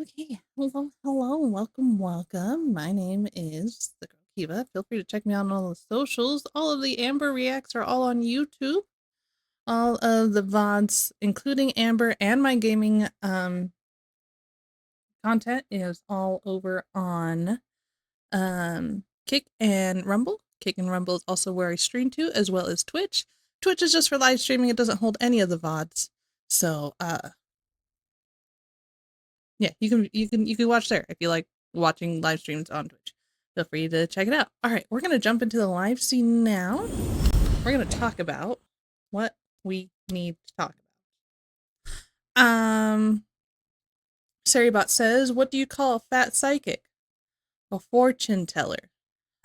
Okay, hello, welcome. My name is the girl Kiba. Feel free to check me out on all the socials. All of the Amber reacts are all on YouTube. All of the VODs, including Amber and my gaming content, is all over on Kick and Rumble. Kick and Rumble is also where I stream to, as well as Twitch. Twitch is just for live streaming. It doesn't hold any of the VODs. So yeah, you can watch there if you like watching live streams on Twitch. Feel free to check it out. All right, we're gonna jump into the live scene now. We're gonna talk about what we need to talk about. Sarybot says, "What do you call a fat psychic? A fortune teller."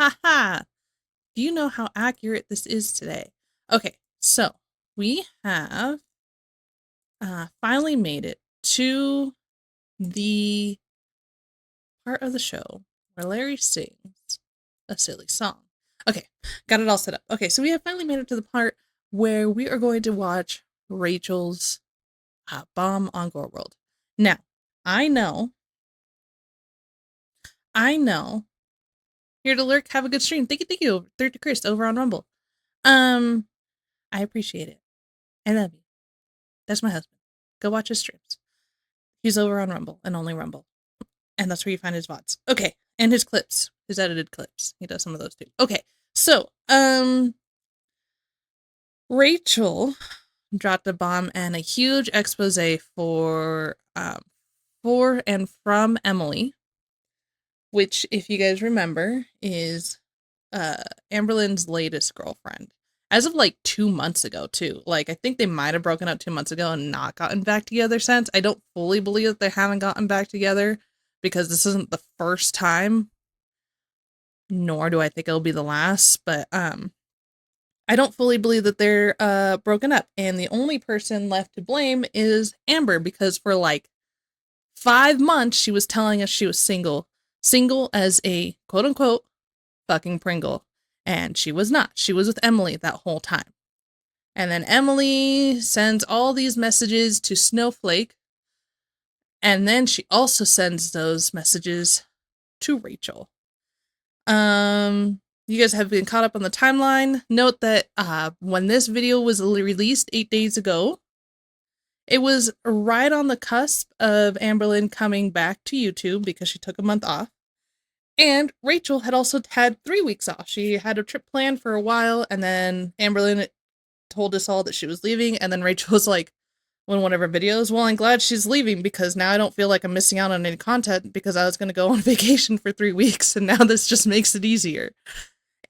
Haha. Do you know how accurate this is today? Okay, so we have finally made it to the part of the show where Larry sings a silly song. Okay, got it all set up. Okay, so we have finally made it to the part where we are going to watch Rachel's bomb on Gorl. Now, I know. Here to lurk, have a good stream. Thank you, Third to Chris over on Rumble. I appreciate it. I love you. That's my husband. Go watch his streams. He's over on Rumble and only Rumble. And that's where you find his VODs. Okay. And his clips, his edited clips. He does some of those too. Okay. So, Rachel dropped a bomb and a huge expose for and from Emily, which, if you guys remember, is Amberlynn's latest girlfriend. As of like 2 months ago, too. Like, I think they might have broken up 2 months ago and not gotten back together since. I don't fully believe that they haven't gotten back together because this isn't the first time, nor do I think it'll be the last, but I don't fully believe that they're broken up, and the only person left to blame is Amber, because for like 5 months she was telling us she was single as a quote-unquote fucking Pringle, and she was not. She was with Emily that whole time. And then Emily sends all these messages to Snowflake, and then she also sends those messages to Rachel. You guys have been caught up on the timeline. Note that when this video was released 8 days ago, it was right on the cusp of Amberlynn coming back to YouTube because she took a month off. And Rachel had also had 3 weeks off. She had a trip planned for a while, and then Amberlynn told us all that she was leaving, and then Rachel was like, in one of her videos, "Well, I'm glad she's leaving because now I don't feel like I'm missing out on any content because I was going to go on vacation for 3 weeks, and now this just makes it easier."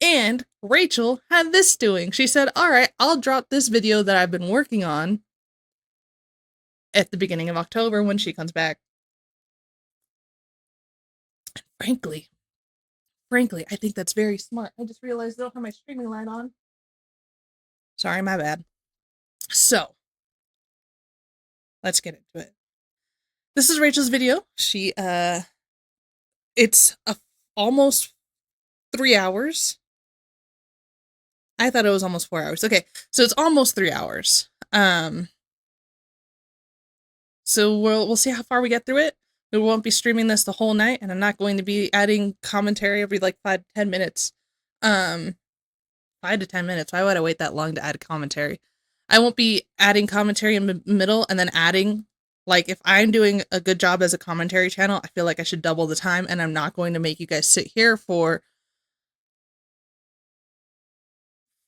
And Rachel had this doing. She said, "All right, I'll drop this video that I've been working on at the beginning of October when she comes back." Frankly, I think that's very smart. I just realized I don't have my streaming light on. Sorry, my bad. So, let's get into it. This is Rachel's video. She, it's almost 3 hours. I thought it was almost 4 hours. Okay, so it's almost 3 hours. So we'll see how far we get through it. We won't be streaming this the whole night, and I'm not going to be adding commentary every like 5 to 10 minutes. 5 to 10 minutes. Why would I wait that long to add commentary? I won't be adding commentary in the middle and then adding, like, if I'm doing a good job as a commentary channel, I feel like I should double the time, and I'm not going to make you guys sit here for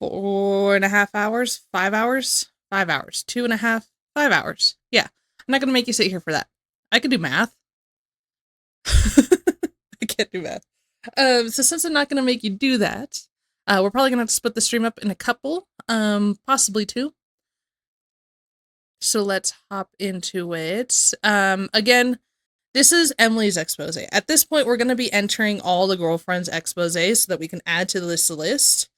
4.5 hours, 5 hours, 5 hours, 2.5, 5 hours. Yeah, I'm not going to make you sit here for that. I can do math. I can't do math. So since I'm not going to make you do that, we're probably going to have to split the stream up in a couple, possibly 2. So let's hop into it. Again, this is Emily's expose. At this point, we're going to be entering all the girlfriends' exposes so that we can add to this list.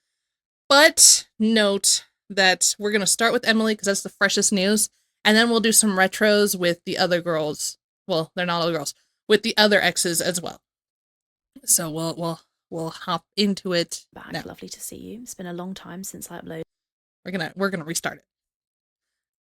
But note that we're going to start with Emily because that's the freshest news, and then we'll do some retros with the other girls. Well, they're not all girls, with the other exes as well. So we'll hop into it back. now. Lovely to see you. It's been a long time since I uploaded. We're gonna restart it.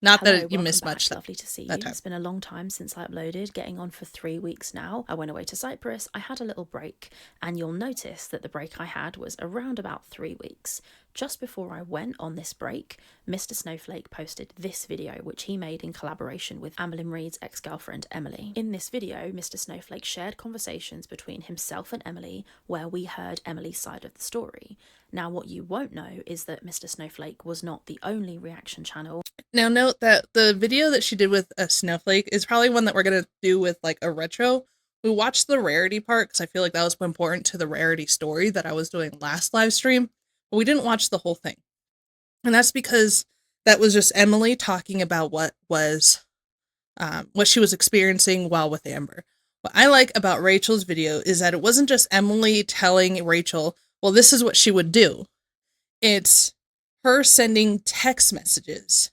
Not Hello, that you welcome missed back. much Lovely to see that you. time. It's been a long time since I uploaded, getting on for 3 weeks now. I went away to Cyprus, I had a little break, and you'll notice that the break I had was around about 3 weeks. Just before I went on this break, Mr. Snowflake posted this video, which he made in collaboration with Amberlynn Reid's ex-girlfriend Emily. In this video, Mr. Snowflake shared conversations between himself and Emily where we heard Emily's side of the story. Now, what you won't know is that Mr. Snowflake was not the only reaction channel. Now, note that the video that she did with a Snowflake is probably one that we're going to do with like a retro. We watched the rarity part because I feel like that was important to the rarity story that I was doing last live stream, but we didn't watch the whole thing. And that's because that was just Emily talking about what she was experiencing while with Amber. What I like about Rachel's video is that it wasn't just Emily telling Rachel, well, this is what she would do. It's her sending text messages.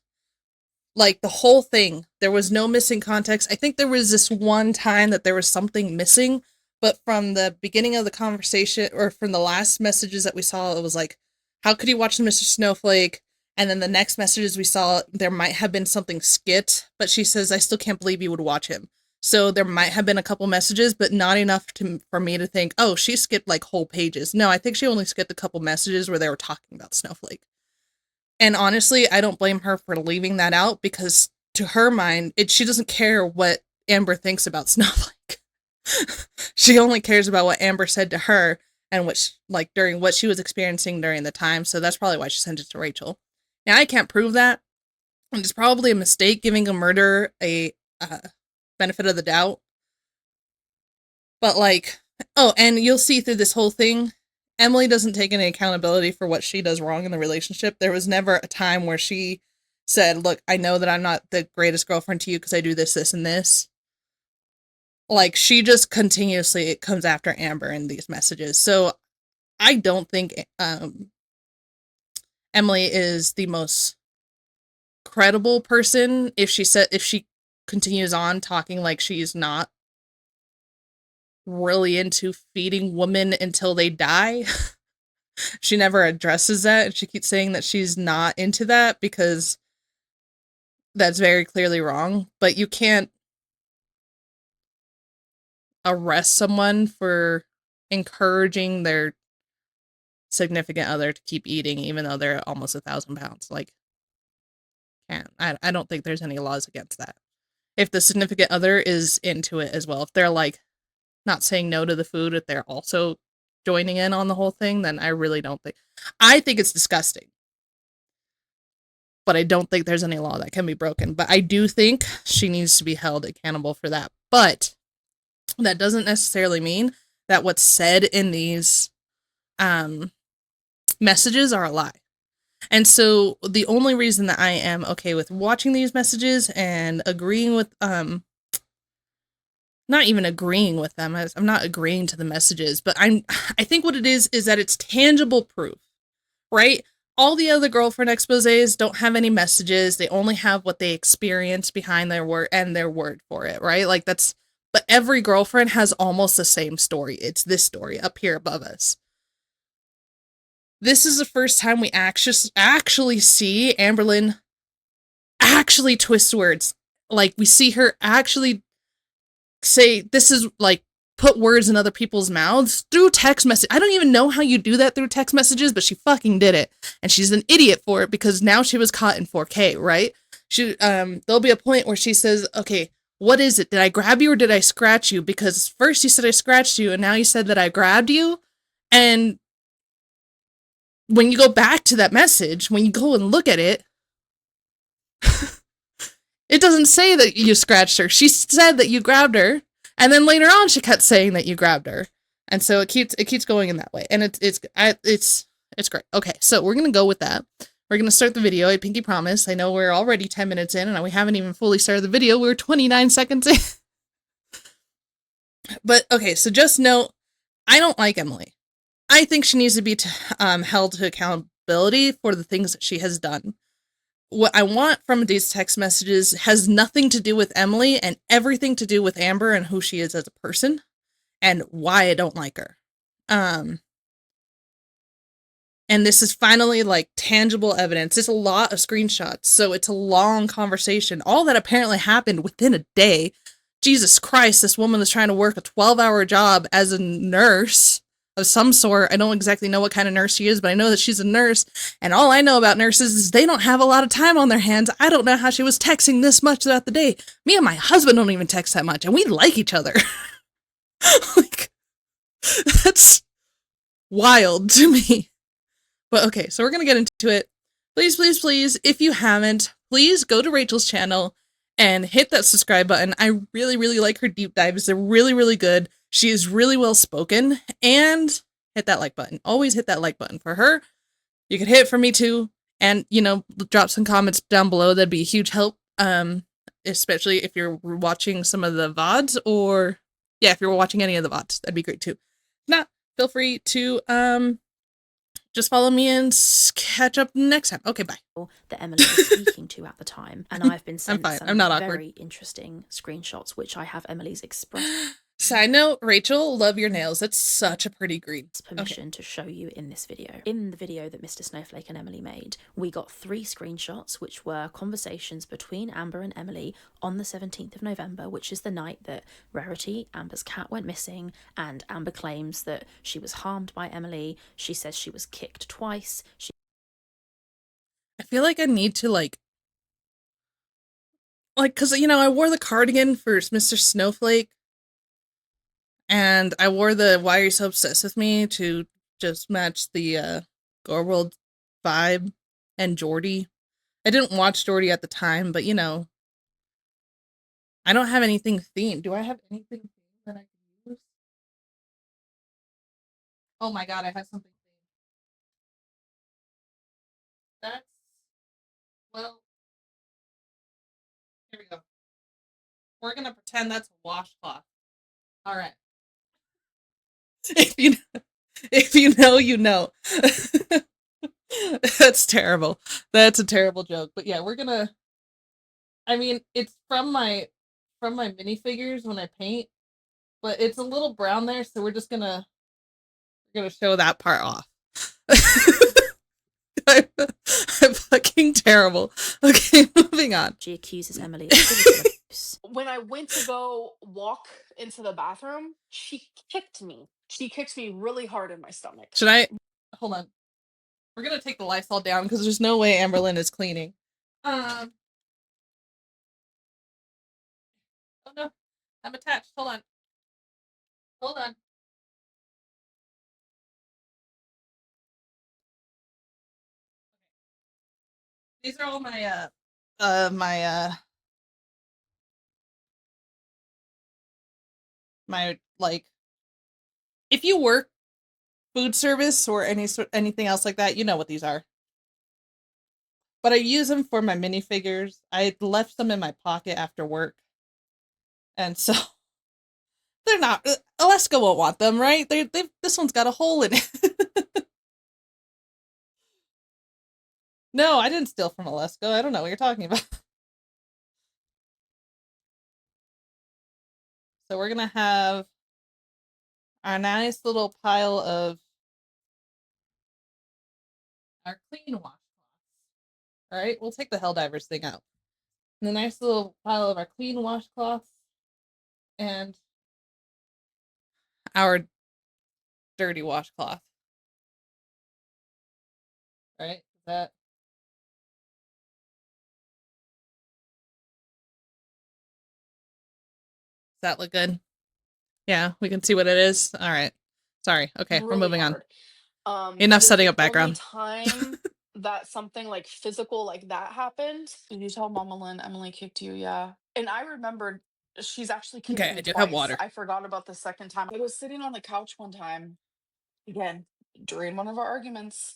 Like the whole thing. There was no missing context. I think there was this one time that there was something missing, but from the beginning of the conversation or from the last messages that we saw, it was like, how could you watch Mr. Snowflake? And then the next messages we saw, there might have been something skit, but she says, I still can't believe you would watch him. So there might have been a couple messages, but not enough for me to think, oh, she skipped like whole pages. No, I think she only skipped a couple messages where they were talking about Snowflake. And honestly, I don't blame her for leaving that out because to her mind, she doesn't care what Amber thinks about Snowflake. She only cares about what Amber said to her and during what she was experiencing during the time. So that's probably why she sent it to Rachel. Now, I can't prove that. And it's probably a mistake giving a murderer a benefit of the doubt. But and you'll see through this whole thing, Emily doesn't take any accountability for what she does wrong in the relationship. There was never a time where she said, look, I know that I'm not the greatest girlfriend to you because I do this, this, and this. Like, she just continuously comes after Amber in these messages. So I don't think Emily is the most credible person if she continues on talking like she's not really into feeding women until they die. She never addresses that, and she keeps saying that she's not into that because that's very clearly wrong. But you can't arrest someone for encouraging their significant other to keep eating even though they're almost 1,000 pounds. Like, can't. I don't think there's any laws against that. If the significant other is into it as well, if they're like not saying no to the food, if they're also joining in on the whole thing, then I really don't think. I think it's disgusting. But I don't think there's any law that can be broken. But I do think she needs to be held accountable for that. But that doesn't necessarily mean that what's said in these messages are a lie. And so the only reason that I am okay with watching these messages and agreeing with not even agreeing with them, I'm not agreeing to the messages, but I think what it is that it's tangible proof, right? All the other girlfriend exposés don't have any messages. They only have what they experience behind their word and their word for it, right? Like but every girlfriend has almost the same story. It's this story up here above us. This is the first time we actually see Amberlynn actually twist words. Like, we see her actually say, this is like, put words in other people's mouths through text message. I don't even know how you do that through text messages, but she fucking did it. And she's an idiot for it because now she was caught in 4K, right? There'll be a point where she says, okay, what is it? Did I grab you or did I scratch you? Because first you said I scratched you and now you said that I grabbed you. And when you go back to that message, when you go and look at it, it doesn't say that you scratched her. She said that you grabbed her. And then later on, she kept saying that you grabbed her, and so it keeps going in that way, and it's great. Okay, so we're gonna go with that. We're gonna start the video. I pinky promise. I know we're already 10 minutes in, and we haven't even fully started the video. We're 29 seconds in. But okay, so just note, I don't like Emily. I think she needs to be held to accountability for the things that she has done. What I want from these text messages has nothing to do with Emily and everything to do with Amber and who she is as a person and why I don't like her. And And this is finally like tangible evidence. It's a lot of screenshots, so it's a long conversation. All that apparently happened within a day. Jesus Christ, this woman was trying to work a 12-hour job as a nurse of some sort. I don't exactly know what kind of nurse she is, but I know that she's a nurse. And all I know about nurses is they don't have a lot of time on their hands. I don't know how she was texting this much throughout the day. Me and my husband don't even text that much, and we like each other. Like, that's wild to me. But okay, so we're going to get into it. Please, please, please, if you haven't, please go to Rachel's channel and hit that subscribe button. I really, really like her deep dives. They're really, really good. She is really well spoken. And hit that like button. Always hit that like button for her. You can hit it for me too. And, you know, drop some comments down below. That'd be a huge help. Especially if you're watching some of the VODs, or yeah, if you're watching any of the VODs, that'd be great too. If not, feel free to just follow me and catch up next time. Okay, bye. That Emily was speaking to at the time, and I've been sent I'm fine. some I'm not very awkward. interesting screenshots, which I have Emily's express Side note, Rachel, love your nails. That's such a pretty green. permission to show you in this video. In the video that Mr. Snowflake and Emily made, we got 3 screenshots, which were conversations between Amber and Emily on the 17th of November, which is the night that Rarity, Amber's cat, went missing, and Amber claims that she was harmed by Emily. She says she was kicked twice. I feel like I need to like, cause you know, I wore the cardigan for Mr. Snowflake, and I wore the Why Are You So Obsessed With Me to just match the Gorl vibe and Jordy. I didn't watch Jordy at the time, but you know, I don't have anything themed. Do I have anything themed that I can use? Oh my god, I have something themed. That's, well, here we go. We're gonna pretend that's a washcloth. All right. If you if you know, you know. That's terrible. That's a terrible joke. But yeah, we're gonna. I mean, it's from my minifigures when I paint, but it's a little brown there, so we're gonna show that part off. I'm fucking terrible. Okay, moving on. She accuses Emily of physical abuse. When I went to go walk into the bathroom, she kicked me. She kicked me really hard in my stomach. Should I hold on? We're gonna take the Lysol down because there's no way Amberlyn is cleaning. Oh no, I'm attached. Hold on. Hold on. These are all my my like, if you work food service or anything else like that, you know what these are. But I use them for my minifigures. I left some in my pocket after work, and so they're not. Alaska won't want them, right? They this one's got a hole in it. No, I didn't steal from Alaska. I don't know what you're talking about. So we're gonna have our nice little pile of our clean washcloths. All right, we'll take the Helldivers thing out. And the nice little pile of our clean washcloths and our dirty washcloth. All right, does that look good? Yeah, we can see what it is. All right. Sorry. Okay, we're Really moving on. hard. Enough That is setting the up only background. time that something like physical like that happened. Did you tell Mama Lynn Emily kicked you? Yeah. And I remembered she's actually kicked Okay, me I do have twice. water. I forgot about the second time. I was sitting on the couch one time, again, during one of our arguments,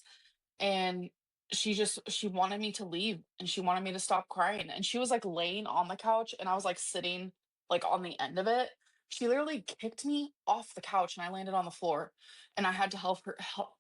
and she wanted me to leave and she wanted me to stop crying, and she was like laying on the couch and I was like sitting like on the end of it. She literally kicked me off the couch and I landed on the floor, and I had to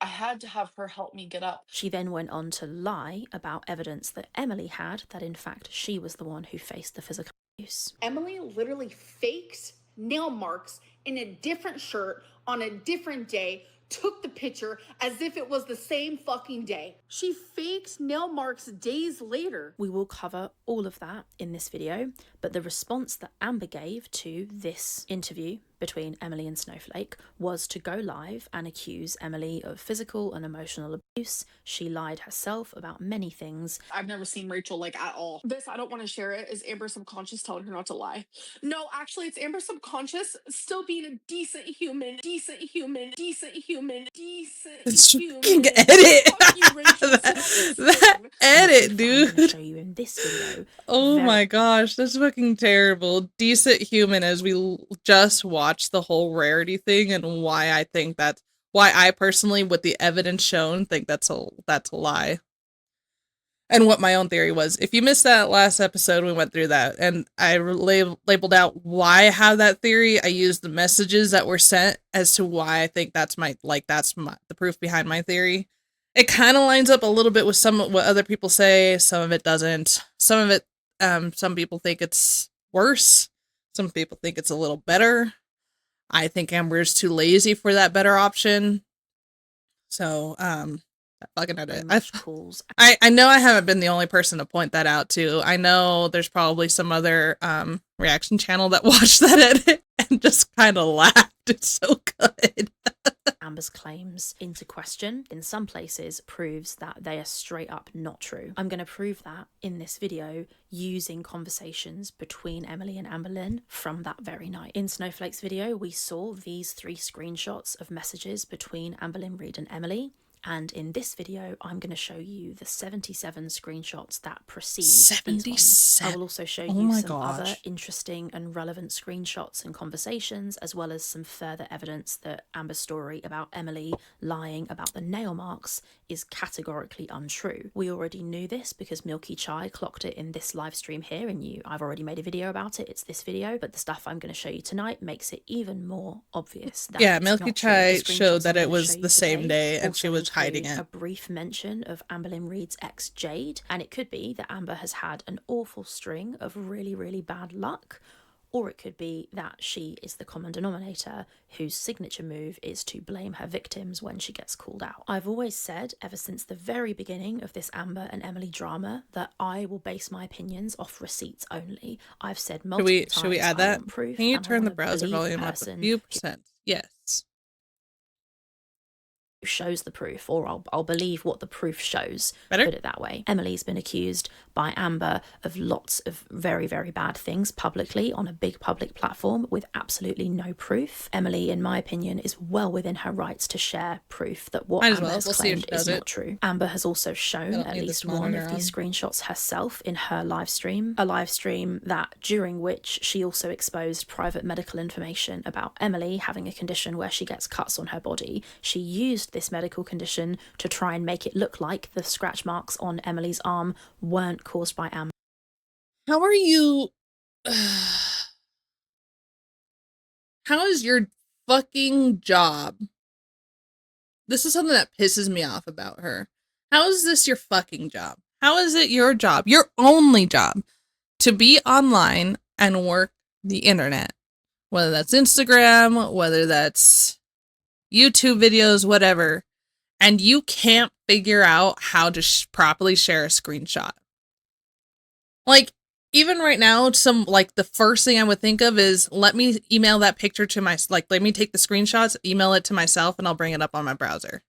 I had to have her help me get up. She then went on to lie about evidence that Emily had, that in fact she was the one who faced the physical abuse. Emily literally faked nail marks in a different shirt on a different day took the picture as if it was the same fucking day. She faked nail marks days later. We will cover all of that in this video, but the response that Amber gave to this interview between Emily and Snowflake was to go live and accuse Emily of physical and emotional abuse. She lied herself about many things. I've never seen Rachel like at all. This, I don't want to share it, is Amber subconscious telling her not to lie. No, actually, it's Amber subconscious still being a decent human, decent human, decent human, decent It's human. fucking edit. Fuck you, Rachel. that edit, I'm dude. going to show you in this video. Oh my gosh, that's fucking terrible. Decent human, as we just watched the whole rarity thing, and why I think that's why I personally, with the evidence shown, think that's a lie. And what my own theory was. If you missed that last episode, we went through that, and I labeled out why I have that theory. I used the messages that were sent as to why I think that's the proof behind my theory. It kind of lines up a little bit with some of what other people say. Some of it doesn't. Some of it, some people think it's worse. Some people think it's a little better. I think Amber's too lazy for that better option. So, fucking edit. I know I haven't been the only person to point that out too. I know there's probably some other reaction channel that watched that edit and just kind of laughed. It's so good. Amber's claims into question in some places proves that they are straight up not true. I'm going to prove that in this video using conversations between Emily and Amberlynn from that very night. In Snowflake's video, we saw these 3 screenshots of messages between Amberlynn Reid and Emily. And in this video, I'm going to show you the 77 screenshots that precede 77. I will also show you some other interesting and relevant screenshots and conversations, as well as some further evidence that Amber's story about Emily lying about the nail marks is categorically untrue. We already knew this because Milky Chai clocked it in this live stream here, and I've already made a video about it. It's this video, but the stuff I'm going to show you tonight makes it even more obvious. That Milky Chai showed that it was the same day, and she was hiding it. A brief mention of Amberlynn Reid's ex Jade, and it could be that Amber has had an awful string of really, really bad luck, or it could be that she is the common denominator whose signature move is to blame her victims when she gets called out. I've always said, ever since the very beginning of this Amber and Emily drama, that I will base my opinions off receipts only. I've said multiple times, should we add that? Proof, can you turn the browser volume up a few percent? Yes. Shows the proof, or I'll believe what the proof shows. Better? Put it that way. Emily's been accused by Amber of lots of very, very bad things publicly on a big public platform with absolutely no proof. Emily, in my opinion, is well within her rights to share proof that what Amber has claimed is not true. Amber has also shown at least one of these screenshots herself in her live stream, a live stream that during which she also exposed private medical information about Emily having a condition where she gets cuts on her body. She used this medical condition to try and make it look like the scratch marks on Emily's arm weren't caused by Amber. How are you? How is your fucking job? This is something that pisses me off about her. How is this your fucking job? How is it your job, your only job, to be online and work the internet? Whether that's Instagram, whether that's YouTube videos, whatever, and you can't figure out how to properly share a screenshot. Like, even right now, the first thing I would think of is, let me email that picture to let me take the screenshots, email it to myself, and I'll bring it up on my browser.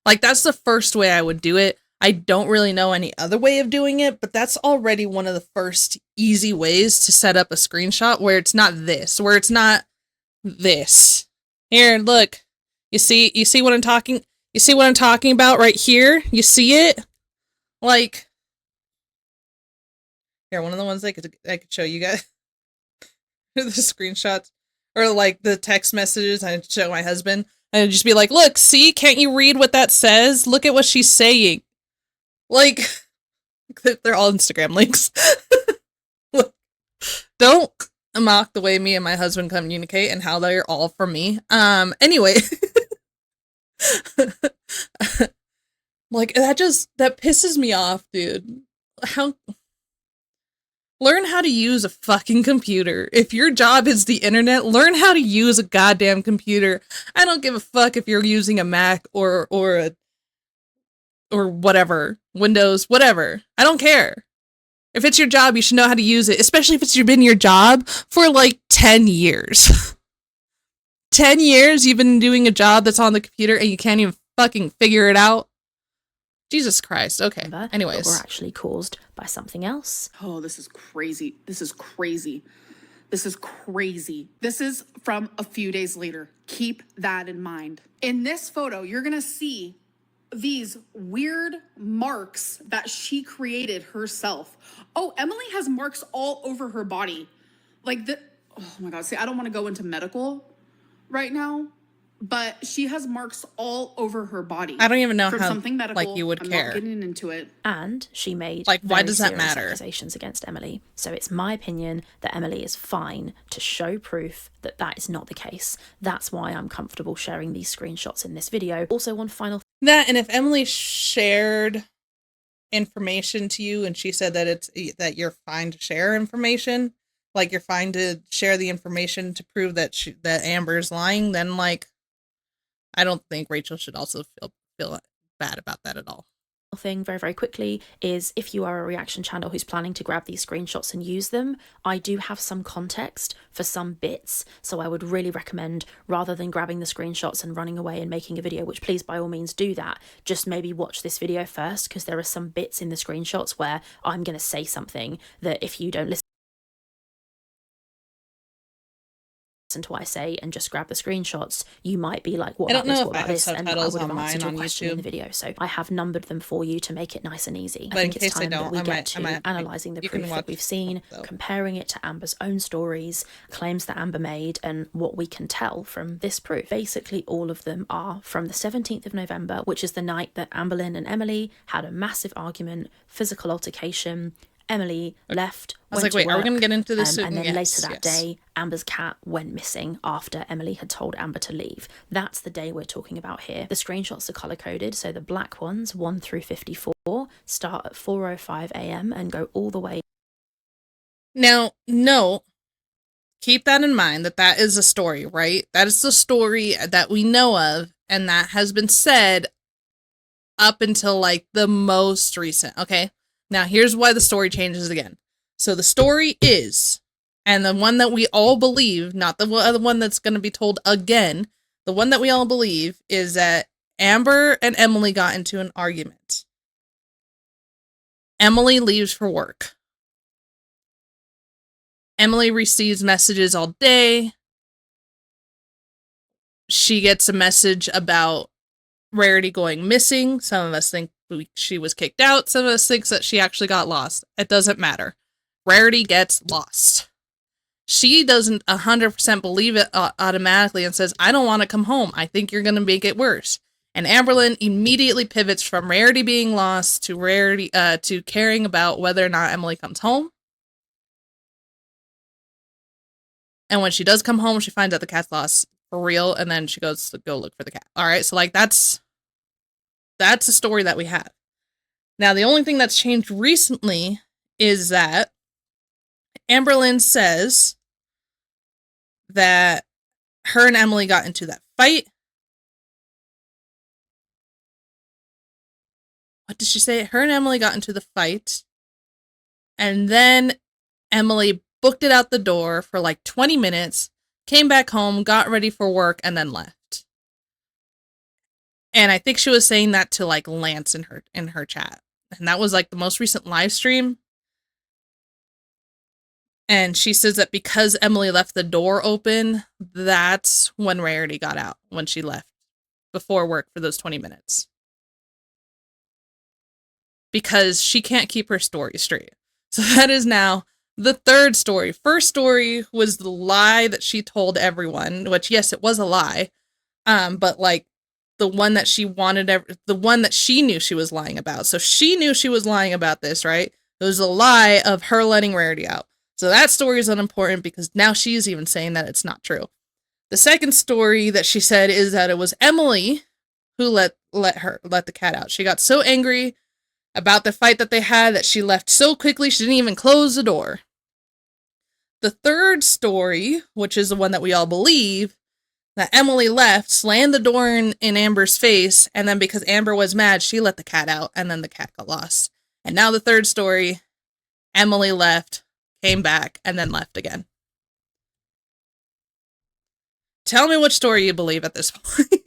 Like, that's the first way I would do it. I don't really know any other way of doing it, but that's already one of the first easy ways to set up a screenshot where it's not this, Here, look. You see what I'm talking about right here? You see it? Like, here, one of the ones I could show you guys. The screenshots, or like the text messages I'd show my husband. I'd just be like, look, see, can't you read what that says? Look at what she's saying. Like, they're all Instagram links. Don't mock the way me and my husband communicate and how they're all for me. Anyway. Like, that pisses me off, dude. How Learn how to use a fucking computer. If your job is the internet, learn how to use a goddamn computer. I don't give a fuck if you're using a Mac or whatever, Windows, whatever. I don't care. If it's your job, you should know how to use it, especially if it's been your job for like 10 years. 10 years you've been doing a job that's on the computer and you can't even fucking figure it out. Jesus Christ. Okay. Anyways. But were actually caused by something else. Oh, this is crazy. This is crazy. This is crazy. This is from a few days later. Keep that in mind. In this photo, you're going to see these weird marks that she created herself. Oh, Emily has marks all over her body. Like the, oh my God. See, I don't want to go into medical right now, but she has marks all over her body. I don't even know from how something medical. like you would I'm care. Not getting into it. And she made like why very does that serious matter? Accusations against Emily. So it's my opinion that Emily is fine to show proof that that is not the case. That's why I'm comfortable sharing these screenshots in this video. Also, one final That, and if Emily shared information to you and she said that that you're fine to share information, like you're fine to share the information to prove that that Amber's lying, then like I don't think Rachel should also feel bad about that at all. thing very, very quickly is if you are a reaction channel who's planning to grab these screenshots and use them, I do have some context for some bits. So I would really recommend, rather than grabbing the screenshots and running away and making a video, which please by all means do that, just maybe watch this video first, because there are some bits in the screenshots where I'm going to say something that if you don't listen to what I say and just grab the screenshots, you might be like, what about this, what about this? And I would have answered your question in the video. So I have numbered them for you to make it nice and easy. But I think it's time that we get to analysing the you proof that we've seen, comparing it to Amber's own stories, claims that Amber made, and what we can tell from this proof. Basically, all of them are from the 17th of November, which is the night that Amberlynn and Emily had a massive argument, physical altercation. Emily left. I was like, wait, are we going to get into this soon? And then later that day, Amber's cat went missing after Emily had told Amber to leave. That's the day we're talking about here. The screenshots are color coded, so the black ones, 1 through 54, start at 4:05 a.m. and go all the way. Now, no, keep that in mind that is a story, right? That is the story that we know of, and that has been said up until like the most recent, okay? Now, here's why the story changes again. So the story is, and the one that we all believe, not the other one that's going to be told again, the one that we all believe is that Amber and Emily got into an argument. Emily leaves for work. Emily receives messages all day. She gets a message about Rarity going missing. Some of us think she was kicked out. Some of us think that she actually got lost. It doesn't matter. Rarity gets lost. She doesn't 100% believe it automatically and says, I don't want to come home. I think you're going to make it worse. And Amberlynn immediately pivots from Rarity being lost to Rarity to caring about whether or not Emily comes home. And when she does come home, she finds out the cat's lost for real, and then she goes to go look for the cat. All right, so like that's the story that we have. Now, the only thing that's changed recently is that Amberlynn says that her and Emily got into that fight. What did she say? Her and Emily got into the fight, and then Emily booked it out the door for like 20 minutes, came back home, got ready for work, and then left. And I think she was saying that to like Lance in her chat. And that was like the most recent live stream. And she says that because Emily left the door open, that's when Rarity got out, when she left before work for those 20 minutes. Because she can't keep her story straight. So that is now the third story. First story was the lie that she told everyone, which yes, it was a lie. But like the one that she wanted, the one that she knew she was lying about. So she knew she was lying about this, right? It was a lie of her letting Rarity out. So that story is unimportant because now she's even saying that it's not true. The second story that she said is that it was Emily who let the cat out. She got so angry about the fight that they had that she left so quickly she didn't even close the door. The third story, which is the one that we all believe, that Emily left, slammed the door in Amber's face, and then because Amber was mad, she let the cat out, and then the cat got lost. And now the third story, Emily left, came back, and then left again. Tell me which story you believe at this point.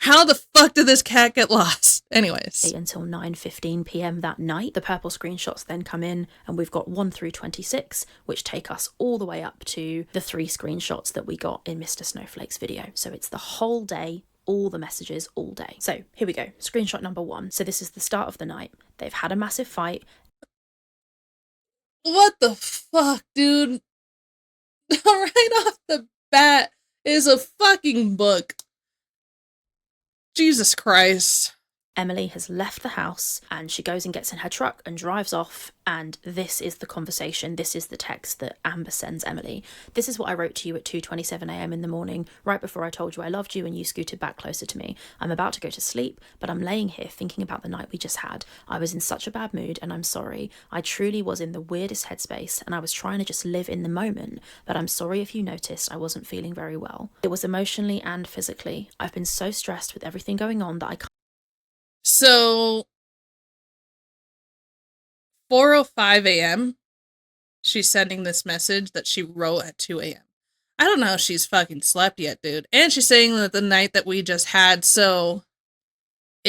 How the fuck did this cat get lost? Anyways. Until 9:15 p.m. that night. The purple screenshots then come in, and we've got 1 through 26, which take us all the way up to the 3 screenshots that we got in Mr. Snowflake's video. So it's the whole day, all the messages all day. So here we go. Screenshot number 1. So this is the start of the night. They've had a massive fight. What the fuck, dude? Right off the bat is a fucking book. Jesus Christ. Emily has left the house and she goes and gets in her truck and drives off, and this is the conversation, this is the text that Amber sends Emily. This is what I wrote to you at 2:27 a.m. in the morning, right before I told you I loved you and you scooted back closer to me. I'm about to go to sleep, but I'm laying here thinking about the night we just had. I was in such a bad mood and I'm sorry. I truly was in the weirdest headspace and I was trying to just live in the moment, but I'm sorry if you noticed I wasn't feeling very well. It was emotionally and physically. I've been so stressed with everything going on that I can't. So 4:05 a.m. she's sending this message that she wrote at 2 a.m. I don't know if she's fucking slept yet, dude. And she's saying that the night that we just had, so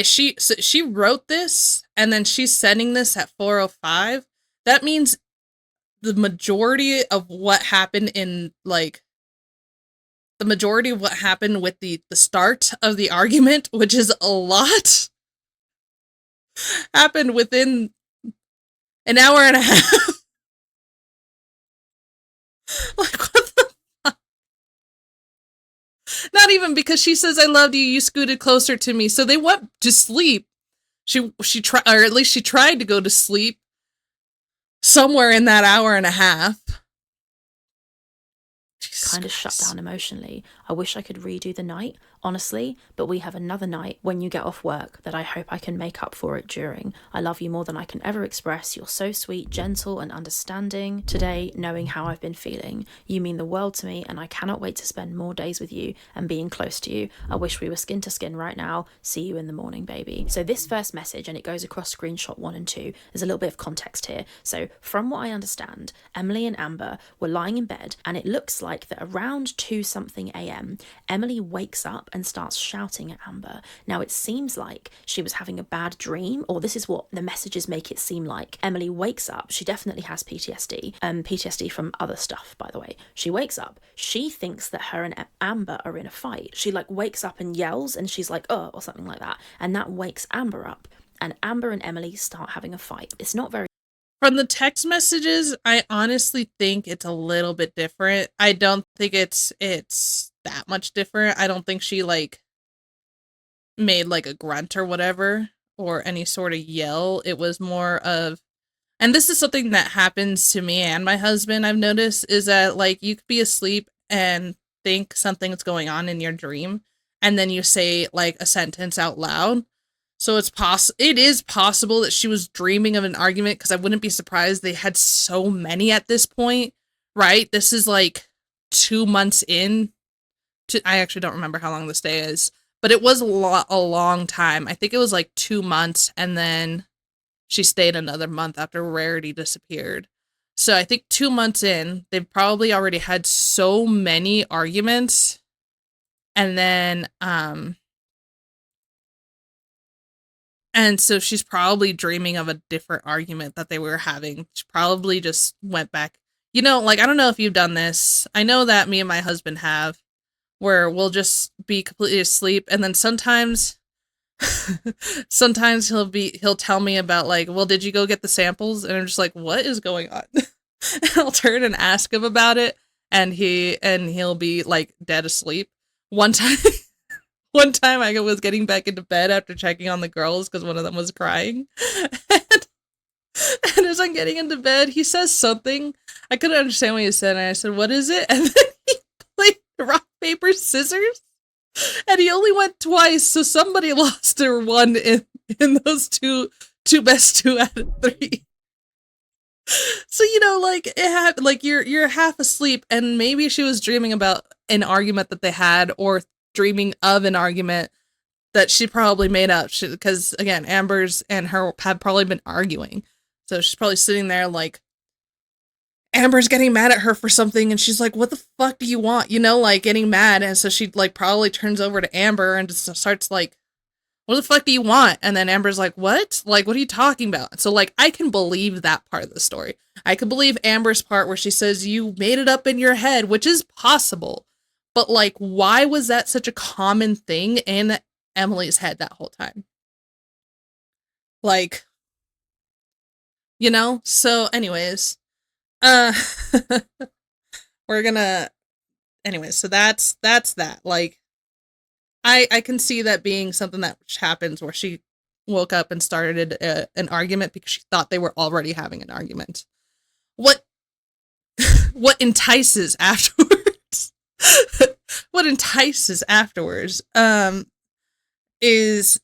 she wrote this and then she's sending this at 4:05. That means the majority of what happened in like the majority of what happened with the start of the argument, which is a lot, happened within an hour and a half. Like, what the fuck? Not even because she says, I loved you, you scooted closer to me. So they went to sleep. She tried, or at least she tried to go to sleep somewhere in that hour and a half. Kind of shut down emotionally. I wish I could redo the night, honestly, but we have another night when you get off work that I hope I can make up for it during. I love you more than I can ever express. You're so sweet, gentle, and understanding. Today, knowing how I've been feeling, you mean the world to me, and I cannot wait to spend more days with you and being close to you. I wish we were skin to skin right now. See you in the morning, baby. So this first message, and it goes across screenshot 1 and 2, there's a little bit of context here. So from what I understand, Emily and Amber were lying in bed, and it looks like that around 2 something a.m, Emily wakes up and starts shouting at Amber. Now it seems like she was having a bad dream, or this is what the messages make it seem like. Emily wakes up, she definitely has PTSD, PTSD from other stuff, by the way. She wakes up, she thinks that her and Amber are in a fight. She like wakes up and yells and she's like, oh, or something like that, and that wakes Amber up, and Amber and Emily start having a fight. It's not very. From the text messages, I honestly think it's a little bit different. I don't think it's that much different. I don't think she like made like a grunt or whatever or any sort of yell. It was more of, and this is something that happens to me and my husband, I've noticed, is that like you could be asleep and think something's going on in your dream and then you say like a sentence out loud. So it is possible that she was dreaming of an argument, because I wouldn't be surprised they had so many at this point, right? This is like 2 months in. I actually don't remember how long this day is, but it was a long time. I think it was like 2 months, and then she stayed another month after Rarity disappeared. So I think 2 months in, they've probably already had so many arguments, and then and so she's probably dreaming of a different argument that they were having. She probably just went back. You know, like, I don't know if you've done this. I know that me and my husband have, where we'll just be completely asleep. And then sometimes he'll tell me about like, well, did you go get the samples? And I'm just like, what is going on? And I'll turn and ask him about it. And he'll be like dead asleep. One time I was getting back into bed after checking on the girls because one of them was crying. And as I'm getting into bed, he says something. I couldn't understand what he said. And I said, what is it? And then he played rock, paper, scissors. And he only went twice. So somebody lost or won in those two best 2 out of 3. So, you know, like it had like you're half asleep and maybe she was dreaming about an argument that they had or dreaming of an argument that she probably made up because again, Amber's and her have probably been arguing. So she's probably sitting there like Amber's getting mad at her for something and she's like, "What the fuck do you want?" You know, like getting mad, and so she like probably turns over to Amber and just starts like, "What the fuck do you want?" And then Amber's like, "What? Like, what are you talking about?" So, like, I can believe that part of the story. I can believe Amber's part where she says, "You made it up in your head," which is possible. But, like, why was that such a common thing in Emily's head that whole time? Like, you know? So, anyways, uh, we're gonna, anyways, so that's that. Like, I can see that being something that happens where she woke up and started an argument because she thought they were already having an argument. What what entices afterwards? What entices afterwards is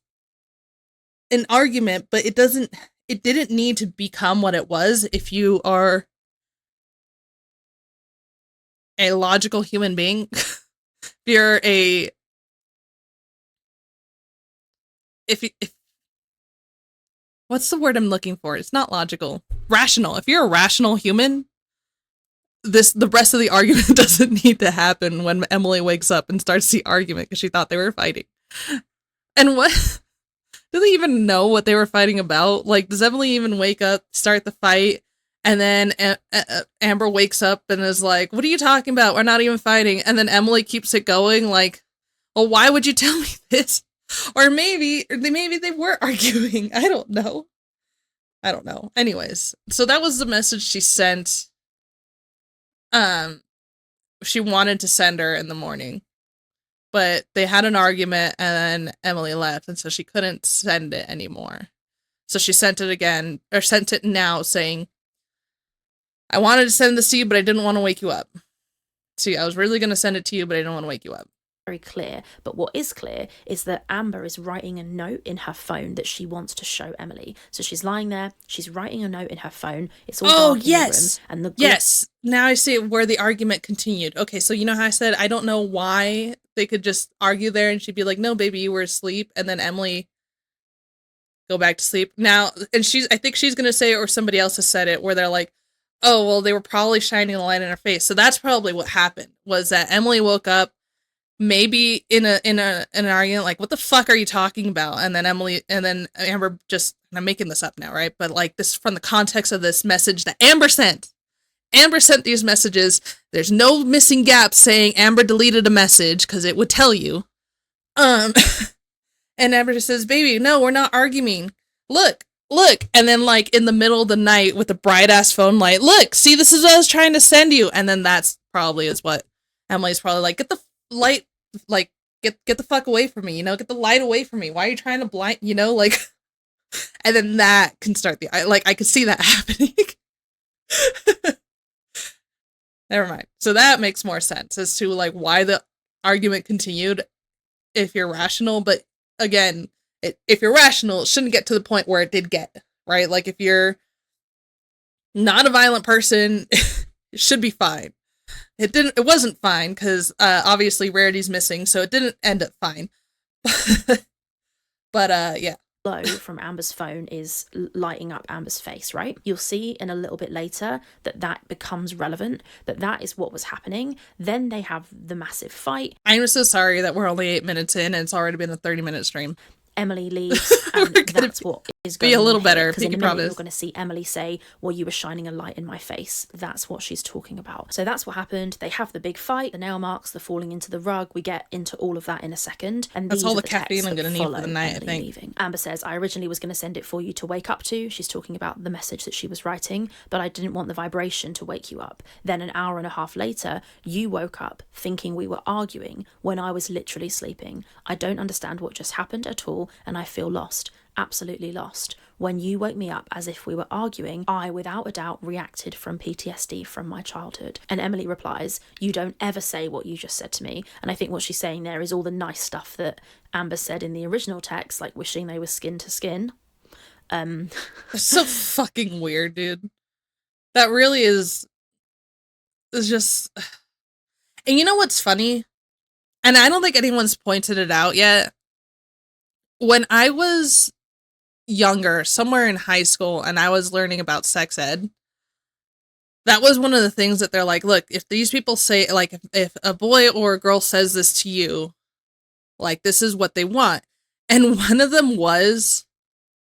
an argument, but it didn't need to become what it was if you are a logical human being. If you're a if what's the word I'm looking for? It's not logical. Rational. If you're a rational human, the rest of the argument doesn't need to happen when Emily wakes up and starts the argument because she thought they were fighting. And what do they even know what they were fighting about? Like, does Emily even wake up, start the fight, and then Amber wakes up and is like, "What are you talking about? We're not even fighting." And then Emily keeps it going, like, "Well, why would you tell me this?" Or maybe they were arguing. I don't know. Anyways, so that was the message she sent. She wanted to send her in the morning, but they had an argument and then Emily left, and so she couldn't send it anymore. So she sent it again, or sent it now, saying, "I wanted to send this to you, but I didn't want to wake you up. See, I was really going to send it to you, but I didn't want to wake you up." Very clear, but what is clear is that Amber is writing a note in her phone that she wants to show Emily. So she's lying there, she's writing a note in her phone. It's all dark in the room, and the yes. Now I see where the argument continued. Okay, so you know how I said I don't know why they could just argue there, and she'd be like, "No, baby, you were asleep," and then Emily go back to sleep. Now, and I think she's gonna say it, or somebody else has said it, where they're like, "Oh, well, they were probably shining a light in her face." So that's probably what happened. Was that Emily woke up, maybe in an argument, like, "What the fuck are you talking about?" And then Amber just, and I'm making this up now, right? But like this from the context of this message that Amber sent. Amber sent these messages. There's no missing gaps saying Amber deleted a message because it would tell you. And Amber just says, "Baby, no, we're not arguing. Look. And then like in the middle of the night with a bright ass phone light, "Look, see, this is what I was trying to send you." And then that's probably is what Emily's probably like, "Get the light, like get the fuck away from me, you know, get the light away from me. Why are you trying to blind, you know, like." And then that can start I could see that happening. Never mind. So that makes more sense as to like why the argument continued if you're rational. But again, if you're rational, it shouldn't get to the point where it did get, right? Like if you're not a violent person, it should be fine. It wasn't fine because obviously Rarity's missing, so it didn't end up fine. But yeah. Glow from Amber's phone is lighting up Amber's face, right? You'll see in a little bit later that becomes relevant, that is what was happening. Then they have the massive fight. I'm so sorry that we're only 8 minutes in and it's already been a 30-minute stream. Emily leaves, and that's what is going be a little on better. Because in a minute promise. you're going to see Emily say, "Well, you were shining a light in my face." That's what she's talking about. So that's what happened. They have the big fight, the nail marks, the falling into the rug. We get into all of that in a second. And that's these all are the caffeine I'm going to need for the night, Emily I think. Leaving. Amber says, "I originally was going to send it for you to wake up to." She's talking about the message that she was writing, "but I didn't want the vibration to wake you up. Then an hour and a half later, you woke up thinking we were arguing when I was literally sleeping. I don't understand what just happened at all, and I feel lost. Absolutely lost. When you woke me up as if we were arguing, I without a doubt reacted from PTSD from my childhood." And Emily replies, "You don't ever say what you just said to me." And I think what she's saying there is all the nice stuff that Amber said in the original text, like wishing they were skin to skin. That's so fucking weird, dude. That really is just. And you know what's funny? And I don't think anyone's pointed it out yet. When I was younger, somewhere in high school, and I was learning about sex ed, that was one of the things that they're like, look, if these people say, like, if a boy or a girl says this to you, like, this is what they want. And one of them was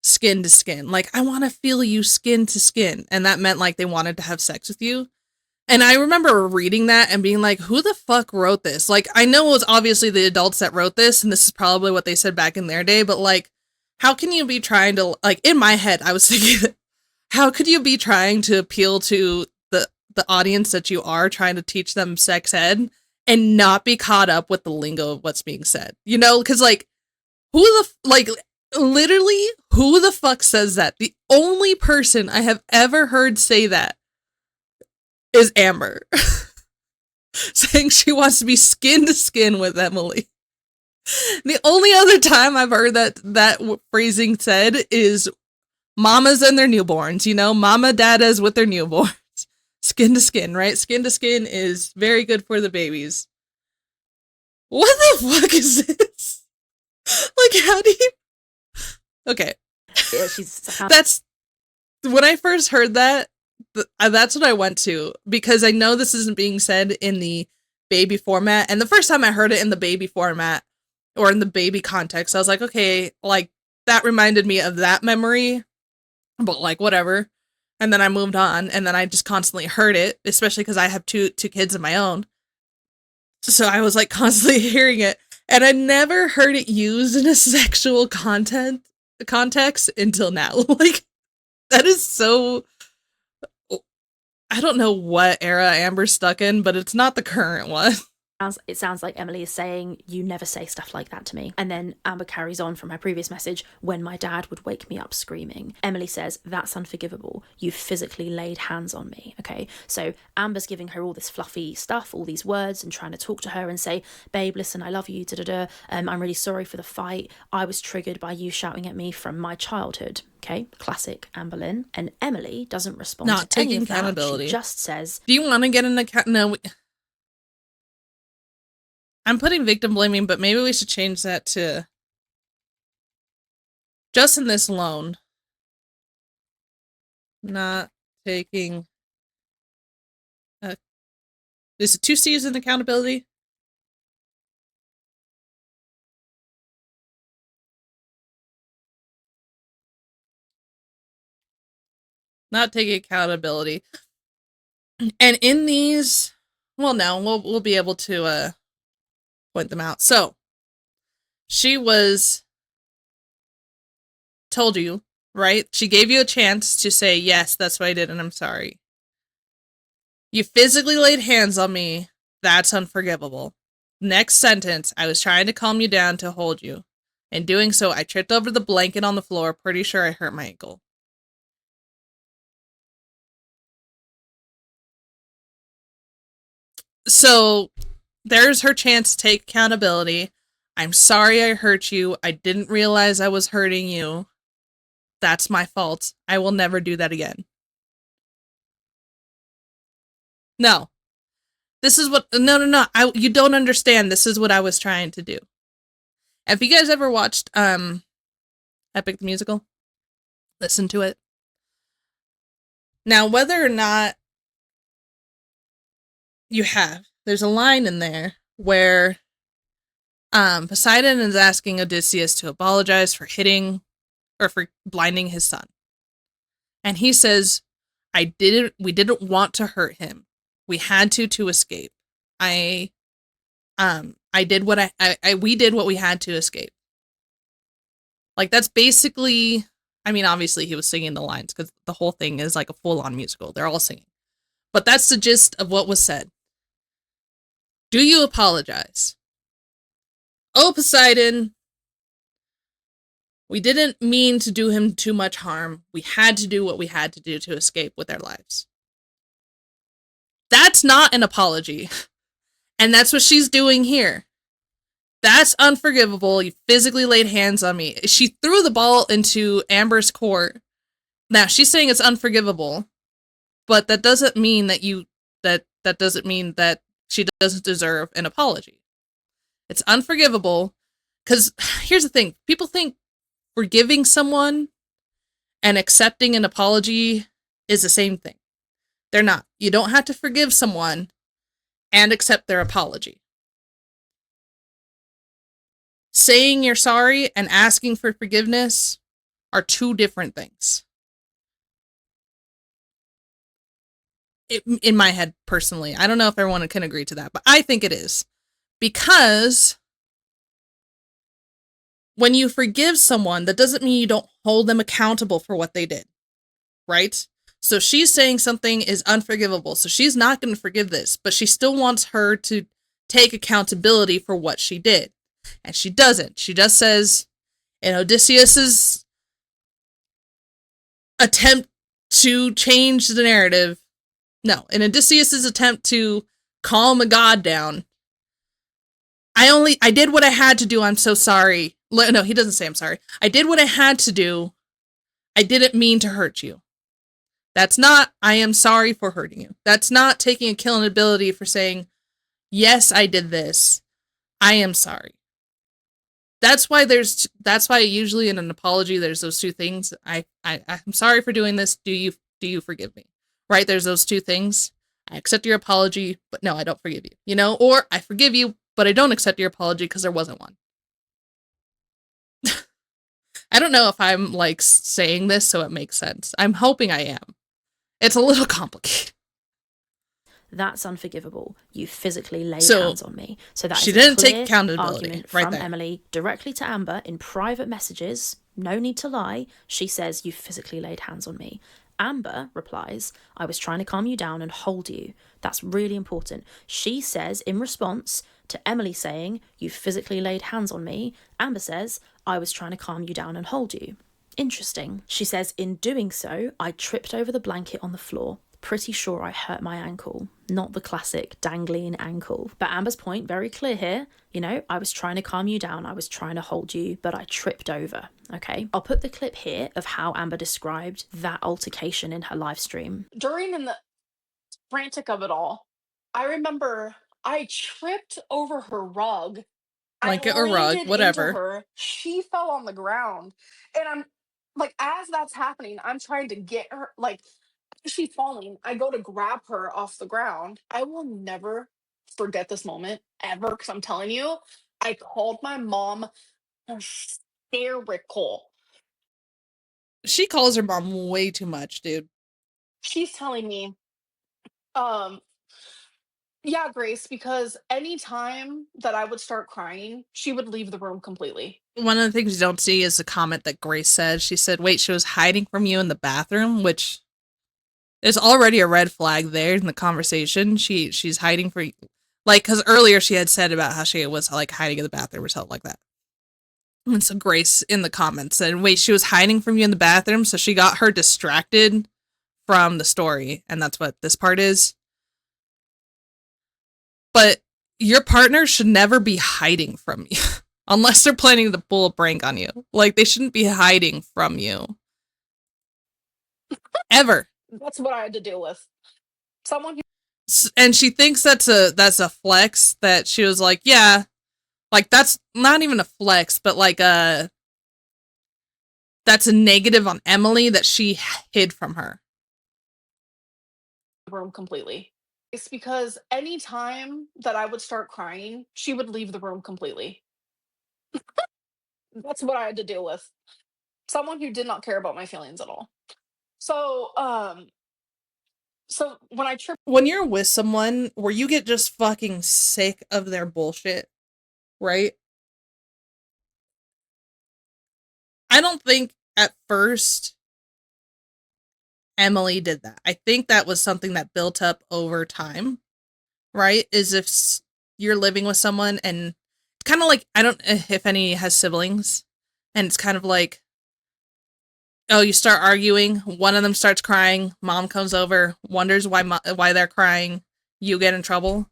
skin to skin. Like, I want to feel you skin to skin. And that meant, like, they wanted to have sex with you. And I remember reading that and being like, who the fuck wrote this? Like, I know it was obviously the adults that wrote this, and this is probably what they said back in their day, but, like, how can you be trying to, like, in my head, I was thinking, how could you be trying to appeal to the audience that you are, trying to teach them sex ed, and not be caught up with the lingo of what's being said? You know, because, like, literally, who the fuck says that? The only person I have ever heard say that is Amber. Saying she wants to be skin to skin with Emily. The only other time I've heard that phrasing said is mamas and their newborns, you know, mama dadas with their newborns. Skin to skin, right? Skin to skin is very good for the babies. What the fuck is this? Like, how do you... Okay. Yeah, she's That's... When I first heard that, that's what I went to, because I know this isn't being said in the baby format. And the first time I heard it in the baby format, or in the baby context, I was like, okay, like, that reminded me of that memory, but, like, whatever. And then I moved on, and then I just constantly heard it, especially because I have two kids of my own. So I was, like, constantly hearing it, and I never heard it used in a sexual context until now. Like, that is so... I don't know what era Amber's stuck in, but it's not the current one. It sounds like Emily is saying, you never say stuff like that to me. And then Amber carries on from her previous message, when my dad would wake me up screaming. Emily says, that's unforgivable. You physically laid hands on me. Okay, so Amber's giving her all this fluffy stuff, all these words, and trying to talk to her and say, babe, listen, I love you, I'm really sorry for the fight. I was triggered by you shouting at me from my childhood. Okay, classic Amberlynn. And Emily doesn't respond Not to any taking of that. accountability. She just says, do you want to get an account? No. I'm putting victim blaming, but maybe we should change that to just in this alone. Not taking... is it 2 C's in accountability? Not taking accountability. And in these... Well, no, we'll be able to point them out. So, she was... told you, right? She gave you a chance to say, yes, that's what I did, and I'm sorry. You physically laid hands on me. That's unforgivable. Next sentence, I was trying to calm you down to hold you. In doing so, I tripped over the blanket on the floor. Pretty sure I hurt my ankle. So, there's her chance to take accountability. I'm sorry I hurt you. I didn't realize I was hurting you. That's my fault. I will never do that again. No. This is what... No. You don't understand. This is what I was trying to do. Have you guys ever watched Epic the Musical? Listen to it. Now, whether or not you have, there's a line in there where Poseidon is asking Odysseus to apologize for hitting or for blinding his son. And he says, we didn't want to hurt him. We had to escape. We did what we had to escape. Like, that's basically, I mean, obviously he was singing the lines because the whole thing is like a full-on musical. They're all singing. But that's the gist of what was said. Do you apologize? Oh, Poseidon, we didn't mean to do him too much harm. We had to do what we had to do to escape with our lives. That's not an apology. And that's what she's doing here. That's unforgivable. You physically laid hands on me. She threw the ball into Amber's court. Now, she's saying it's unforgivable. But that doesn't mean that that doesn't mean that she doesn't deserve an apology. It's unforgivable because here's the thing. People think forgiving someone and accepting an apology is the same thing. They're not. You don't have to forgive someone and accept their apology. Saying you're sorry and asking for forgiveness are two different things. In my head, personally. I don't know if everyone can agree to that, but I think it is. Because when you forgive someone, that doesn't mean you don't hold them accountable for what they did, right? So she's saying something is unforgivable, so she's not going to forgive this, but she still wants her to take accountability for what she did. And she doesn't. She just says, in Odysseus's attempt to change the narrative, no, in Odysseus's attempt to calm a god down, I did what I had to do, I'm so sorry. No, he doesn't say I'm sorry. I did what I had to do. I didn't mean to hurt you. That's not, I am sorry for hurting you. That's not taking accountability for saying, yes, I did this. I am sorry. That's why usually in an apology, there's those two things. I'm sorry for doing this. Do you forgive me? Right? There's those two things. I accept your apology, but no, I don't forgive you. You know, or I forgive you, but I don't accept your apology because there wasn't one. I don't know if I'm like saying this so it makes sense. I'm hoping I am. It's a little complicated. That's unforgivable. You physically laid So, hands on me. So that she is a didn't clear take accountability argument right from there. Emily directly to Amber in private messages. No need to lie. She says, you physically laid hands on me. Amber replies, I was trying to calm you down and hold you. That's really important. She says in response to Emily saying, you physically laid hands on me, Amber says, I was trying to calm you down and hold you. Interesting. She says, in doing so, I tripped over the blanket on the floor. Pretty sure I hurt my ankle. Not the classic dangling ankle. But Amber's point, very clear here. You know, I was trying to calm you down. I was trying to hold you, but I tripped over. Okay. I'll put the clip here of how Amber described that altercation in her live stream. During in the frantic of it all, I remember I tripped over her rug. Blanket I or rug, landed into whatever. her. She fell on the ground. And I'm like, as that's happening, I'm trying to get her, like, she's falling. I go to grab her off the ground. I will never forget this moment ever because I'm telling you, I called my mom hysterical. She calls her mom way too much, dude. She's telling me, um, yeah, Grace, because anytime that I would start crying, she would leave the room completely. One of the things you don't see is the comment that Grace said. She said, wait, she was hiding from you in the bathroom, which is already a red flag there in the conversation. She's hiding for, like, because earlier she had said about how she was, like, hiding in the bathroom or something like that. And so Grace in the comments said, wait, she was hiding from you in the bathroom, so she got her distracted from the story, and that's what this part is. But your partner should never be hiding from you. Unless they're planning to pull a prank on you. Like, they shouldn't be hiding from you. Ever. That's what I had to deal with. Someone who And she thinks that's a flex, that she was like, yeah, like, that's not even a flex, but like that's a negative on Emily that she hid from her. room completely. It's because anytime that I would start crying, she would leave the room completely. That's what I had to deal with. Someone who did not care about my feelings at all. So when I tripped When you're with someone where you get just fucking sick of their bullshit, right? I don't think at first Emily did that. I think that was something that built up over time, right? Is if you're living with someone and it's kind of like, I don't if any has siblings, and it's kind of like, oh, you start arguing, one of them starts crying, mom comes over, wonders why they're crying, you get in trouble.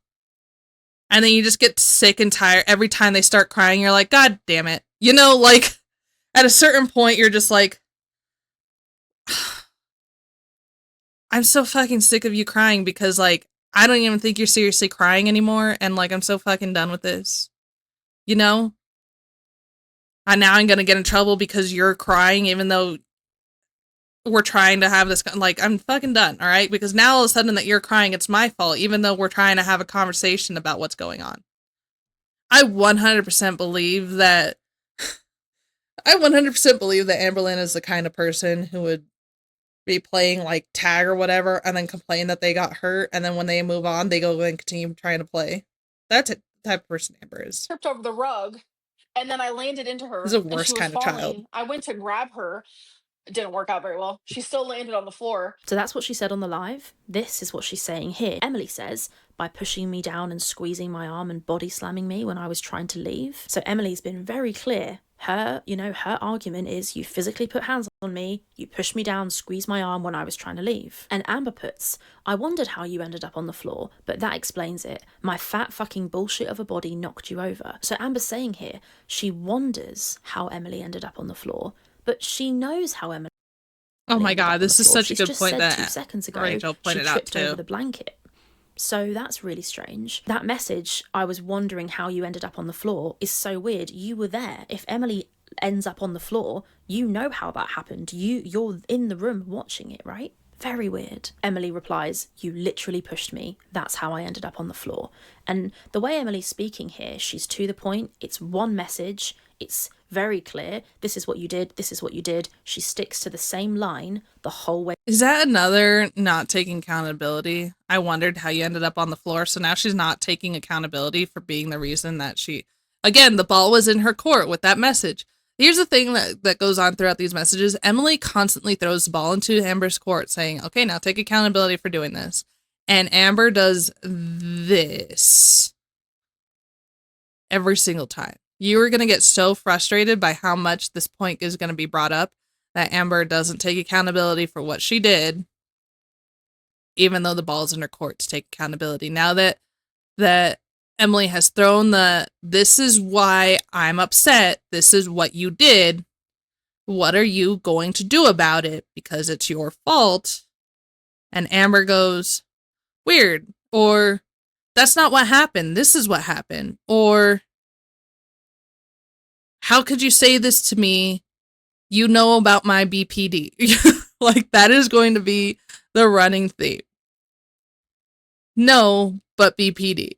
And then you just get sick and tired every time they start crying. You're like, God damn it. You know, like, at a certain point, you're just like, I'm so fucking sick of you crying because, like, I don't even think you're seriously crying anymore. And, like, I'm so fucking done with this. You know? And now I'm gonna get in trouble because you're crying even though we're trying to have this, like, I'm fucking done, all right? Because now all of a sudden that you're crying, it's my fault, even though we're trying to have a conversation about what's going on. I 100% believe that Amberlynn is the kind of person who would be playing like tag or whatever and then complain that they got hurt, and then when they move on, they go and continue trying to play. That's the type of person Amber is. Tripped over the rug, and then I landed into He's her, the and she worst was kind of child. falling. I went to grab her. It didn't work out very well. She still landed on the floor. So that's what she said on the live. This is what she's saying here. Emily says, by pushing me down and squeezing my arm and body slamming me when I was trying to leave. So Emily's been very clear. Her argument is you physically put hands on me, you pushed me down, squeezed my arm when I was trying to leave. And Amber puts, I wondered how you ended up on the floor, but that explains it. My fat fucking bullshit of a body knocked you over. So Amber's saying here, she wonders how Emily ended up on the floor, but she knows how Emily Oh my ended up god, on the this is floor. such a She's good just point said that 2 seconds ago Rachel she pointed out tripped over too. the blanket. So that's really strange. That message, I was wondering how you ended up on the floor, is so weird. You were there. If Emily ends up on the floor, you know how that happened. You're in the room watching it, right? Very weird. Emily replies, you literally pushed me. That's how I ended up on the floor. And the way Emily's speaking here, she's to the point. It's one message. It's very clear. This is what you did. This is what you did. She sticks to the same line the whole way. Is that another not taking accountability? I wondered how you ended up on the floor. So now she's not taking accountability for being the reason that again, the ball was in her court with that message. Here's the thing that goes on throughout these messages. Emily constantly throws the ball into Amber's court saying, okay, now take accountability for doing this. And Amber does this every single time. You are going to get so frustrated by how much this point is going to be brought up that Amber doesn't take accountability for what she did, even though the ball's in her court to take accountability. Now that Emily has thrown this is why I'm upset, this is what you did, what are you going to do about it? Because it's your fault. And Amber goes, weird, or that's not what happened, this is what happened, or how could you say this to me? You know about my BPD. Like, that is going to be the running theme. No, but BPD.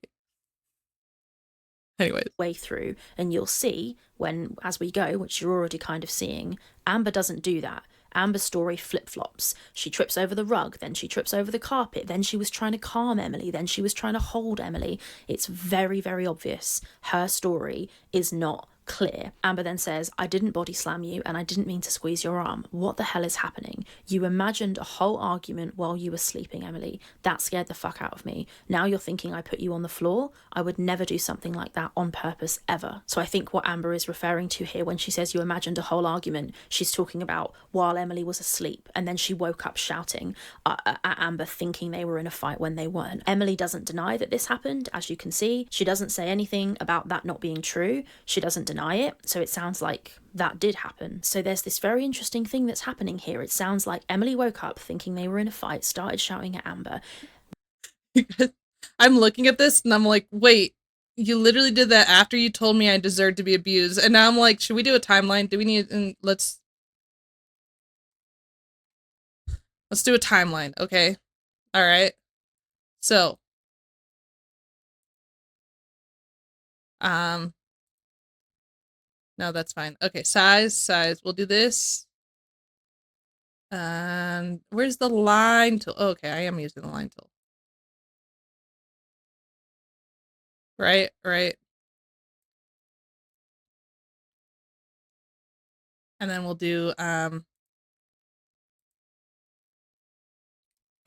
Anyways. Way through, and you'll see when, as we go, which you're already kind of seeing, Amber doesn't do that. Amber's story flip-flops. She trips over the rug, then she trips over the carpet, then she was trying to calm Emily, then she was trying to hold Emily. It's very, very obvious. Her story is not clear. Amber then says, I didn't body slam you and I didn't mean to squeeze your arm. What the hell is happening? You imagined a whole argument while you were sleeping, Emily. That scared the fuck out of me. Now you're thinking I put you on the floor? I would never do something like that on purpose, ever. So I think what Amber is referring to here when she says you imagined a whole argument, she's talking about while Emily was asleep and then she woke up shouting at Amber, thinking they were in a fight when they weren't. Emily doesn't deny that this happened, as you can see. She doesn't say anything about that not being true. She doesn't deny it, so it sounds like that did happen. So there's this very interesting thing that's happening here. It sounds like Emily woke up thinking they were in a fight, started shouting at Amber. I'm looking at this and I'm like, wait, you literally did that after you told me I deserved to be abused. And now I'm like, should we do a timeline? Do we need, and let's do a timeline. Okay. All right. So, no, that's fine. Okay. Size. We'll do this. And where's the line tool? Oh, okay. I am using the line tool. Right. And then we'll do,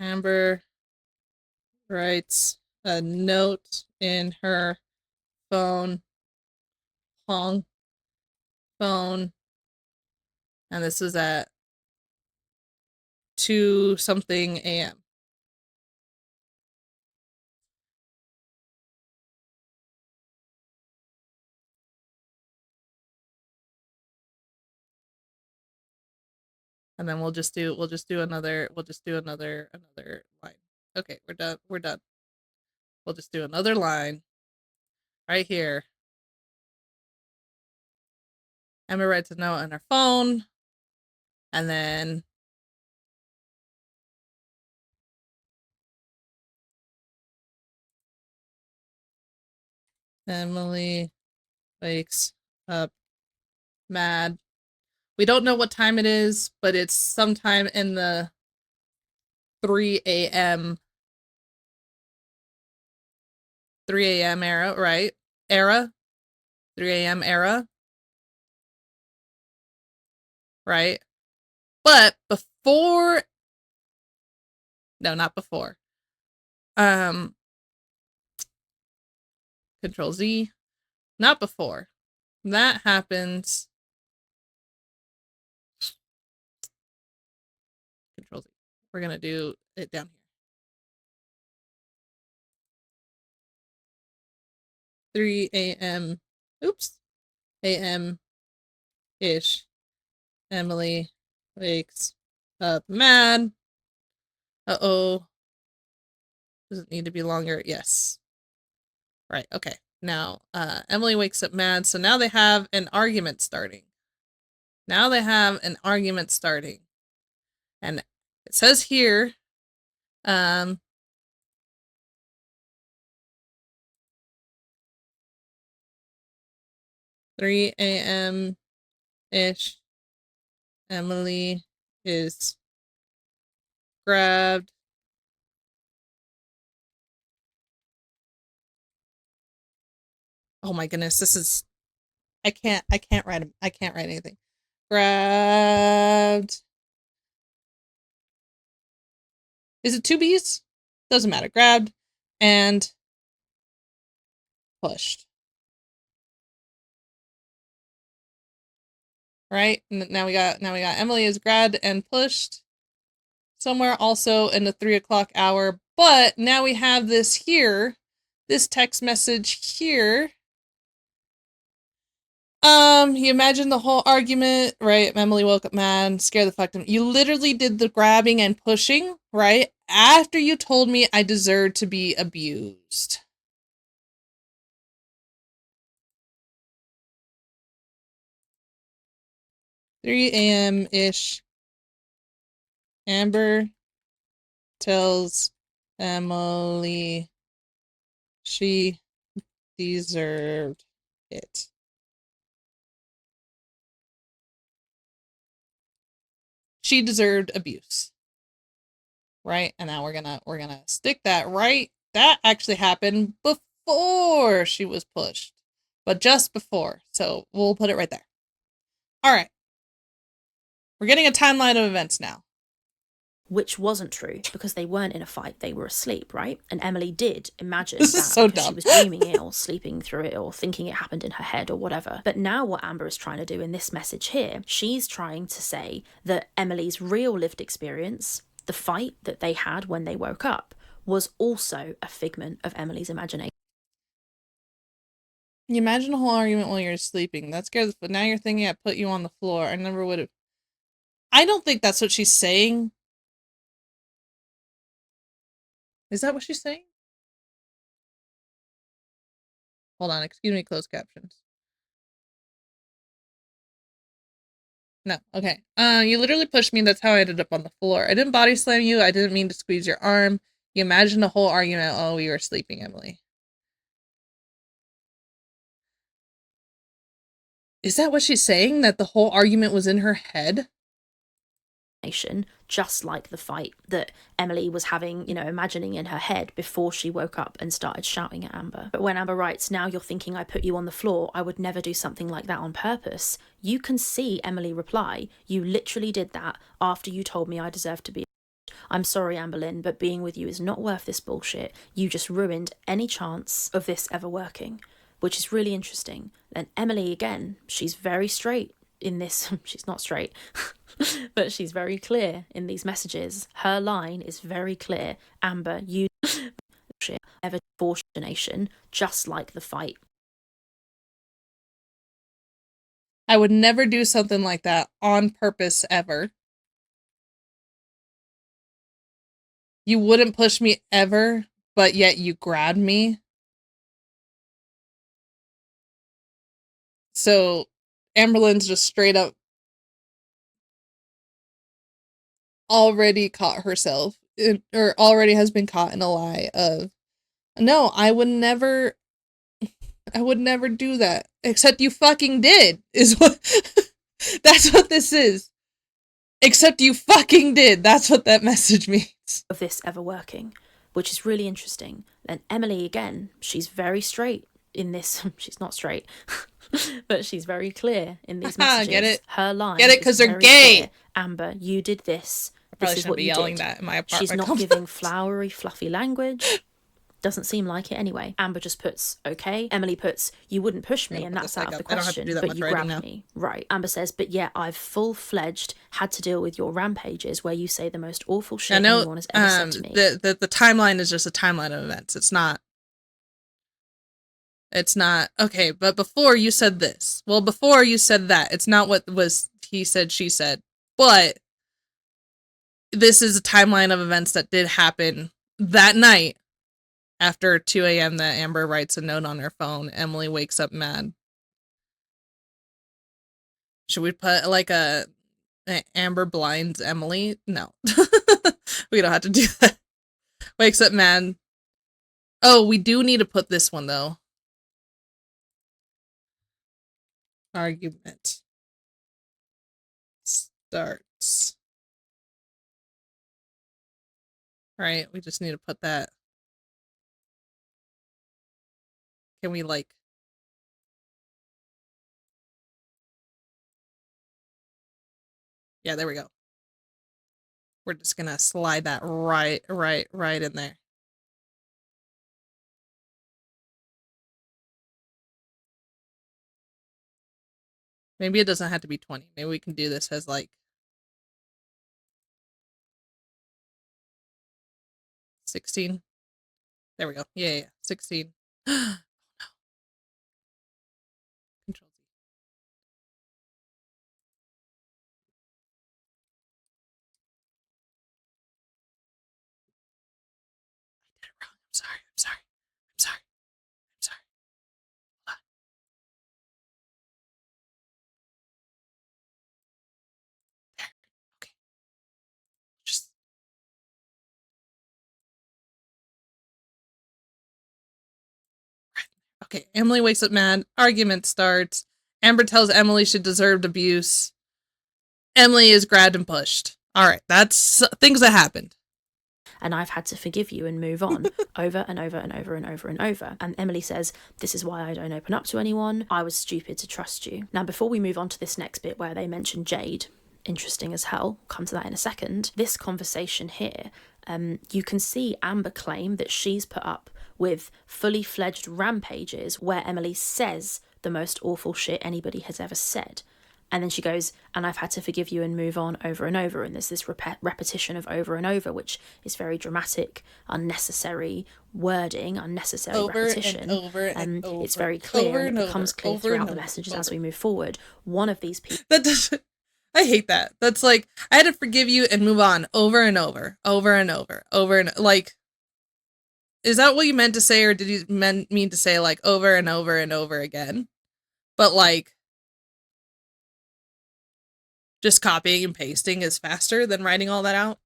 Amber writes a note in her phone, Hong phone, and this is at 2 something a.m. And then we'll just do another line. Okay, we're done. We'll just do another line right here. Emma writes a note on her phone, and then Emily wakes up mad. We don't know what time it is, but it's sometime in the 3 a.m. Era, right? Era? 3 a.m. era, right? But before, no, not before. Control Z, not before. That happens. Control Z. We're gonna do it down here. 3 a.m. Oops. A.m. ish. Emily wakes up mad. Uh-oh. Does it need to be longer? Yes. Right, okay. Now, Emily wakes up mad, so now they have an argument starting. And it says here, 3 a.m. ish. Emily is grabbed. Oh my goodness, this is I can't write anything. Grabbed. Is it two B's? Doesn't matter. Grabbed and pushed. Right? Now we got Emily is grabbed and pushed somewhere also in the 3 o'clock hour. But now we have this here, this text message here. You imagine the whole argument, right? Emily woke up mad, scared the fuck out of me. You literally did the grabbing and pushing, right? After you told me I deserved to be abused. "3 a.m. ish. Amber tells Emily she deserved it." She deserved abuse. Right? And now we're gonna stick that right. That actually happened before she was pushed. But just before. So we'll put it right there. Alright. We're getting a timeline of events now. Which wasn't true because they weren't in a fight, they were asleep, right? And Emily did imagine This that is so because dumb. she was dreaming it or sleeping through it or thinking it happened in her head or whatever. But now what Amber is trying to do in this message here, she's trying to say that Emily's real lived experience, the fight that they had when they woke up, was also a figment of Emily's imagination. You imagine a whole argument while you're sleeping. That scares but now you're thinking I put you on the floor. I never would have. I don't think that's what she's saying. Is that what she's saying? Hold on, excuse me, closed captions. No, okay. You literally pushed me, that's how I ended up on the floor. I didn't body slam you, I didn't mean to squeeze your arm. You imagined the whole argument while we were sleeping, Emily. Is that what she's saying? That the whole argument was in her head? Just like the fight that Emily was having, imagining in her head before she woke up and started shouting at Amber. But when Amber writes, "Now you're thinking I put you on the floor, I would never do something like that on purpose," you can see Emily reply, "You literally did that after you told me I deserved to be. I'm sorry, Amberlynn, but being with you is not worth this bullshit. You just ruined any chance of this ever working," which is really interesting. And Emily, again, she's very straight in this. She's not straight, but she's very clear in these messages. Her line is very clear. Amber, you shit ever for nation, just like the fight. I would never do something like that on purpose ever. You wouldn't push me ever, but yet you grabbed me. So Amberlynn's just straight up already caught herself, or already has been caught in a lie of, no, I would never do that. Except you fucking did, is what, that's what this is. Except you fucking did. That's what that message means. Of this ever working, which is really interesting. And Emily, again, she's very straight in this. She's not straight, but she's very clear in these messages. Get it? Her line. Get it? Because they're gay. Clear. Amber, you did this. Probably this is what be you yelling did. That in my apartment. She's not giving flowery, fluffy language. Doesn't seem like it anyway. Amber just puts, okay. Emily puts, you wouldn't push me, and that's out of the question, but you grabbed me. Right. Amber says, but yeah, I've full-fledged had to deal with your rampages where you say the most awful shit anyone has ever said to me. The timeline is just a timeline of events. It's not, okay, but before you said this. Well, before you said that. It's not what was he said, she said. But this is a timeline of events that did happen that night. After 2 a.m. that Amber writes a note on her phone, Emily wakes up mad. Should we put like a Amber blinds Emily? No. We don't have to do that. Wakes up mad. Oh, we do need to put this one though. Argument starts. Right, we just need to put that. Can we like... Yeah, there we go. We're just gonna slide that right in there. Maybe it doesn't have to be 20. Maybe we can do this as like 16. There we go. Yeah. 16. Oh no. Control Z. I did it wrong. I'm sorry. Hold on. There. Okay. Just... Okay, Emily wakes up mad. Argument starts. Amber tells Emily she deserved abuse. Emily is grabbed and pushed. All right, that's things that happened. And I've had to forgive you and move on over and over and over and over and over. And Emily says, this is why I don't open up to anyone. I was stupid to trust you. Now, before we move on to this next bit where they mention Jade, interesting as hell, come to that in a second, this conversation here, you can see Amber claim that she's put up with fully fledged rampages where Emily says the most awful shit anybody has ever said. And then she goes, and I've had to forgive you and move on over and over. And there's this repetition of over and over, which is very dramatic, unnecessary wording, unnecessary repetition. Over and over. It's very clear, and it becomes clear throughout the messages as we move forward. One of these people... That doesn't... I hate that. That's like, I had to forgive you and move on over and over, over and over, over and... Like, is that what you meant to say, or did you mean to say, like, over and over and over again? But, like... Just copying and pasting is faster than writing all that out?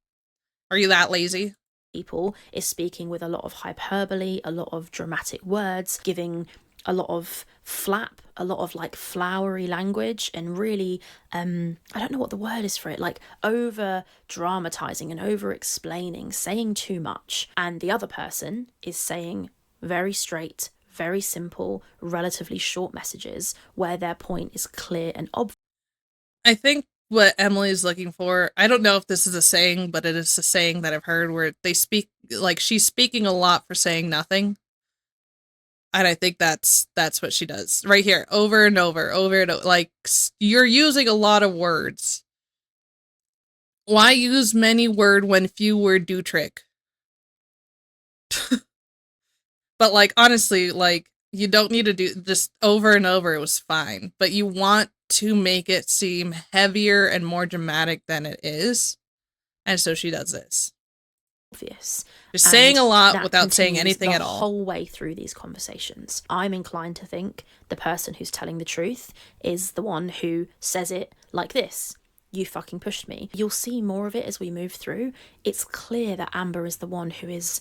Are you that lazy? People is speaking with a lot of hyperbole, a lot of dramatic words, giving a lot of flap, a lot of like flowery language, and really, I don't know what the word is for it, like over dramatizing and over explaining, saying too much. And the other person is saying very straight, very simple, relatively short messages where their point is clear and obvious. I think what Emily is looking for, I don't know if this is a saying, but it is a saying that I've heard where they speak, like she's speaking a lot for saying nothing. And I think that's what she does right here, over and over, over and over. Like, you're using a lot of words. Why use many word when few word do trick? But like, honestly, like, you don't need to do just over and over. It was fine, but you want to make it seem heavier and more dramatic than it is. And so she does this. obvious. Just saying a lot that without saying continues anything at the all. whole way through these conversations. I'm inclined to think the person who's telling the truth is the one who says it like this. You fucking pushed me. You'll see more of it as we move through. It's clear that Amber is the one who is...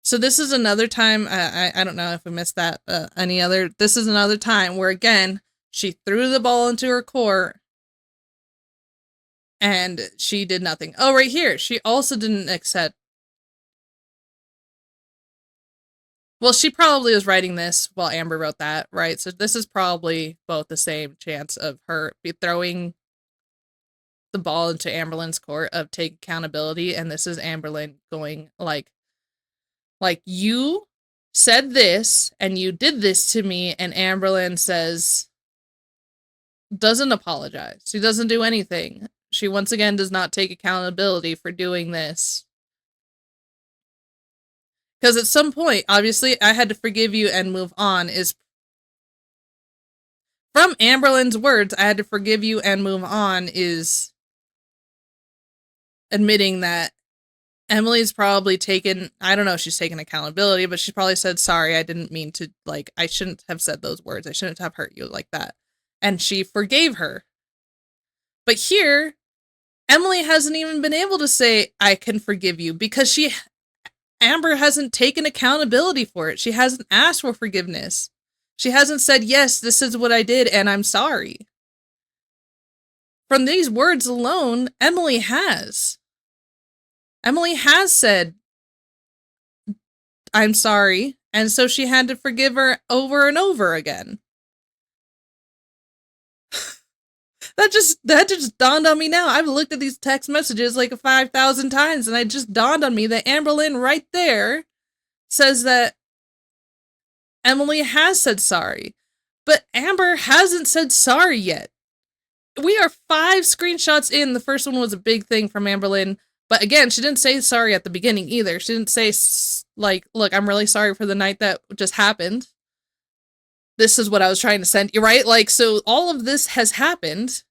So this is another time, I don't know if we missed that, this is another time where, again, she threw the ball into her court and she did nothing. Oh, right here. She also didn't accept. Well, she probably was writing this while Amber wrote that, right? So this is probably both the same chance of her be throwing the ball into Amberlynn's court of take accountability, and this is Amberlynn going like you said this and you did this to me, and Amberlynn doesn't apologize. She doesn't do anything. She once again does not take accountability for doing this. Because at some point, obviously, I had to forgive you and move on is from Amberlynn's words, I had to forgive you and move on is admitting that Emily's probably taken, I don't know if she's taken accountability, but she probably said, sorry, I didn't mean to, like, I shouldn't have said those words. I shouldn't have hurt you like that. And she forgave her. But here, Emily hasn't even been able to say, I can forgive you, because Amber hasn't taken accountability for it. She hasn't asked for forgiveness. She hasn't said, yes, this is what I did, and I'm sorry. From these words alone, Emily has. Emily has said, I'm sorry, and so she had to forgive her over and over again. That just dawned on me now. I've looked at these text messages like 5,000 times, and it just dawned on me that Amberlynn right there says that Emily has said sorry, but Amber hasn't said sorry yet. We are 5 screenshots in. The first one was a big thing from Amberlynn, but again, she didn't say sorry at the beginning either. She didn't say, like, look, I'm really sorry for the night that just happened. This is what I was trying to send you, right? Like, so all of this has happened,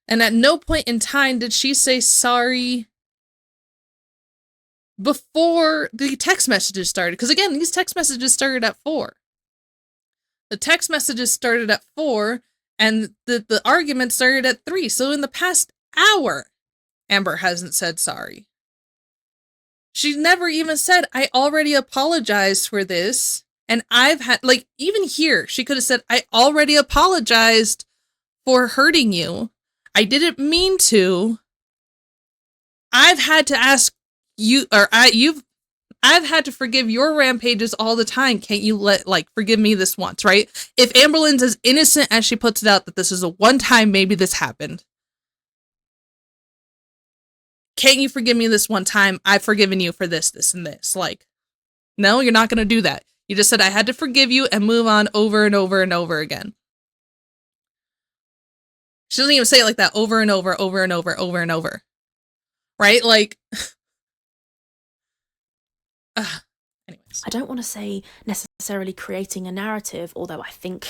and at no point in time did she say sorry before the text messages started. Because again, these text messages started at 4. The text messages started at 4, and the argument started at 3. So in the past hour, Amber hasn't said sorry. She never even said, I already apologized for this. And I've had, like, even here, she could have said, I already apologized for hurting you. I didn't mean to. I've had to ask you, or I've had to forgive your rampages all the time. Can't you forgive me this once, right? If Amberlynn's as innocent as she puts it out that this is a one time, maybe this happened. Can't you forgive me this one time? I've forgiven you for this, this, and this. Like, no, you're not going to do that. You just said I had to forgive you and move on over and over and over again. She doesn't even say it like that over and over, over and over, over and over. Right? Like, anyways. I don't want to say necessarily creating a narrative, although I think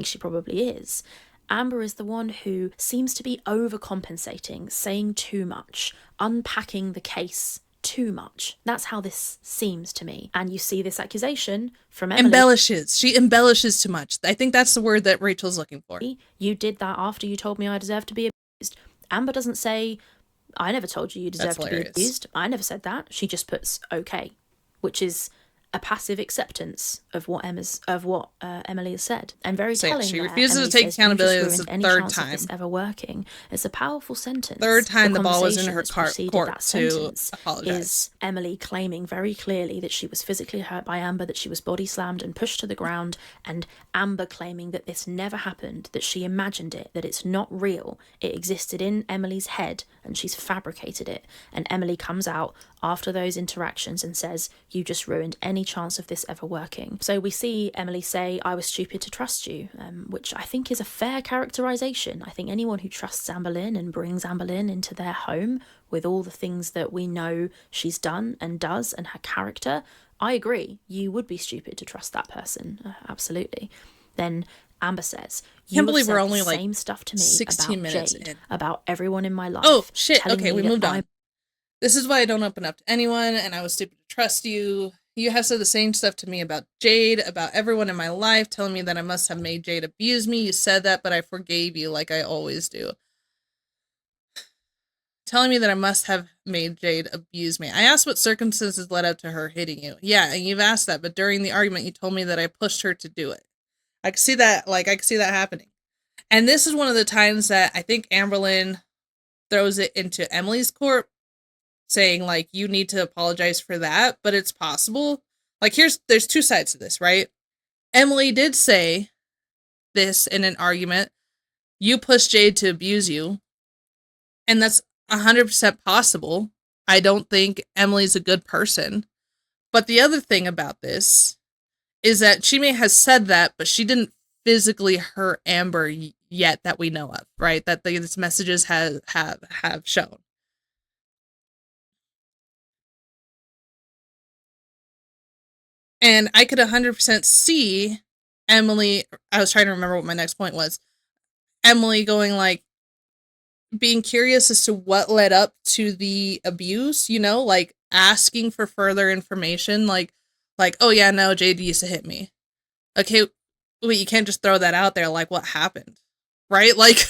she probably is. Amber is the one who seems to be overcompensating, saying too much, unpacking the case too much. That's how this seems to me. And you see this accusation from Emily. Embellishes. She embellishes too much. I think that's the word that Rachel's looking for. You did that after you told me I deserve to be abused. Amber doesn't say, I never told you deserve to be abused. I never said that. She just puts okay, which is a passive acceptance of what Emily has said, and very so, telling. Yeah, she there, refuses Emily to take says, accountability. This is the any third chance time. Of this ever working. It's a powerful sentence. Third time the ball was in her court that to apologize. Is Emily claiming very clearly that she was physically hurt by Amber, that she was body slammed and pushed to the ground, and Amber claiming that this never happened, that she imagined it, that it's not real. It existed in Emily's head, and she's fabricated it. And Emily comes out after those interactions and says, you just ruined any chance of this ever working. So we see Emily say, I was stupid to trust you, which I think is a fair characterization. I think anyone who trusts Amberlynn and brings Amberlynn into their home with all the things that we know she's done and does and her character, I agree. You would be stupid to trust that person. Absolutely. Then Amber says, you have said the same stuff to me 16 about minutes Jade, about everyone in my life. Oh, shit. Okay, we moved on. This is why I don't open up to anyone, and I was stupid to trust you. You have said the same stuff to me about Jade, about everyone in my life, telling me that I must have made Jade abuse me. You said that, but I forgave you like I always do. Telling me that I must have made Jade abuse me. I asked what circumstances led up to her hitting you. Yeah, and you've asked that, but during the argument you told me that I pushed her to do it. I could see that, I could see that happening. And this is one of the times that I think Amberlynn throws it into Emily's court, saying, like, you need to apologize for that, but it's possible. Like, there's two sides to this, right? Emily did say this in an argument. You pushed Jade to abuse you. And that's 100% possible. I don't think Emily's a good person. But the other thing about this is that she may have said that, but she didn't physically hurt Amber yet that we know of, right? That these messages have shown. And I could 100% see Emily, I was trying to remember what my next point was, Emily going, like, being curious as to what led up to the abuse, you know, like asking for further information, like, oh yeah, no, Jade used to hit me. Okay, wait, you can't just throw that out there, like, what happened, right? Like,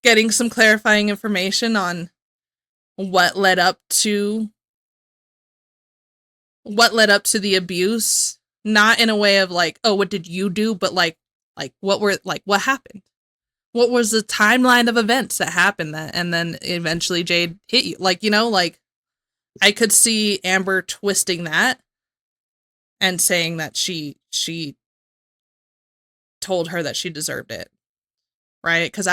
getting some clarifying information on what led up to the abuse, not in a way of like, oh, what did you do, but like what happened? What was the timeline of events that happened that, and then eventually Jade hit you? Like, you know, like, I could see Amber twisting that and saying that she told her that she deserved it, right? Because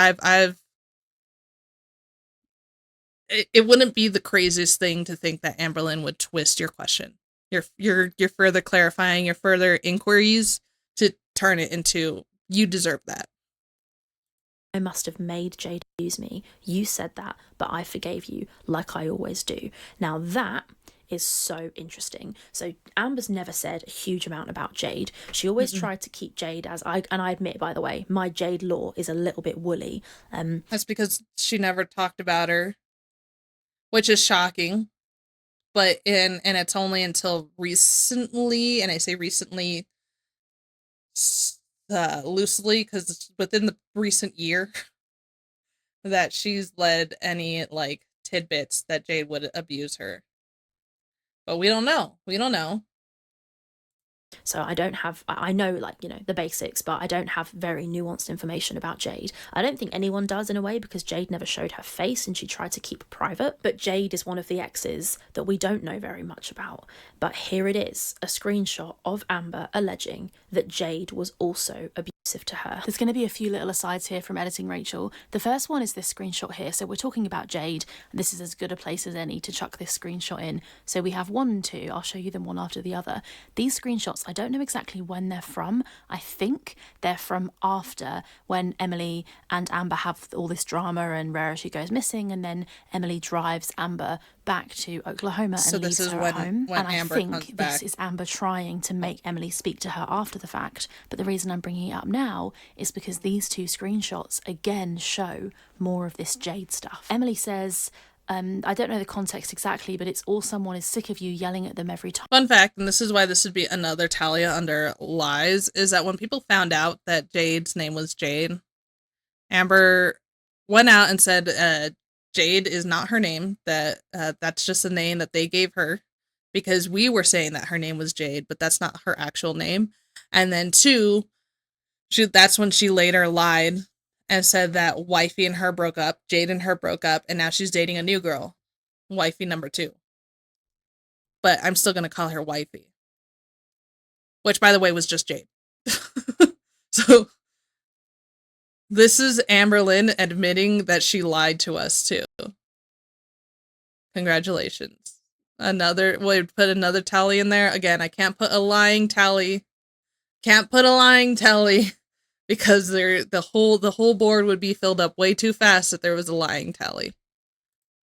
it wouldn't be the craziest thing to think that Amberlynn would twist your question, your further clarifying, your further inquiries, to turn it into, you deserve that. I must have made Jade abuse me. You said that, but I forgave you, like I always do. Now that is so interesting. So Amber's never said a huge amount about Jade. She always tried to keep Jade as I admit, by the way, my Jade lore is a little bit woolly. That's because she never talked about her, which is shocking. But and it's only until recently, and I say recently loosely because it's within the recent year, that she's led any, like, tidbits that Jade would abuse her. But we don't know. We don't know. So I know, like, you know, the basics, but I don't have very nuanced information about Jade. I don't think anyone does, in a way, because Jade never showed her face and she tried to keep private. But Jade is one of the exes that we don't know very much about. But here it is, a screenshot of Amber alleging that Jade was also abusive to her. There's going to be a few little asides here from editing Rachel. The first one is this screenshot here. So we're talking about Jade, and this is as good a place as any to chuck this screenshot in. So we have 1 and 2. I'll show you them one after the other. These screenshots, I don't know exactly when they're from. I think they're from after, when Emily and Amber have all this drama and Rarity goes missing, and then Emily drives Amber back to Oklahoma and leaves her at home. And I think this is Amber trying to make Emily speak to her after the fact. But the reason I'm bringing it up now is because these 2 screenshots again show more of this Jade stuff. Emily says, I don't know the context exactly, but it's all someone is sick of you yelling at them every time. Fun fact, and this is why this would be another Talia under lies, is that when people found out that Jade's name was Jade, Amber went out and said, Jade is not her name, that that's just a name that they gave her, because we were saying that her name was Jade, but that's not her actual name. And then 2, that's when she later lied and said that Wifey and her broke up, Jade and her broke up, and now she's dating a new girl, Wifey number 2. But I'm still going to call her Wifey. Which, by the way, was just Jade. So, this is Amberlynn admitting that she lied to us, too. Congratulations. We'll put another tally in there. Again, I can't put a lying tally. Can't put a lying tally. Because the whole board would be filled up way too fast if there was a lying tally.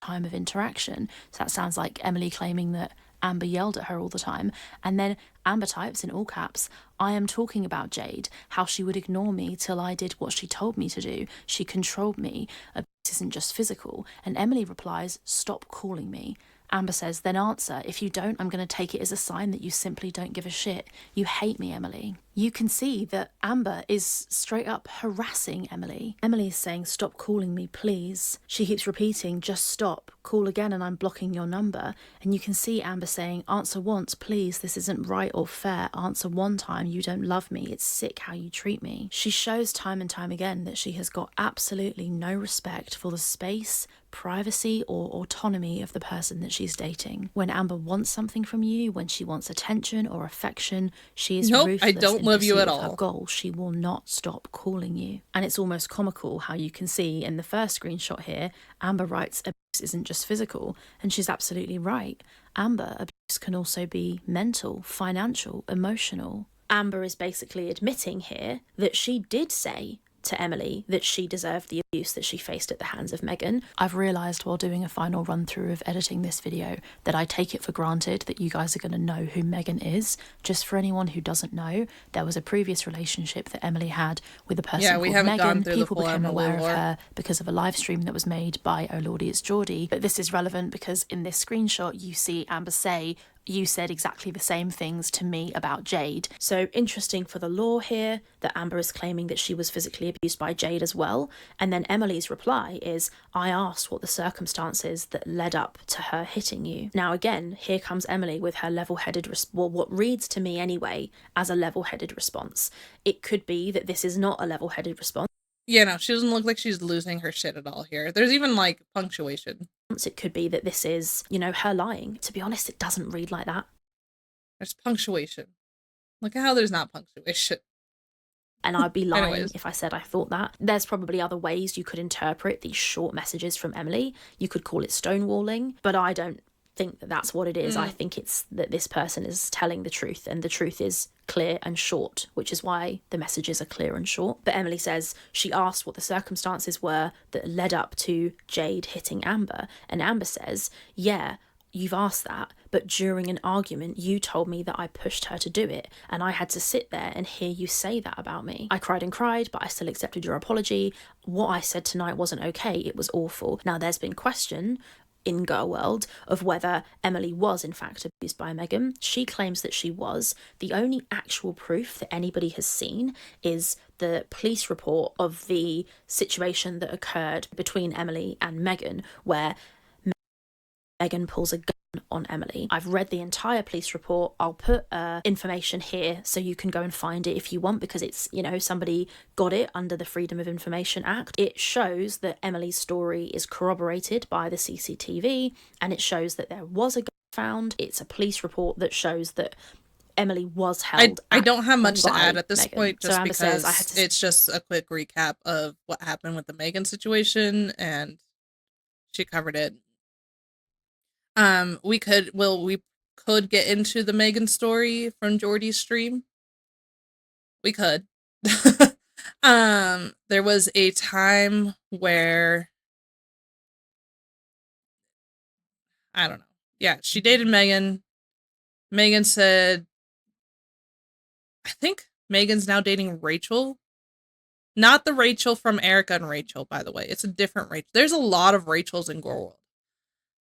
Time of interaction. So that sounds like Emily claiming that Amber yelled at her all the time. And then Amber types in all caps, I am talking about Jade, how she would ignore me till I did what she told me to do. She controlled me. Abuse isn't just physical. And Emily replies, stop calling me. Amber says, then answer. If you don't, I'm going to take it as a sign that you simply don't give a shit. You hate me, Emily. You can see that Amber is straight up harassing Emily. Emily is saying, stop calling me, please. She keeps repeating, just stop. Call again and I'm blocking your number. And you can see Amber saying, answer once, please. This isn't right or fair. Answer one time. You don't love me. It's sick how you treat me. She shows time and time again that she has got absolutely no respect for the space, privacy or autonomy of the person that she's dating. When Amber wants something from you, when she wants attention or affection, she is ruthless. I don't love you at all. Her goal, she will not stop calling you. And it's almost comical how you can see in the first screenshot here, Amber writes, abuse isn't just physical, and she's absolutely right. Amber, abuse can also be mental, financial, emotional. Amber is basically admitting here that she did say to Emily that she deserved the abuse that she faced at the hands of Megan. I've realised while doing a final run through of editing this video that I take it for granted that you guys are going to know who Megan is. Just for anyone who doesn't know, there was a previous relationship that Emily had with a person called Megan. People became aware of her because of a live stream that was made by Oh Lordy It's Geordie. But this is relevant because in this screenshot you see Amber say, you said exactly the same things to me about Jade. So interesting for the law here that Amber is claiming that she was physically abused by Jade as well. And then Emily's reply is, I asked what the circumstances that led up to her hitting you. Now again, here comes Emily with her level-headed, what reads to me anyway as a level-headed response. It could be that this is not a level-headed response. Yeah, no, she doesn't look like she's losing her shit at all here. There's even, like, punctuation. It could be that this is, you know, her lying. To be honest, it doesn't read like that. There's punctuation. Look at how there's not punctuation. And I'd be lying if I said I thought that. There's probably other ways you could interpret these short messages from Emily. You could call it stonewalling, but I don't think that that's what it is. I think it's that this person is telling the truth, and the truth is clear and short, which is why the messages are clear and short. But Emily says she asked what the circumstances were that led up to Jade hitting Amber, and Amber says, yeah, you've asked that, but during an argument you told me that I pushed her to do it, and I had to sit there and hear you say that about me. I cried and cried, but I still accepted your apology. What I said tonight wasn't okay. It was awful. Now there's been question in Girl World of whether Emily was in fact abused by Megan. She claims that she was. The only actual proof that anybody has seen is the police report of the situation that occurred between Emily and Megan, where Megan pulls a gun on Emily. I've read the entire police report. I'll put information here so you can go and find it if you want, because it's, you know, somebody got it under the Freedom of Information Act. It shows that Emily's story is corroborated by the CCTV, and it shows that there was a gun found. It's a police report that shows that Emily was held. I don't have much to add at this Megan. point, just so because it's just a quick recap of what happened with the Megan situation, and she covered it. We could get into the Megan story from Geordie's stream. We could. There was a time where, I don't know. Yeah, she dated Megan. Megan said, I think Megan's now dating Rachel. Not the Rachel from Erica and Rachel, by the way. It's a different Rachel. There's a lot of Rachels in Gorl.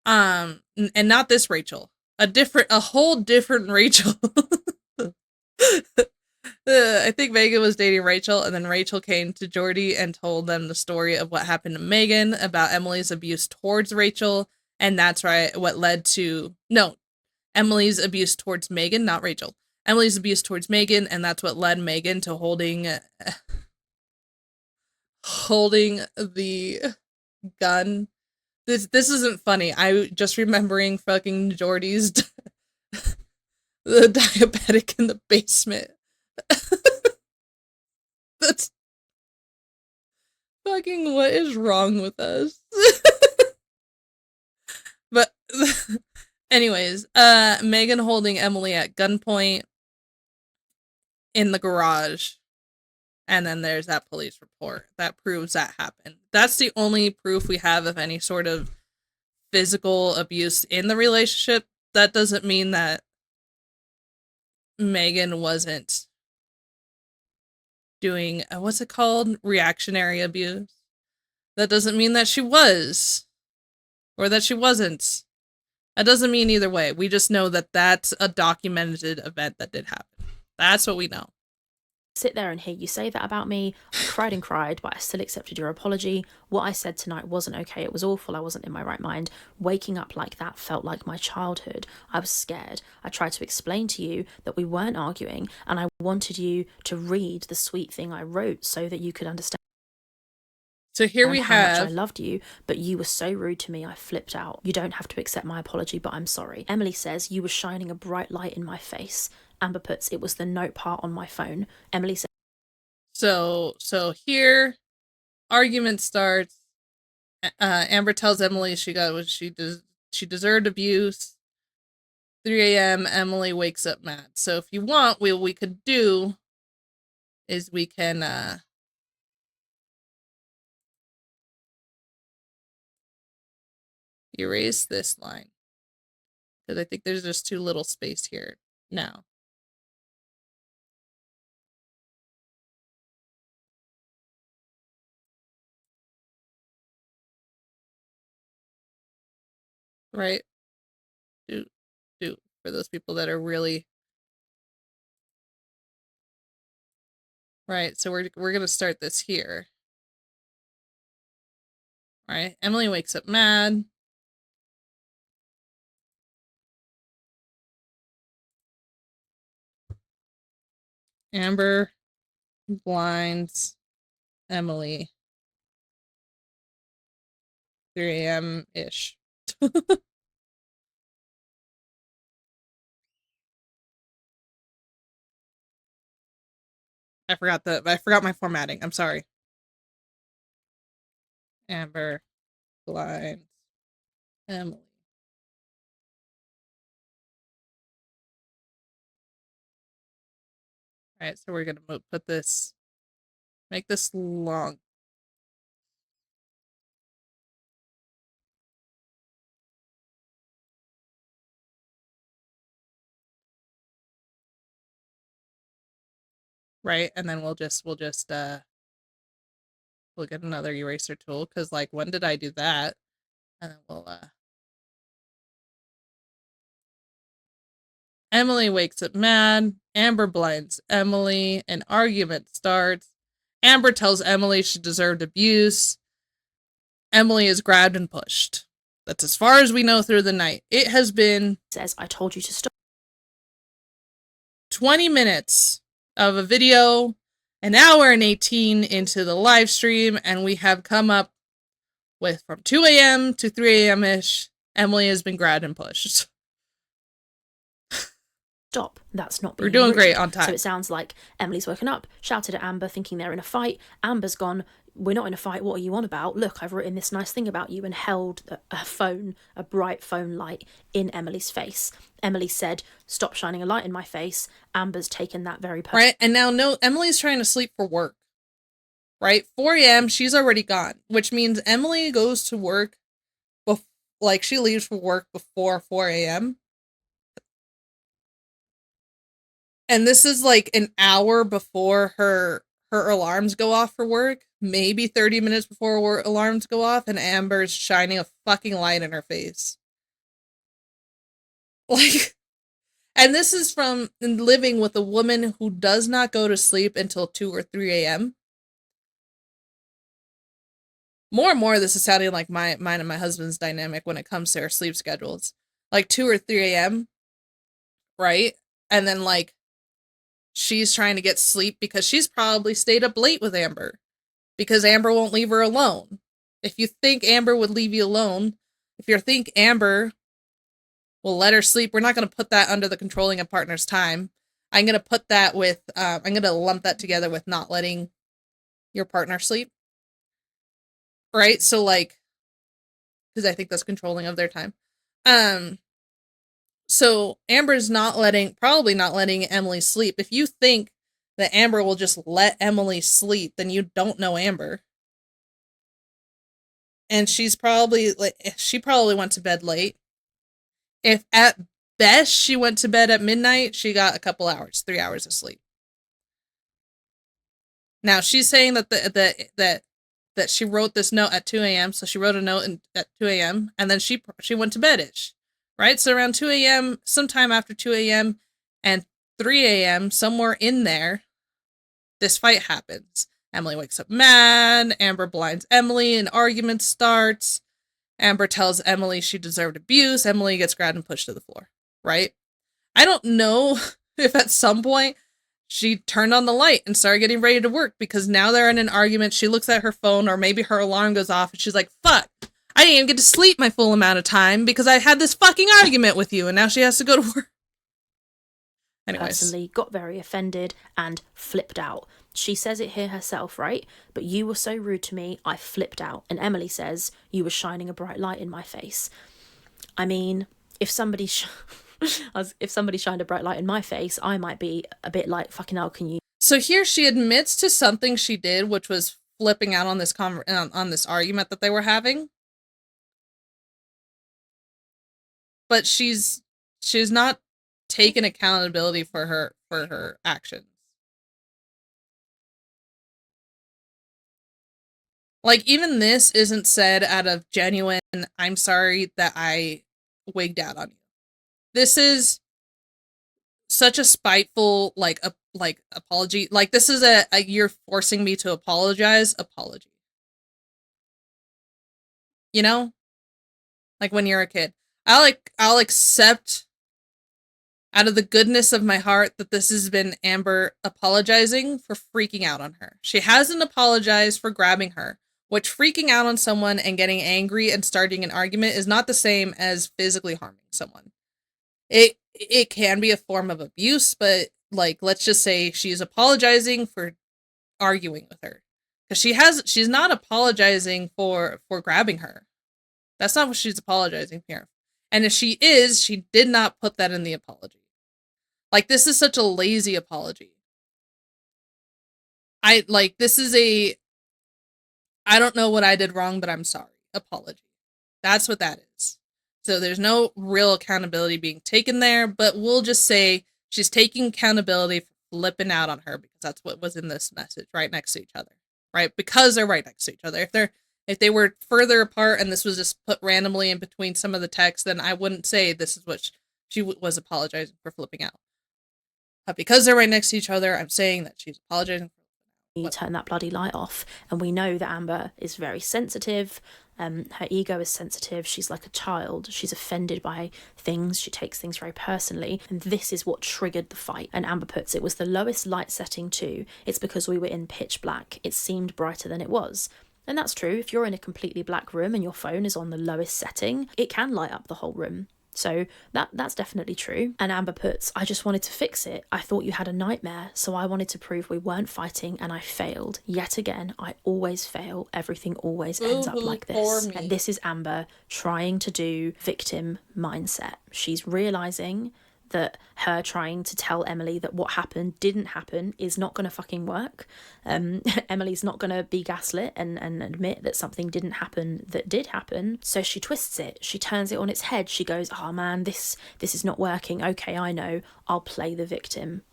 And not this Rachel. A whole different Rachel. I think Megan was dating Rachel, and then Rachel came to Geordie and told them the story of what happened to Megan about Emily's abuse towards Rachel, and that's what led to Emily's abuse towards Megan, not Rachel. Emily's abuse towards Megan, and that's what led Megan to holding the gun. This isn't funny. I just remembering fucking Geordie's the diabetic in the basement. That's fucking what is wrong with us? But anyways, Megan holding Emily at gunpoint in the garage. And then there's that police report that proves that happened. That's the only proof we have of any sort of physical abuse in the relationship. That doesn't mean that Megan wasn't doing, what's it called? Reactionary abuse. That doesn't mean that she was. Or that she wasn't. That doesn't mean either way. We just know that that's a documented event that did happen. That's what we know. Sit there and hear you say that about me. I cried and cried, but I still accepted your apology. What I said tonight wasn't okay. It was awful. I wasn't in my right mind. Waking up like that felt like my childhood. I was scared. I tried to explain to you that we weren't arguing, and I wanted you to read the sweet thing I wrote so that you could understand. So here we how much I have. loved you, but you were so rude to me, I flipped out. You don't have to accept my apology, but I'm sorry. Emily says you were shining a bright light in my face. Amber puts, it was the note part on my phone. Emily says. So here, argument starts. Amber tells Emily she got what she deserved abuse. 3 a.m. Emily wakes up mad. So if you want, what we could do is we can erase this line, because I think there's just too little space here now. Right? Do for those people that are really right. So we're gonna start this here. All right. Emily wakes up mad. Amber blinds Emily 3 a.m. ish. I forgot my formatting. I'm sorry. Amber blinds Emily. All right, so we're gonna put this, make this long. Right, and then we'll get another eraser tool, because like, when did I do that? And then we'll Emily wakes up mad. Amber blinds Emily. An argument starts. Amber tells Emily she deserved abuse. Emily is grabbed and pushed. That's as far as we know through the night. It has been Says, I told you to stop. 20 minutes of a video, an hour and 18 into the live stream, and we have come up with from 2 a.m. to 3 a.m. ish. Emily has been grabbed and pushed. Stop. That's not being We're doing rude. great on time. So it sounds like Emily's woken up, shouted at Amber, thinking they're in a fight. Amber's gone, we're not in a fight, what are you on about? Look, I've written this nice thing about you, and held a bright phone light in Emily's face. Emily said, stop shining a light in my face. Amber's taken that very personally. Right, and now no, Emily's trying to sleep for work. Right, 4 a.m. she's already gone, which means Emily goes to work, like she leaves for work before 4 a.m. And this is like an hour before her alarms go off for work, maybe 30 minutes before alarms go off, and Amber's shining a fucking light in her face. Like, and this is from living with a woman who does not go to sleep until 2 or 3 a.m. More and more, this is sounding like mine and my husband's dynamic when it comes to our sleep schedules. Like 2 or 3 a.m., right? And then, like, she's trying to get sleep because she's probably stayed up late with Amber because Amber won't leave her alone. If you think Amber would leave you alone, if you think Amber will let her sleep, we're not going to put that under the controlling a partner's time. I'm going to put that with, I'm going to lump that together with not letting your partner sleep. Right? So, like, because I think that's controlling of their time. So Amber's probably not letting Emily sleep. If you think that Amber will just let Emily sleep, then you don't know Amber. And she probably went to bed late. If at best she went to bed at midnight, she got a couple hours, 3 hours of sleep. Now she's saying that she wrote this note at 2 a.m. So she wrote a note at 2 a.m. and then she went to bed-ish, right? So around 2 a.m., sometime after 2 a.m. and 3 a.m., somewhere in there, this fight happens. Emily wakes up mad. Amber blinds Emily. An argument starts. Amber tells Emily she deserved abuse. Emily gets grabbed and pushed to the floor, right? I don't know if at some point she turned on the light and started getting ready to work, because now they're in an argument. She looks at her phone, or maybe her alarm goes off and she's like, fuck, I didn't even get to sleep my full amount of time because I had this fucking argument with you, and now she has to go to work. Anyways. Personally got very offended and flipped out. She says it here herself, right? But you were so rude to me, I flipped out. And Emily says, you were shining a bright light in my face. I mean, if somebody shined a bright light in my face, I might be a bit like, fucking hell, can you? So here she admits to something she did, which was flipping out on this on this argument that they were having. But she's not taken accountability for her actions. Like, even this isn't said out of genuine, I'm sorry that I wigged out on you. This is such a spiteful, like apology. Like, this is a you're forcing me to apologize apology. You know? Like when you're a kid. I'll accept out of the goodness of my heart that this has been Amber apologizing for freaking out on her. She hasn't apologized for grabbing her, which freaking out on someone and getting angry and starting an argument is not the same as physically harming someone. It can be a form of abuse, but like, let's just say she's apologizing for arguing with her. Because she's not apologizing for grabbing her. That's not what she's apologizing here. And if she is, she did not put that in the apology. Like, this is such a lazy apology. This is a, I don't know what I did wrong, but I'm sorry apology. That's what that is. So there's no real accountability being taken there, but we'll just say she's taking accountability for flipping out on her, because that's what was in this message, right next to each other, right? Because they're right next to each other. If they were further apart and this was just put randomly in between some of the text, then I wouldn't say this is what she was apologizing for flipping out. But because they're right next to each other, I'm saying that she's apologizing for you turn that bloody light off. And we know that Amber is very sensitive. Her ego is sensitive. She's like a child. She's offended by things. She takes things very personally. And this is what triggered the fight. And Amber puts, it was the lowest light setting too. It's because we were in pitch black. It seemed brighter than it was. And that's true. If you're in a completely black room and your phone is on the lowest setting, it can light up the whole room. So that's definitely true. And Amber puts, I just wanted to fix it. I thought you had a nightmare, so I wanted to prove we weren't fighting, and I failed. Yet again, I always fail. Everything always ends up like this. And this is Amber trying to do victim mindset. She's realizing that her trying to tell Emily that what happened didn't happen is not going to fucking work. Emily's not going to be gaslit and admit that something didn't happen that did happen. So she twists it. She turns it on its head. She goes, oh man, this is not working. Okay, I know. I'll play the victim.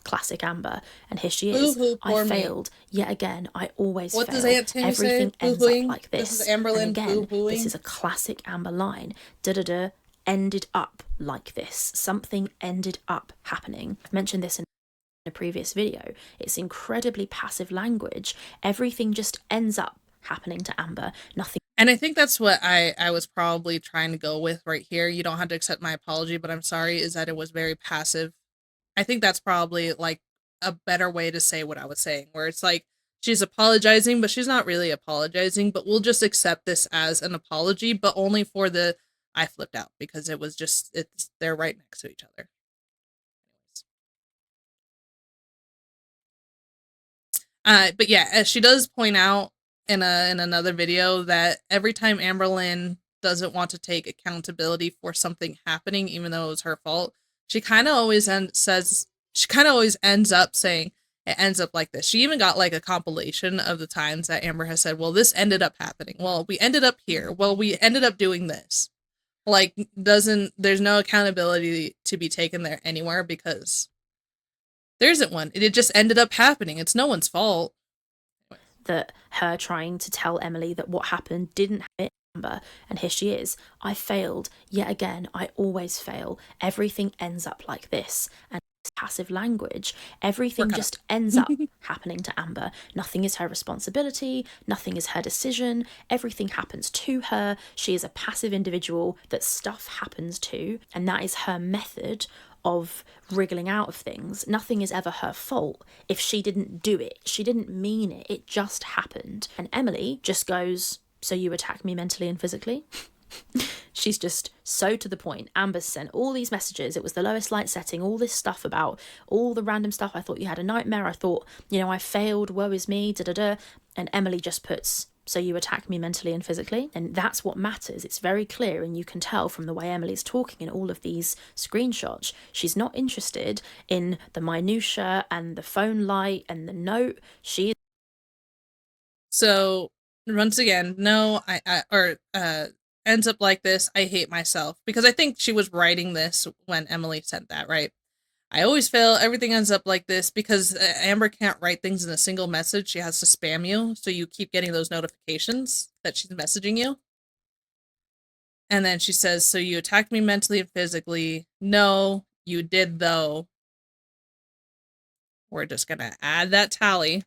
Classic Amber. And here she is. I failed. Yet again, I always fail. What does Aunt Timmy Everything say? ends up like this. This is Amberlynn and again, boo-hooing. this is a classic Amber line. Da-da-da. Ended up like this. Something ended up happening. I've mentioned this in a previous video. It's incredibly passive language. Everything just ends up happening to Amber. Nothing. And I think that's what I was probably trying to go with right here. You don't have to accept my apology, but I'm sorry, is that it was very passive. I think that's probably like a better way to say what I was saying, where it's like she's apologizing, but she's not really apologizing, but we'll just accept this as an apology, but only for the I flipped out, because it was just, they're right next to each other. But yeah, as she does point out in another video, that every time Amberlynn doesn't want to take accountability for something happening, even though it was her fault, she kind of always ends up saying it ends up like this. She even got like a compilation of the times that Amber has said, well, this ended up happening. Well, we ended up here. Well, we ended up doing this. Like, there's no accountability to be taken there anywhere, because there isn't one. It just ended up happening. It's no one's fault. That her trying to tell Emily that what happened didn't happen. Amber, and here she is. I failed yet again. I always fail. Everything ends up like this. And passive language, everything just ends up happening to Amber. Nothing is her responsibility, nothing is her decision, everything happens to her. She is a passive individual that stuff happens to, and that is her method of wriggling out of things. Nothing is ever her fault. If she didn't do it, she didn't mean it, it just happened. And Emily just goes, so you attack me mentally and physically? She's just so to the point. Amber's sent all these messages. It was the lowest light setting, all this stuff about all the random stuff. I thought you had a nightmare. I thought, I failed. Woe is me. And Emily just puts, so you attack me mentally and physically. And that's what matters. It's very clear. And you can tell from the way Emily's talking in all of these screenshots. She's not interested in the minutiae and the phone light and the note. So once again, no, ends up like this. I hate myself, because I think she was writing this when Emily sent that, right? I always fail. Everything ends up like this, because Amber can't write things in a single message. She has to spam you, so you keep getting those notifications that she's messaging you. And then she says, so you attacked me mentally and physically. No, you did, though. We're just gonna add that tally.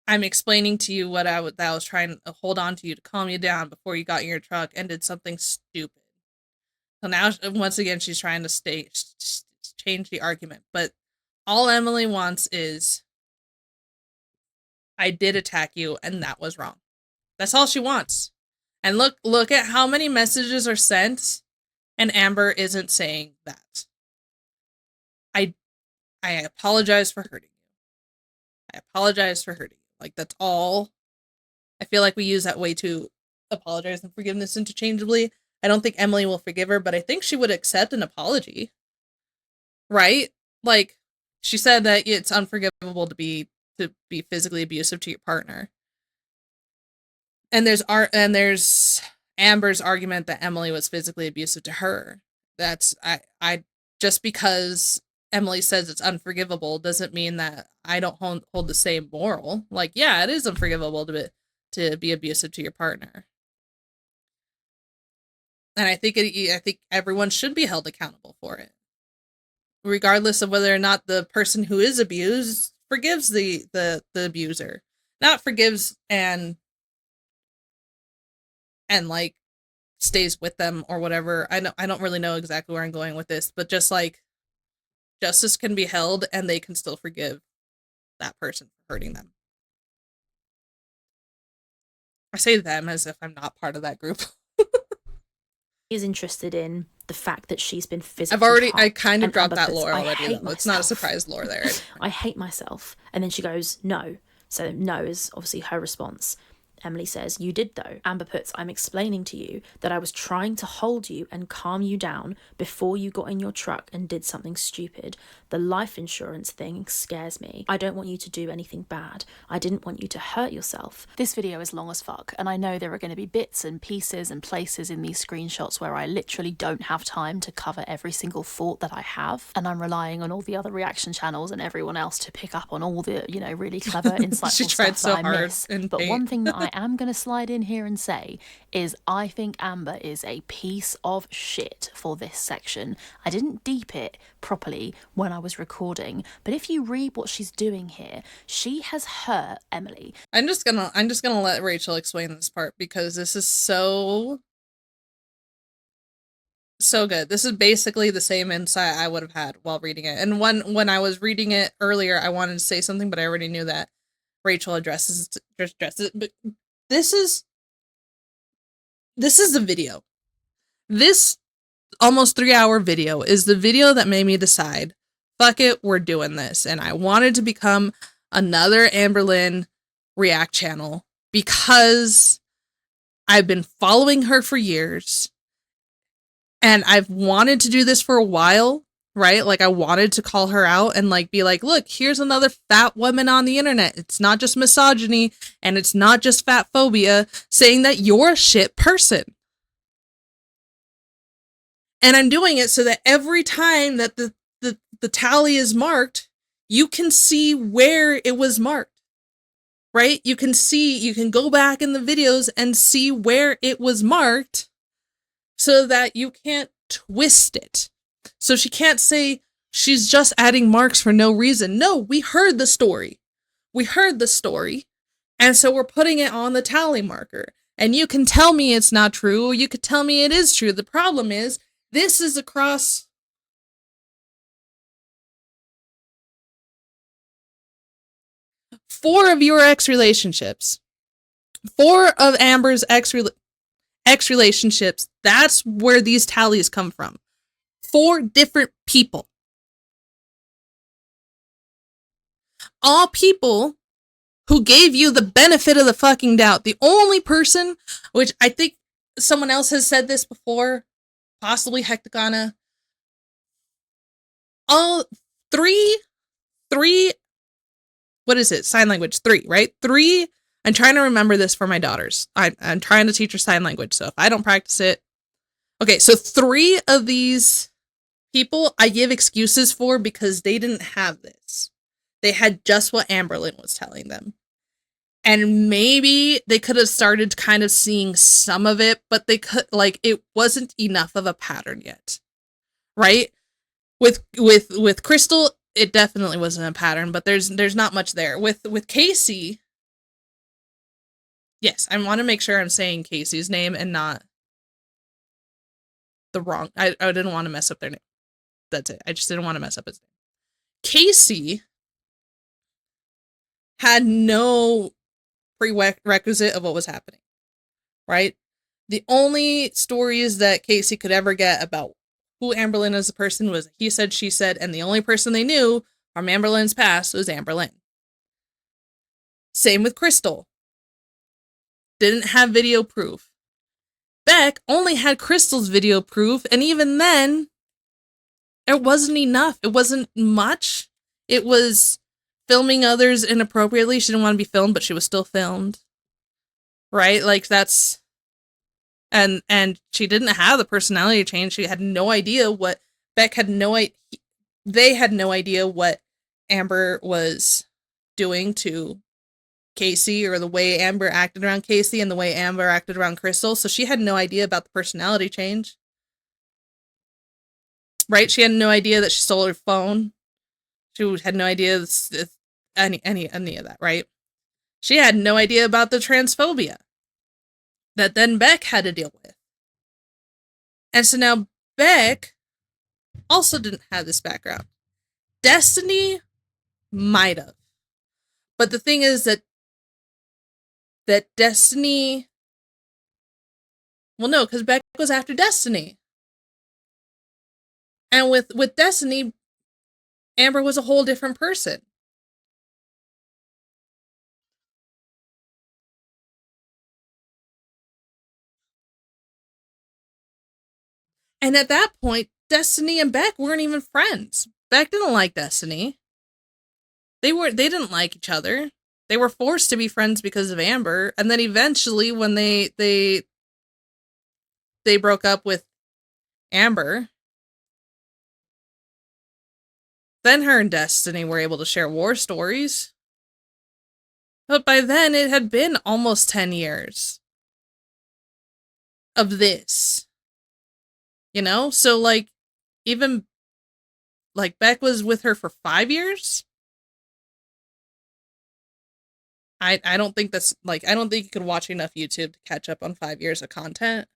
I'm explaining to you what I was trying to hold on to you to calm you down before you got in your truck and did something stupid. So now, once again, she's trying to change the argument. But all Emily wants is, I did attack you, and that was wrong. That's all she wants. And look at how many messages are sent, and Amber isn't saying that. I apologize for hurting you. I apologize for hurting you. Like, that's all. I feel like we use that way to apologize and forgiveness interchangeably. I don't think Emily will forgive her, but I think she would accept an apology. Right? Like, she said that it's unforgivable to be physically abusive to your partner. And there's Amber's argument that Emily was physically abusive to her. That's I just because Emily says it's unforgivable doesn't mean that I don't hold the same moral. Like, yeah, it is unforgivable to be abusive to your partner. And I think everyone should be held accountable for it, regardless of whether or not the person who is abused forgives the abuser. Not forgives and like stays with them or whatever. I don't really know exactly where I'm going with this, but just like justice can be held and they can still forgive that person for hurting them. I say them as if I'm not part of that group. Is interested in the fact that she's been physically I kind of dropped that lore already, though. It's not a surprise lore there. I hate myself. And then she goes, no. So no is obviously her response. Emily says, you did though. Amber puts, I'm explaining to you that I was trying to hold you and calm you down before you got in your truck and did something stupid. The life insurance thing scares me. I don't want you to do anything bad. I didn't want you to hurt yourself. This video is long as fuck, and I know there are going to be bits and pieces and places in these screenshots where I literally don't have time to cover every single thought that I have, and I'm relying on all the other reaction channels and everyone else to pick up on all the, really clever, insightful stuff that I miss. But one thing that I am going to slide in here and say is I think Amber is a piece of shit for this section. I didn't deep it properly when I was recording, but if you read what she's doing here, she has hurt Emily. I'm just gonna let Rachel explain this part, because this is so good. This is basically the same insight I would have had while reading it. And when I was reading it earlier, I wanted to say something, but I already knew that Rachel addresses it. But this is the video. This almost 3-hour video is the video that made me decide, fuck it, we're doing this. And I wanted to become another Amberlynn React channel because I've been following her for years and I've wanted to do this for a while, right? Like, I wanted to call her out and like be like, look, here's another fat woman on the internet. It's not just misogyny and it's not just fat phobia saying that you're a shit person. And I'm doing it so that every time that the tally is marked, you can see where it was marked, right? You can go back in the videos and see where it was marked so that you can't twist it. So she can't say she's just adding marks for no reason. No, we heard the story. And so we're putting it on the tally marker. And you can tell me it's not true, or you could tell me it is true. The problem is, this is across 4 of your ex relationships. 4 of Amber's ex relationships. That's where these tallies come from. 4 different people. All people who gave you the benefit of the fucking doubt. The only person, which I think someone else has said this before, possibly Hecticana, all 3, what is it? Sign language, 3, right? 3, I'm trying to remember this for my daughters. I'm trying to teach her sign language, so if I don't practice it. Okay, so 3 of these people I give excuses for because they didn't have this. They had just what Amberlynn was telling them. And maybe they could have started kind of seeing some of it, but they could, like, it wasn't enough of a pattern yet. Right? With Crystal, it definitely wasn't a pattern, but there's not much there. With Casey, yes, I want to make sure I'm saying Casey's name and not the wrong. I didn't want to mess up their name. That's it. I just didn't want to mess up his name. Casey had no prerequisite of what was happening, right? The only stories that Casey could ever get about who Amberlynn as a person was he said, she said, and the only person they knew from Amberlynn's past was Amberlynn. Same with Crystal. Didn't have video proof. Beck only had Crystal's video proof, and even then, it wasn't enough. It wasn't much. It was filming others inappropriately. She didn't want to be filmed, but she was still filmed. Right? Like, that's... And she didn't have the personality change. She had no idea what... Beck had no idea... They had no idea what Amber was doing to Casey, or the way Amber acted around Casey and the way Amber acted around Crystal. So she had no idea about the personality change. Right? She had no idea that she stole her phone. She had no idea any of that, right? She had no idea about the transphobia that then Beck had to deal with. And so now Beck also didn't have this background. Destiny might have. But the thing is that Destiny... Well, no, because Beck was after Destiny. And with Destiny, Amber was a whole different person. And at that point, Destiny and Beck weren't even friends. Beck didn't like Destiny. They didn't like each other. They were forced to be friends because of Amber, and then eventually when they broke up with Amber, then her and Destiny were able to share war stories. But by then it had been almost 10 years of this. You know? So like, even like Beck was with her for 5 years. I don't think that's like, I don't think you could watch enough YouTube to catch up on 5 years of content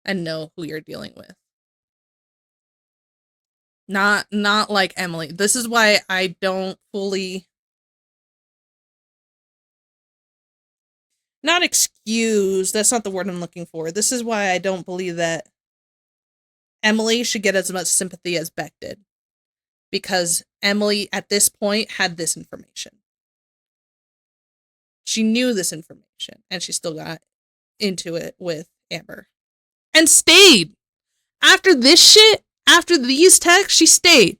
and know who you're dealing with. Not like Emily. This is why I don't fully, not excuse, that's not the word I'm looking for. This is why I don't believe that Emily should get as much sympathy as Beck did. Because Emily, at this point, had this information. She knew this information, and she still got into it with Amber. And stayed! After this shit, after these texts, she stayed.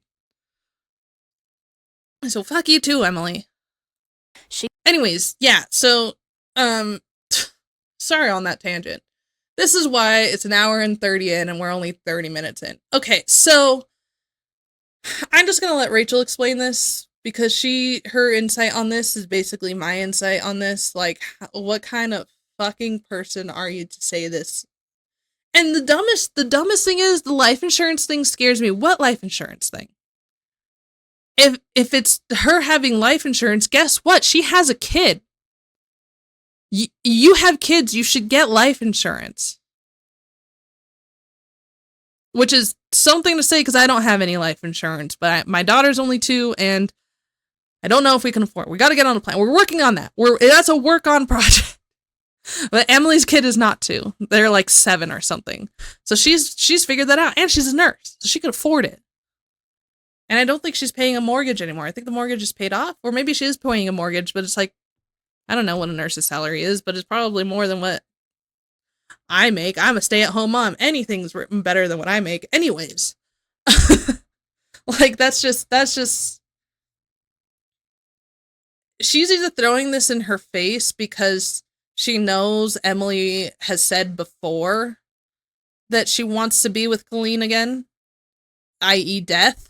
So fuck you too, Emily. Anyways, yeah, so, sorry on that tangent. This is why it's an hour and 30 in, and we're only 30 minutes in. Okay, so I'm just gonna let Rachel explain this because her insight on this is basically my insight on this. Like, what kind of fucking person are you to say this? And the dumbest thing is the life insurance thing scares me. What life insurance thing? If it's her having life insurance, guess what? She has a kid. You have kids, you should get life insurance. Which is something to say because I don't have any life insurance, but my daughter's only 2 and I don't know if we can afford it. We got to get on a plan. We're working on that. That's a work on project. But Emily's kid is not 2. They're like 7 or something. So she's figured that out, and she's a nurse, so she could afford it. And I don't think she's paying a mortgage anymore. I think the mortgage is paid off, or maybe she is paying a mortgage, but it's like, I don't know what a nurse's salary is, but it's probably more than what I make. I'm a stay-at-home mom. Anything's better than what I make anyways. Like, that's just she's either throwing this in her face because she knows Emily has said before that she wants to be with Colleen again, i.e. death.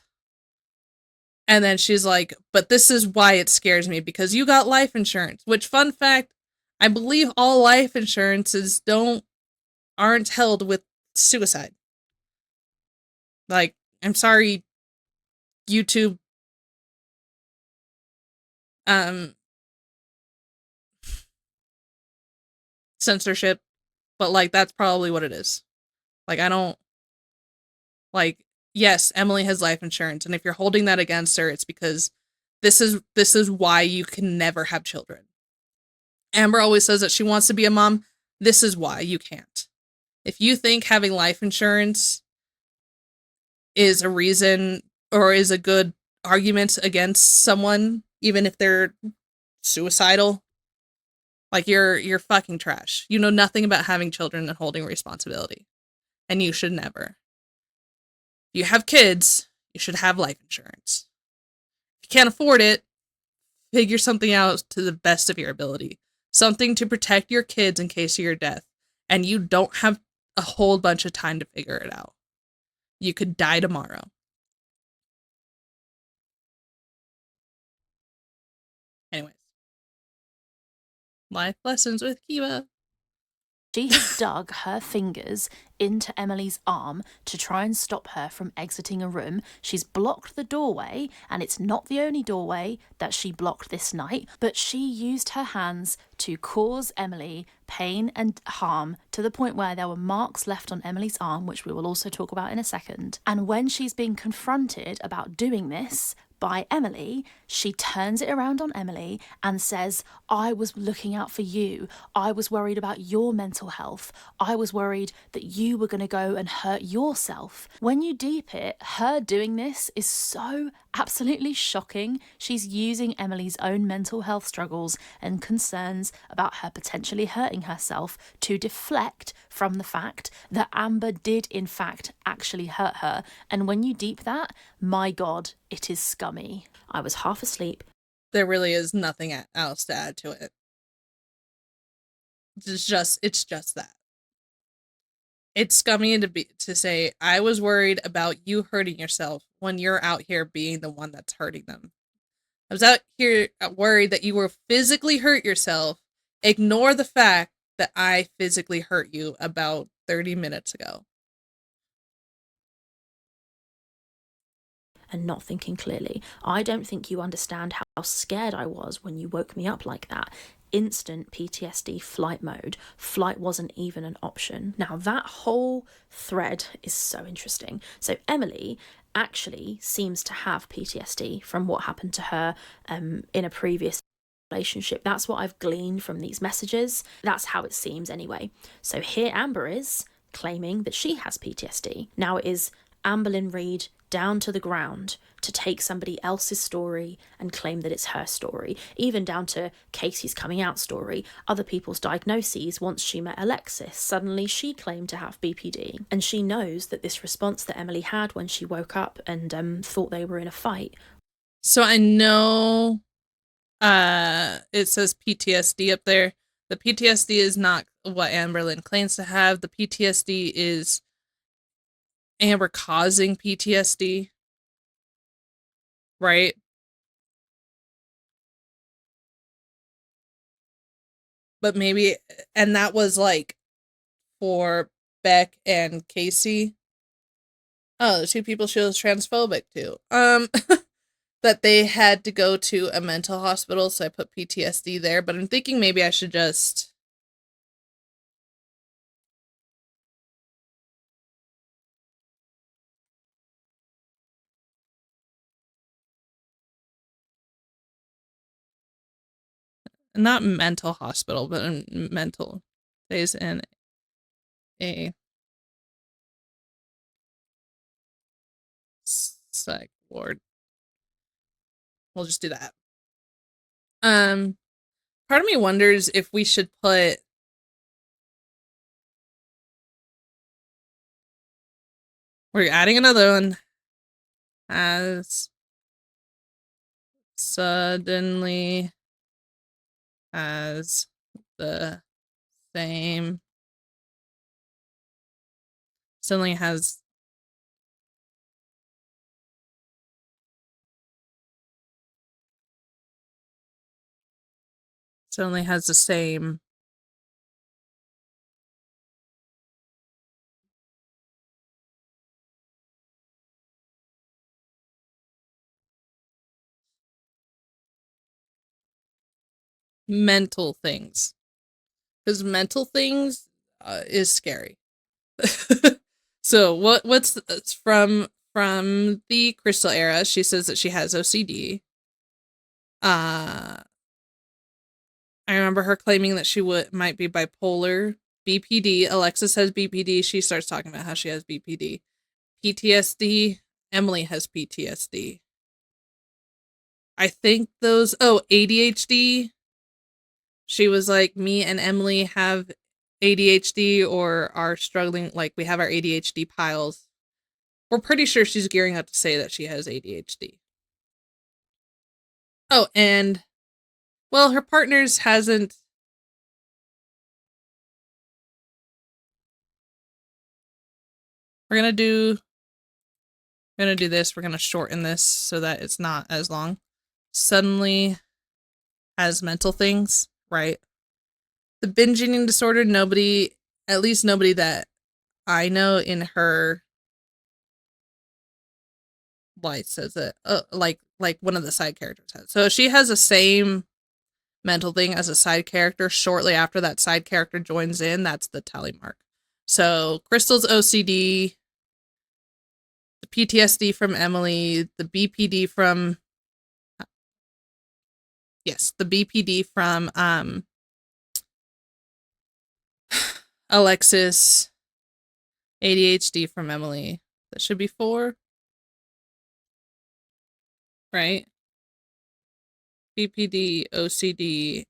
And then she's like, but this is why it scares me, because you got life insurance. Which, fun fact, I believe all life insurances aren't held with suicide. Like, I'm sorry, YouTube censorship, but like, that's probably what it is. Like, I don't like, yes, Emily has life insurance, and if you're holding that against her, it's because this is why you can never have children. Amber always says that she wants to be a mom. This is why you can't. If you think having life insurance is a reason or is a good argument against someone, even if they're suicidal, like, you're fucking trash. You know nothing about having children and holding responsibility. And you should never. If you have kids, you should have life insurance. If you can't afford it, figure something out to the best of your ability. Something to protect your kids in case of your death. And you don't have a whole bunch of time to figure it out. You could die tomorrow. Anyways. Life lessons with Kiba. She has dug her fingers into Emily's arm to try and stop her from exiting a room. She's blocked the doorway, and it's not the only doorway that she blocked this night, but she used her hands to cause Emily pain and harm to the point where there were marks left on Emily's arm, which we will also talk about in a second. And when she's being confronted about doing this by Emily, she turns it around on Emily and says, I was looking out for you. I was worried about your mental health. I was worried that you were going to go and hurt yourself. When you deep it, her doing this is so absolutely shocking. She's using Emily's own mental health struggles and concerns about her potentially hurting herself to deflect from the fact that Amber did in fact actually hurt her. And when you deep that, my God, it is scummy. I was half asleep. There really is nothing else to add to it. It's just that. It's scummy to say, I was worried about you hurting yourself when you're out here being the one that's hurting them. I was out here worried that you were physically hurt yourself. Ignore the fact that I physically hurt you about 30 minutes ago. And not thinking clearly. I don't think you understand how scared I was when you woke me up like that. Instant PTSD flight mode. Flight wasn't even an option. Now, that whole thread is so interesting. So Emily actually seems to have PTSD from what happened to her in a previous relationship. That's what I've gleaned from these messages. That's how it seems anyway. So here Amber is claiming that she has PTSD. Now it is Amberlynn Reid down to the ground to take somebody else's story and claim that it's her story, even down to Casey's coming out story, other people's diagnoses. Once she met Alexis, suddenly she claimed to have BPD, and she knows that this response that Emily had when she woke up and thought they were in a fight. So I know it says PTSD up there. The PTSD is not what Amberlynn claims to have. The PTSD is Amber causing PTSD, right? but maybe, and that was like for Beck and Casey. Oh, the two people she was transphobic to. That they had to go to a mental hospital, so I put PTSD there, but I'm thinking maybe I should just not mental hospital, but mental days in a psych ward. We'll just do that. Part of me wonders if we should put we're adding another one as suddenly has the same suddenly has the same mental things, because mental things is scary. So what's from the Crystal era? She says that she has OCD. I remember her claiming that she might be bipolar. BPD. Alexis has BPD. She starts talking about how she has BPD. PTSD. Emily has PTSD. I think those. Oh, ADHD. She was like, me and Emily have ADHD or are struggling. Like, we have our ADHD piles. We're pretty sure she's gearing up to say that she has ADHD. Oh, and well, her partner's hasn't. We're gonna do this. We're gonna shorten this so that it's not as long. Suddenly has mental things, right? The binge eating disorder, nobody, at least nobody that I know in her life says it. Like one of the side characters has. So she has the same mental thing as a side character. Shortly after that side character joins in, that's the tally mark. So Crystal's OCD, the PTSD from Emily, the BPD from the BPD from Alexis, ADHD from Emily. That should be 4, right? BPD, OCD,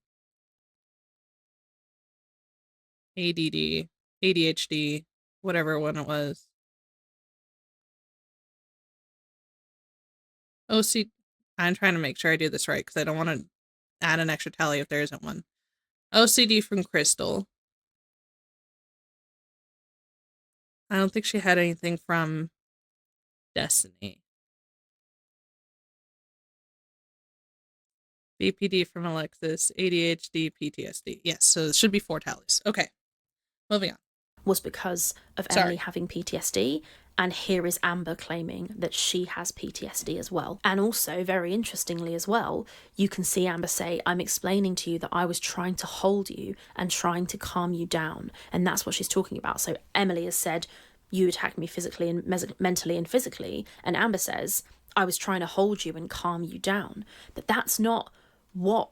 ADD, ADHD, whatever one it was. OCD. I'm trying to make sure I do this right because I don't want to add an extra tally if there isn't one. OCD from Crystal. I don't think she had anything from Destiny. BPD from Alexis, ADHD, PTSD. Yes, so it should be 4 tallies. Okay, moving on. Was because of Emily having PTSD, and here is Amber claiming that she has PTSD as well. And also, very interestingly as well, you can see Amber say, I'm explaining to you that I was trying to hold you and trying to calm you down. And that's what she's talking about. So Emily has said, you attacked me physically and mentally and physically. And Amber says, I was trying to hold you and calm you down. But that's not what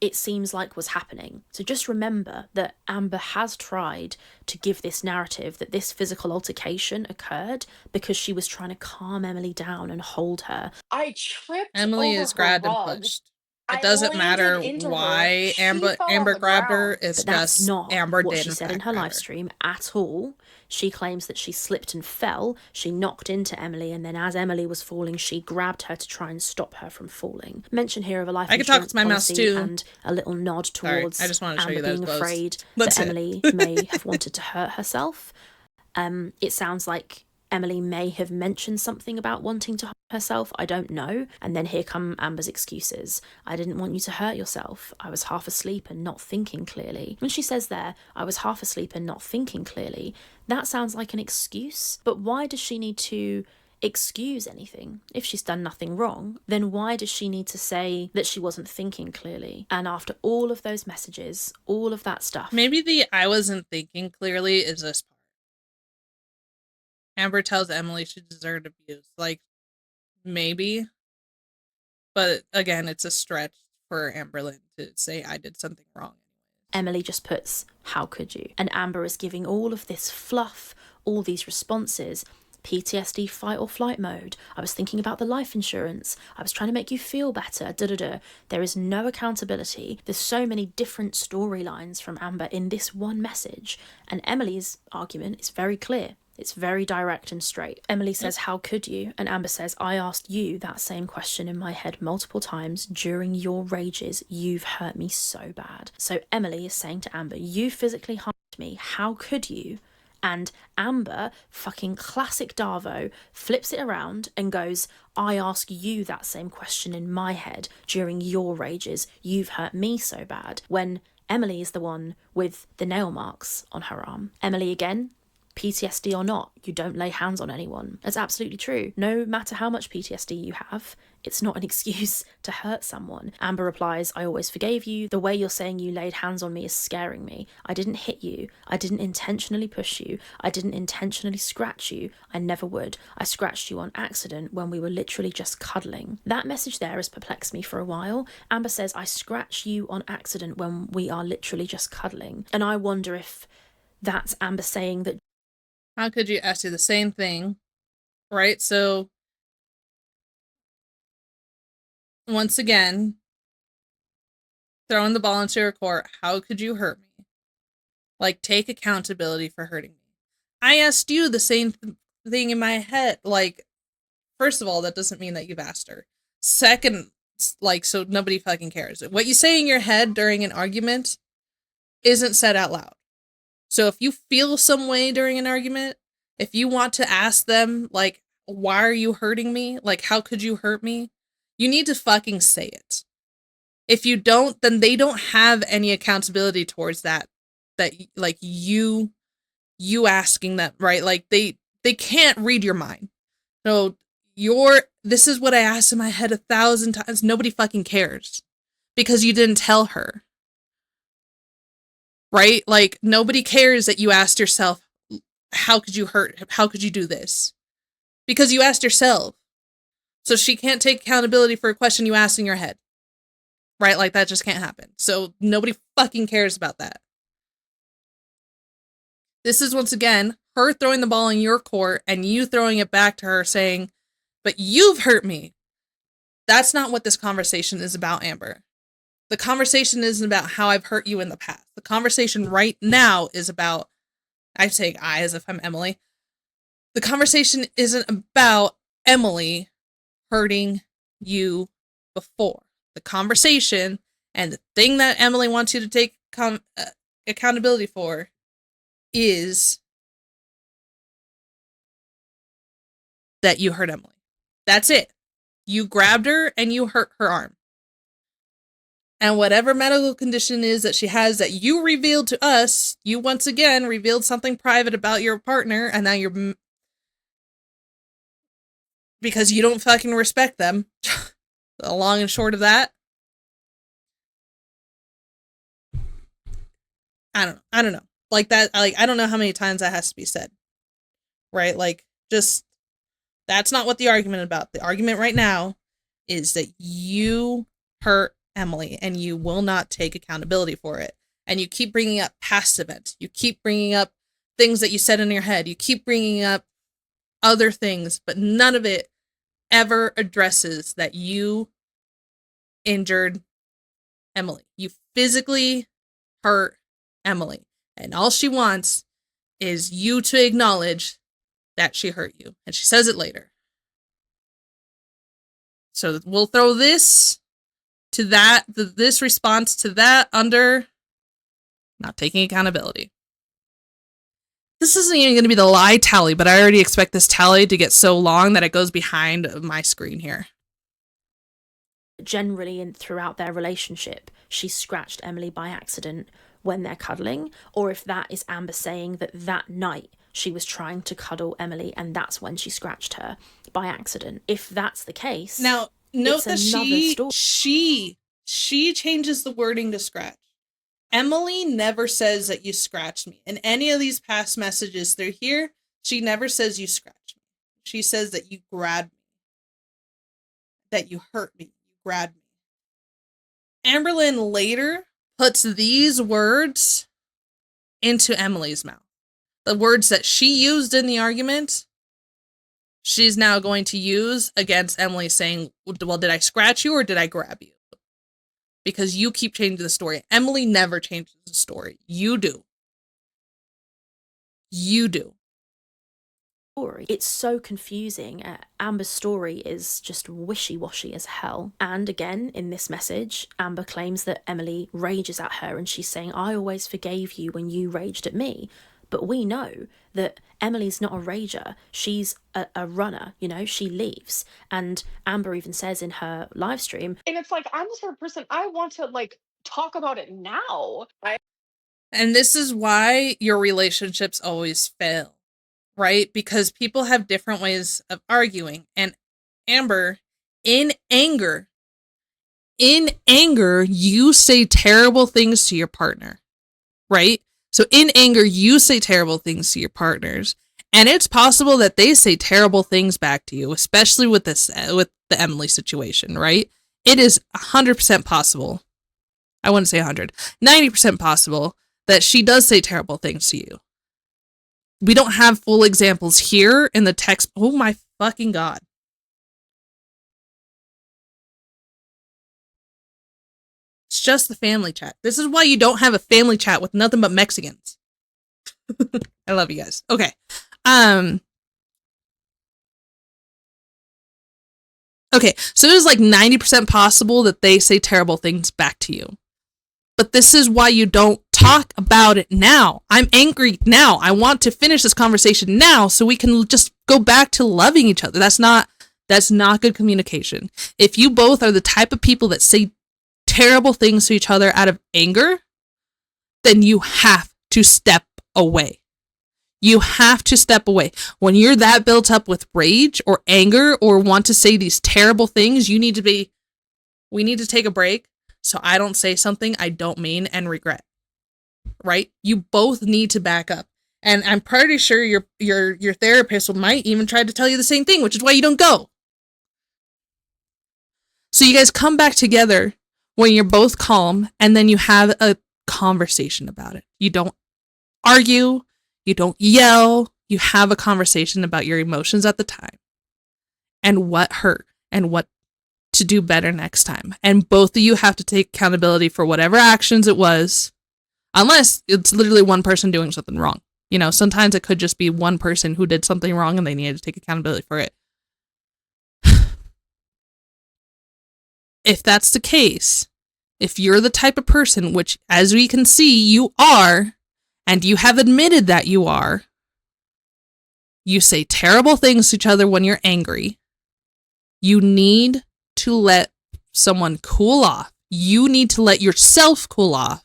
it seems like was happening. So just remember that Amber has tried to give this narrative that this physical altercation occurred because she was trying to calm Emily down and hold her. I tripped Emily over is her grabbed and rug. pushed. It I doesn't matter landed into her. why She fell on Amber the grabbed her. ground. It's But that's just not Amber what did she in said in fact her grab live her. stream at all. She claims that she slipped and fell. She knocked into Emily, and then as Emily was falling, she grabbed her to try and stop her from falling. Mention here of a life I could talk insurance with my mouse policy too. and a little nod Sorry, towards I just wanted to show Amber you that being it was close. afraid That's that it. Emily may have wanted to hurt herself. It sounds like Emily may have mentioned something about wanting to hurt herself, I don't know. And then here come Amber's excuses. I didn't want you to hurt yourself. I was half asleep and not thinking clearly. When she says there, I was half asleep and not thinking clearly, that sounds like an excuse. But why does she need to excuse anything? If she's done nothing wrong, then why does she need to say that she wasn't thinking clearly? And after all of those messages, all of that stuff. Maybe the I wasn't thinking clearly is this part. Amber tells Emily she deserved abuse. Like, maybe. But again, it's a stretch for Amberlynn to say I did something wrong. Emily just puts, how could you? And Amber is giving all of this fluff, all these responses. PTSD fight or flight mode. I was thinking about the life insurance. I was trying to make you feel better. There is no accountability. There's so many different storylines from Amber in this one message. And Emily's argument is very clear. It's very direct and straight. Emily says, how could you? And Amber says, I asked you that same question in my head multiple times during your rages. You've hurt me so bad. So Emily is saying to Amber, you physically harmed me. How could you? And Amber, fucking classic Darvo, flips it around and goes, I ask you that same question in my head during your rages. You've hurt me so bad. When Emily is the one with the nail marks on her arm. Emily again, PTSD or not, you don't lay hands on anyone. That's absolutely true. No matter how much PTSD you have, it's not an excuse to hurt someone. Amber replies, I always forgave you. The way you're saying you laid hands on me is scaring me. I didn't hit you. I didn't intentionally push you. I didn't intentionally scratch you. I never would. I scratched you on accident when we were literally just cuddling. That message there has perplexed me for a while. Amber says, I scratch you on accident when we are literally just cuddling. And I wonder if that's Amber saying that. How could you ask you the same thing, right? So, once again, throwing the ball into her court, how could you hurt me? Like, take accountability for hurting me. I asked you the same thing in my head. Like, first of all, that doesn't mean that you've asked her. Second, like, so nobody fucking cares. What you say in your head during an argument isn't said out loud. So if you feel some way during an argument, if you want to ask them, like, why are you hurting me? Like, how could you hurt me? You need to fucking say it. If you don't, then they don't have any accountability towards that, like, you asking them, right? Like, they can't read your mind. So this is what I asked in my head 1,000 times. Nobody fucking cares because you didn't tell her. Right? Like, nobody cares that you asked yourself, how could you hurt? How could you do this? Because you asked yourself. So she can't take accountability for a question you asked in your head. Right? Like, that just can't happen. So nobody fucking cares about that. This is, once again, her throwing the ball in your court and you throwing it back to her saying, but you've hurt me. That's not what this conversation is about, Amber. The conversation isn't about how I've hurt you in the past. The conversation right now is about, I say I as if I'm Emily. The conversation isn't about Emily hurting you before. The conversation and the thing that Emily wants you to take accountability for is that you hurt Emily. That's it. You grabbed her and you hurt her arm. And whatever medical condition is that she has that you revealed to us, you once again revealed something private about your partner, and now you're... because you don't fucking respect them. The long and short of that. I don't know. Like that, like, I don't know how many times that has to be said. Right? Like, just, that's not what the argument is about. The argument right now is that you hurt Emily and you will not take accountability for it. And you keep bringing up past events. You keep bringing up things that you said in your head. You keep bringing up other things, but none of it ever addresses that you injured Emily. You physically hurt Emily. And all she wants is you to acknowledge that she hurt you. And she says it later. So we'll throw this to that, this response to that under not taking accountability. This isn't even going to be the lie tally, but I already expect this tally to get so long that it goes behind my screen here. Generally, and throughout their relationship, she scratched Emily by accident when they're cuddling, or if that is Amber saying that that night she was trying to cuddle Emily and that's when she scratched her by accident. If that's the case, now note that story. she changes the wording to scratch. Emily never says that you scratched me. In any of these past messages through here, she never says you scratched me. She says that you grabbed me, that you hurt me, you grabbed me. Amberlynn later puts these words into Emily's mouth. The words that she used in the argument, she's now going to use against Emily, saying, well, did I scratch you or did I grab you? Because you keep changing the story. Emily never changes the story. You do. You do. It's so confusing. Amber's story is just wishy-washy as hell. And again, in this message, Amber claims that Emily rages at her and she's saying, I always forgave you when you raged at me. But we know that Emily's not a rager. She's a runner, you know, she leaves. And Amber even says in her live stream, And it's like, I'm the sort of person, I want to like talk about it now. And this is why your relationships always fail, right? Because people have different ways of arguing. And Amber, in anger, you say terrible things to your partner, right? So in anger, you say terrible things to your partners. And it's possible that they say terrible things back to you, especially with this, with the Emily situation, right? It is 100% possible. I wouldn't say 100, 90% possible that she does say terrible things to you. We don't have full examples here in the text. Oh my fucking God. It's just the family chat. This is why you don't have a family chat with nothing but Mexicans. I love you guys. Okay. Okay, so it is like 90% possible that they say terrible things back to you. But this is why you don't talk about it now. I'm angry now. I want to finish this conversation now so we can just go back to loving each other. That's not good communication. If you both are the type of people that say terrible things to each other out of anger, then you have to step away. You have to step away. When you're that built up with rage or anger or want to say these terrible things, we need to take a break so I don't say something I don't mean and regret. Right? You both need to back up. And I'm pretty sure your therapist might even try to tell you the same thing, which is why you don't go. So you guys come back together when you're both calm and then you have a conversation about it. You don't argue. You don't yell. You have a conversation about your emotions at the time and what hurt and what to do better next time. And both of you have to take accountability for whatever actions it was, unless it's literally one person doing something wrong. You know, sometimes it could just be one person who did something wrong and they needed to take accountability for it. If that's the case, if you're the type of person, which as we can see you are, and you have admitted that you are, you say terrible things to each other when you're angry, you need to let someone cool off. You need to let yourself cool off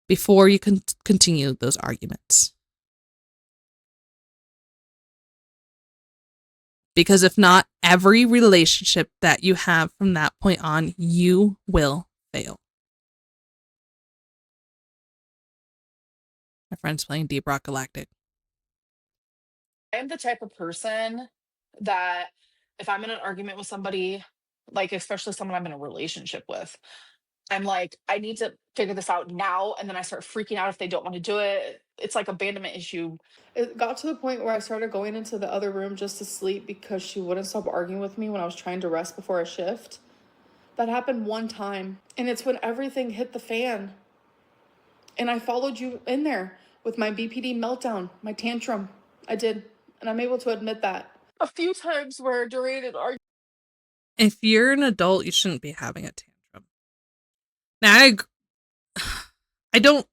before you can continue those arguments. Because if not, every relationship that you have from that point on, you will fail. My friend's playing Deep Rock Galactic. I'm the type of person that if I'm in an argument with somebody, like especially someone I'm in a relationship with, I'm like, I need to figure this out now. And then I start freaking out if they don't want to do it. It's like abandonment issue. It got to the point where I started going into the other room just to sleep because she wouldn't stop arguing with me when I was trying to rest before a shift. That happened one time. And it's when everything hit the fan. And I followed you in there with my BPD meltdown, my tantrum. I did. And I'm able to admit that. A few times where during an argument, If you're an adult, you shouldn't be having a tantrum. Now, I don't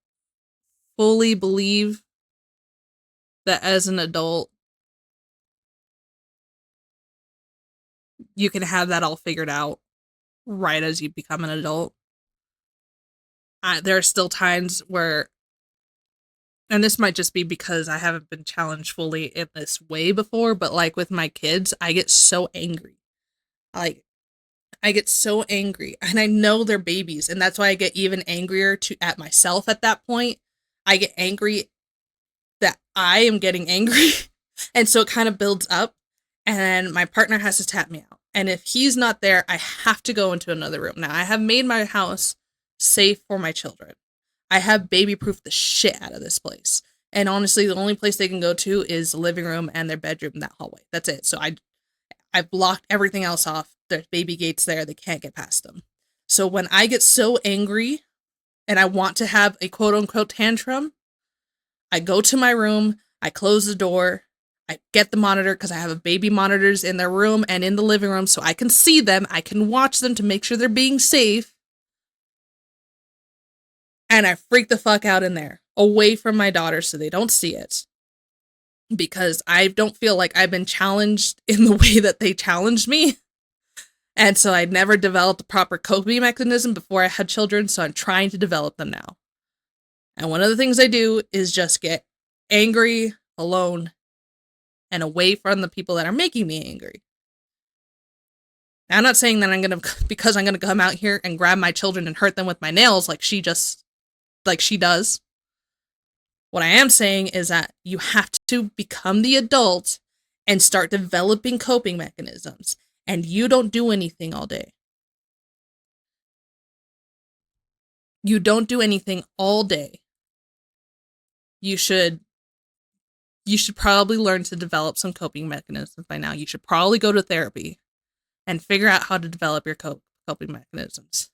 fully believe that as an adult, you can have that all figured out right as you become an adult. There are still times where, and this might just be because I haven't been challenged fully in this way before, but like with my kids, I get so angry. Like, I get so angry, and I know they're babies, and that's why I get even angrier at myself at that point. I get angry that I am getting angry, and so it kind of builds up, and then my partner has to tap me out. And if he's not there, I have to go into another room. Now, I have made my house safe for my children. I have baby-proofed the shit out of this place. And honestly, the only place they can go to is the living room and their bedroom and that hallway. That's it. So I've blocked everything else off. There's baby gates there. They can't get past them. So when I get so angry and I want to have a quote-unquote tantrum, I go to my room, I close the door, I get the monitor because I have baby monitors in their room and in the living room so I can see them, I can watch them to make sure they're being safe. And I freak the fuck out in there, away from my daughter so they don't see it. Because I don't feel like I've been challenged in the way that they challenged me. And so I never developed a proper coping mechanism before I had children, so I'm trying to develop them now. And one of the things I do is just get angry, alone, and away from the people that are making me angry. Now, I'm not saying that because I'm gonna come out here and grab my children and hurt them with my nails like she does. What I am saying is that you have to become the adult and start developing coping mechanisms. And you don't do anything all day. You don't do anything all day. You should probably learn to develop some coping mechanisms by now. You should probably go to therapy and figure out how to develop your coping mechanisms.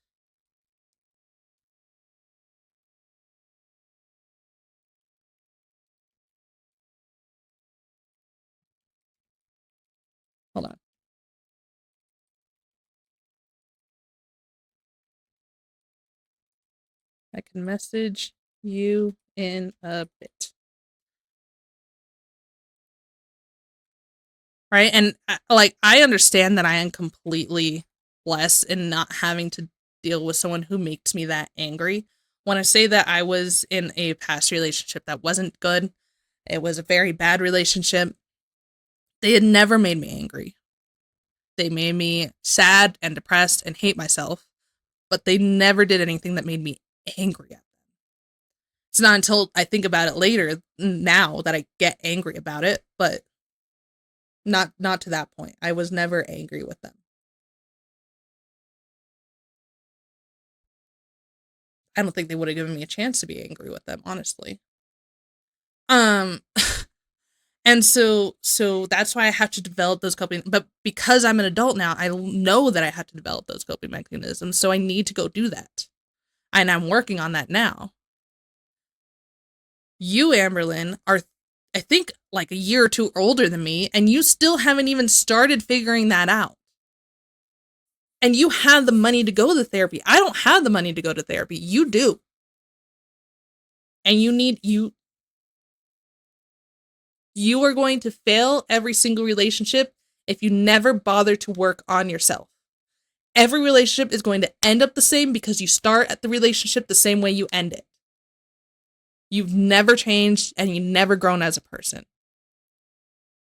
Hold on. I can message you in a bit. Right? And I understand that I am completely blessed in not having to deal with someone who makes me that angry. When I say that I was in a past relationship that wasn't good, it was a very bad relationship. They had never made me angry. They made me sad and depressed and hate myself, but they never did anything that made me angry at them. It's not until I think about it later now that I get angry about it, but not to that point. I was never angry with them. I don't think they would have given me a chance to be angry with them, honestly. And so that's why I have to develop those coping, but because I'm an adult now, I know that I have to develop those coping mechanisms, so I need to go do that. And I'm working on that now. You, Amberlyn, are, I think, like a year or two older than me, and you still haven't even started figuring that out. And you have the money to go to therapy. I don't have the money to go to therapy. You do. And you are going to fail every single relationship if you never bother to work on yourself. Every relationship is going to end up the same because you start at the relationship the same way you end it. You've never changed and you've never grown as a person.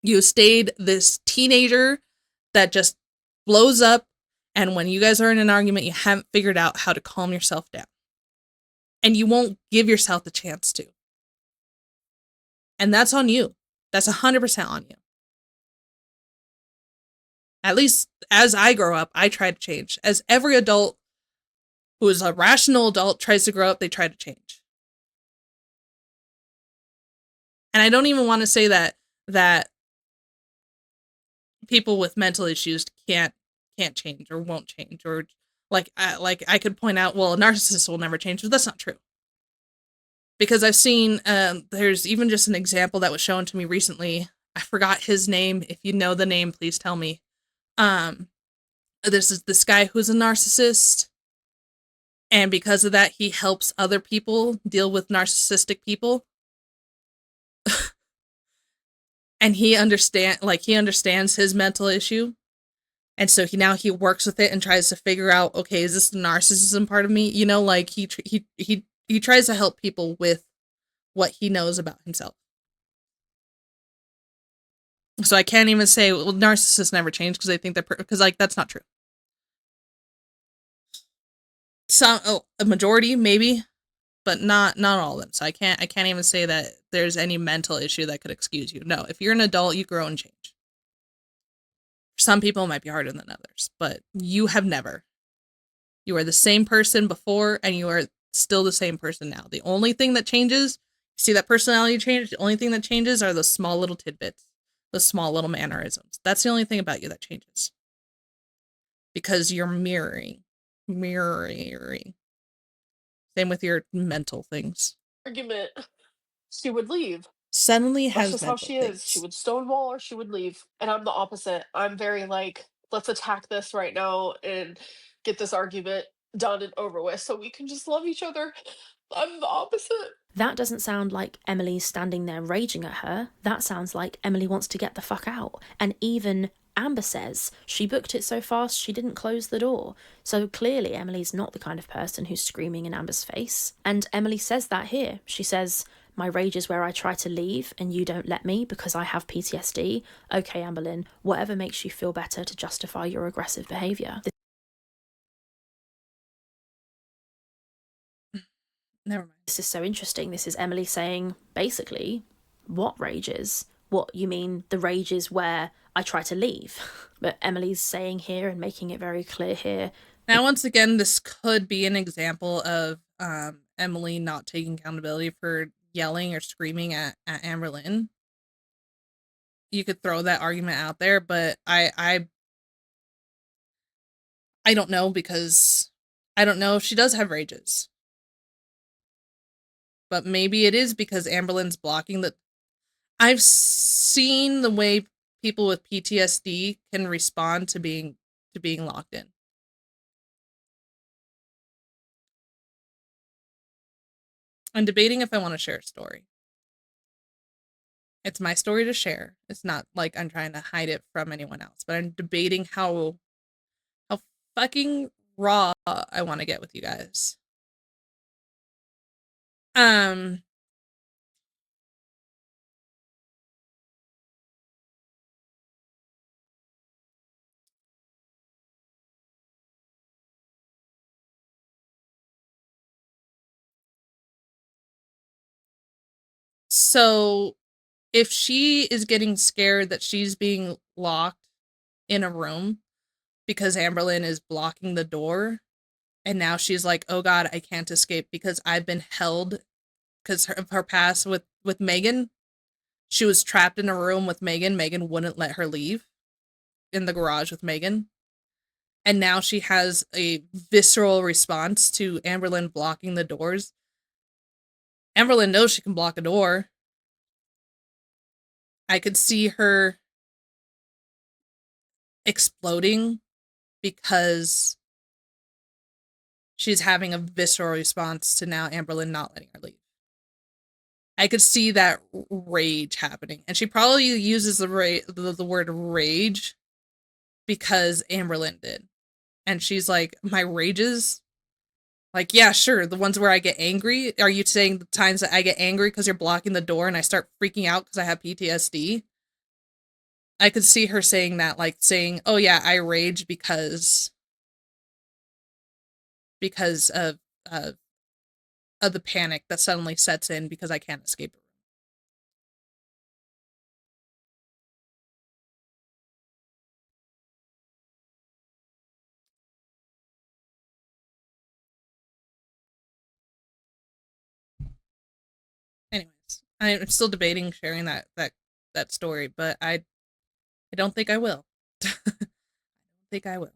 You stayed this teenager that just blows up, and when you guys are in an argument, you haven't figured out how to calm yourself down. And you won't give yourself the chance to. And that's on you. That's 100% on you. At least as I grow up, I try to change. As every adult who is a rational adult tries to grow up, they try to change. And I don't even want to say that people with mental issues can't change or won't change, or like I could point out, well, a narcissist will never change, but that's not true. Because I've seen, there's even just an example that was shown to me recently. I forgot his name. If you know the name, please tell me. This is this guy who's a narcissist, and because of that, he helps other people deal with narcissistic people. and he understands his mental issue, and so he works with it and tries to figure out, okay, is this the narcissism part of me? You know, like he tries to help people with what he knows about himself. So I can't even say, well, narcissists never change, because I think that because like that's not true. A majority maybe, but not all of them. So I can't even say that there's any mental issue that could excuse you. No, if you're an adult, you grow and change. Some people might be harder than others, but you have never. You are the same person before, and you are still the same person now. The only thing that changes, see that personality change, the only thing that changes are the small little tidbits, the small little mannerisms. That's the only thing about you that changes. Because you're mirroring. Same with your mental things. Argument, she would leave. Suddenly That's has just how mental she is. She things. would stonewall or she would leave. And I'm the opposite. I'm very like, let's attack this right now and get this argument done and over with so we can just love each other. I'm the opposite. That doesn't sound like Emily's standing there raging at her. That sounds like Emily wants to get the fuck out. And even Amber says she booked it so fast she didn't close the door. So clearly Emily's not the kind of person who's screaming in Amber's face. And Emily says that here. She says, my rage is where I try to leave and you don't let me because I have PTSD. Okay, Amberlynn, whatever makes you feel better to justify your aggressive behaviour. Never mind. This is so interesting. This is Emily saying, basically, what rages? What, you mean the rage is where I try to leave? But Emily's saying here and making it very clear here. Now, once again, this could be an example of Emily not taking accountability for yelling or screaming at Amberlynn. You could throw that argument out there, but I don't know, because I don't know if she does have rages. But maybe it is because Amberlynn's blocking the... I've seen the way people with PTSD can respond to being locked in. I'm debating if I want to share a story. It's my story to share. It's not like I'm trying to hide it from anyone else, but I'm debating how fucking raw I want to get with you guys. So if she is getting scared that she's being locked in a room because Amberlynn is blocking the door, and now she's like, oh god, I can't escape because I've been held because of her past with Megan. She was trapped in a room with Megan. Megan wouldn't let her leave in the garage with Megan. And now she has a visceral response to Amberlynn blocking the doors. Amberlynn knows she can block a door. I could see her exploding because she's having a visceral response to now Amberlynn not letting her leave. I could see that rage happening. And she probably uses the word rage because Amberlynn did. And she's like, my rages? Like, yeah, sure, the ones where I get angry. Are you saying the times that I get angry because you're blocking the door and I start freaking out because I have PTSD? I could see her saying that, like saying, oh yeah, I rage because of the panic that suddenly sets in because I can't escape the room. Anyways, I'm still debating sharing that story, but I don't think I will. I don't think I will.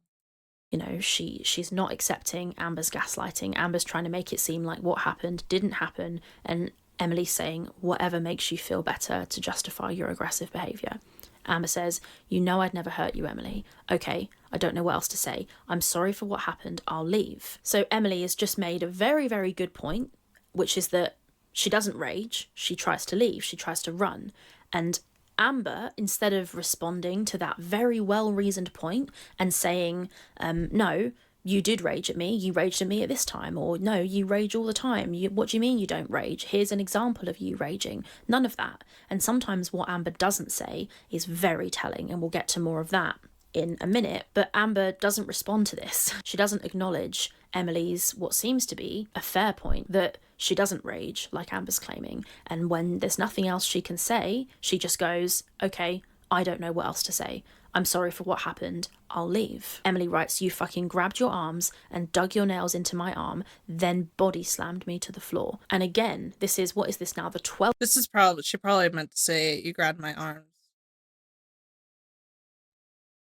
You know, she's not accepting Amber's gaslighting. Amber's trying to make it seem like what happened didn't happen, and Emily's saying whatever makes you feel better to justify your aggressive behaviour. Amber says, you know I'd never hurt you, Emily. Okay, I don't know what else to say. I'm sorry for what happened. I'll leave. So Emily has just made a very, very good point, which is that she doesn't rage. She tries to leave. She tries to run. And Amber, instead of responding to that very well-reasoned point and saying, no, you did rage at me, you raged at me at this time, or no, you rage all the time, what do you mean you don't rage? Here's an example of you raging. None of that. And sometimes what Amber doesn't say is very telling, and we'll get to more of that in a minute. But Amber doesn't respond to this. She doesn't acknowledge Emily's what seems to be a fair point, that she doesn't rage like Amber's claiming. And when there's nothing else she can say, she just goes, okay, I don't know what else to say. I'm sorry for what happened. I'll leave. Emily writes, you fucking grabbed your arms and dug your nails into my arm, then body slammed me to the floor. And again, this is, what is this now, the 12th? This is probably, she probably meant to say, you grabbed my arms.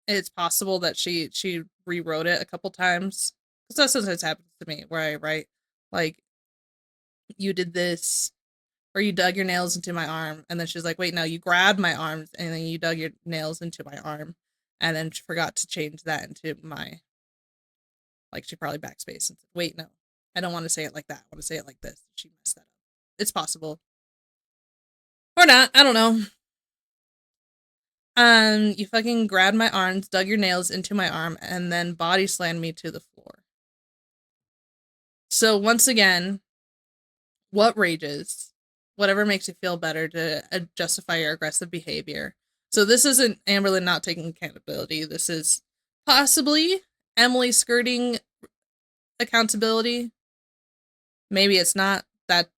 It's possible that she rewrote it a couple times. Because that sometimes happens to me, where I write, like, you did this, or you dug your nails into my arm, and then she's like, wait, no, you grabbed my arms, and then you dug your nails into my arm, and then she forgot to change that into my, like, she probably backspaced and said, wait, no, I don't want to say it like that, I want to say it like this. She messed that up. It's possible. Or not, I don't know. You fucking grabbed my arms, dug your nails into my arm, and then body slammed me to the floor. So once again, what rages? Whatever makes you feel better to justify your aggressive behavior. So this isn't Amberlynn not taking accountability. This is possibly Emily skirting accountability. Maybe it's not, that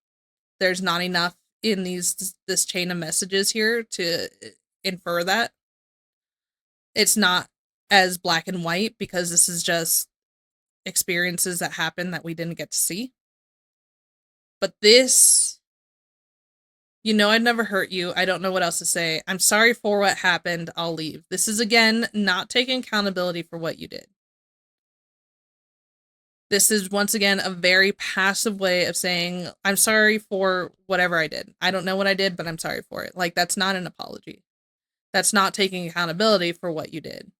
there's not enough in this chain of messages here to infer that. It's not as black and white, because this is just experiences that happen that we didn't get to see. But this, you know, I'd never hurt you. I don't know what else to say. I'm sorry for what happened. I'll leave. This is, again, not taking accountability for what you did. This is, once again, a very passive way of saying, I'm sorry for whatever I did. I don't know what I did, but I'm sorry for it. Like, that's not an apology. That's not taking accountability for what you did.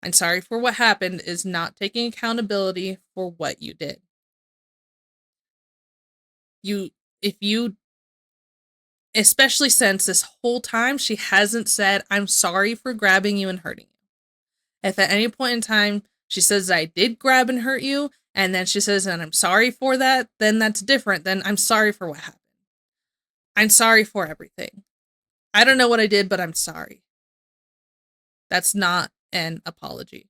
I'm sorry for what happened is not taking accountability for what you did. If you, especially since this whole time, she hasn't said, I'm sorry for grabbing you and hurting you. If at any point in time she says, I did grab and hurt you, and then she says, and I'm sorry for that, then that's different. Then I'm sorry for what happened. I'm sorry for everything. I don't know what I did, but I'm sorry. That's not an apology.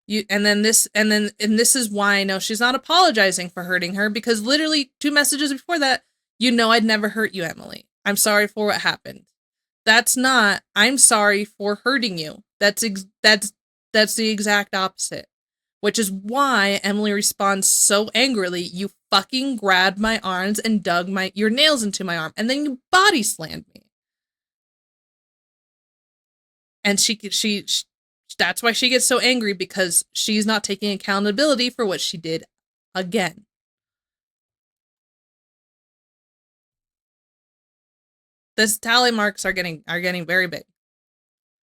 This is why I know she's not apologizing for hurting her, because literally 2 messages before that, you know, I'd never hurt you, Emily. I'm sorry for what happened. That's not, I'm sorry for hurting you. That's the exact opposite. Which is why Emily responds so angrily, you fucking grabbed my arms and dug your nails into my arm, and then you body slammed me. And that's why she gets so angry, because she's not taking accountability for what she did again. This tally marks are getting very big.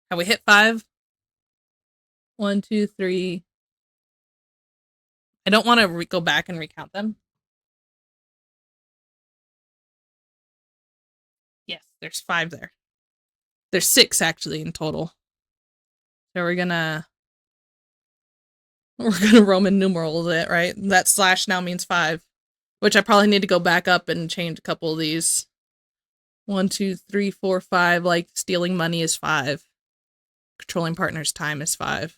Have we hit 5? 1, 2, 3. I don't want to go back and recount them. Yes, there's 5 there. There's 6 actually in total. So we're gonna Roman numerals it, right? That slash now means 5, which I probably need to go back up and change a couple of these. 1, 2, 3, 4, 5. Like, stealing money is 5. Controlling partner's time is 5.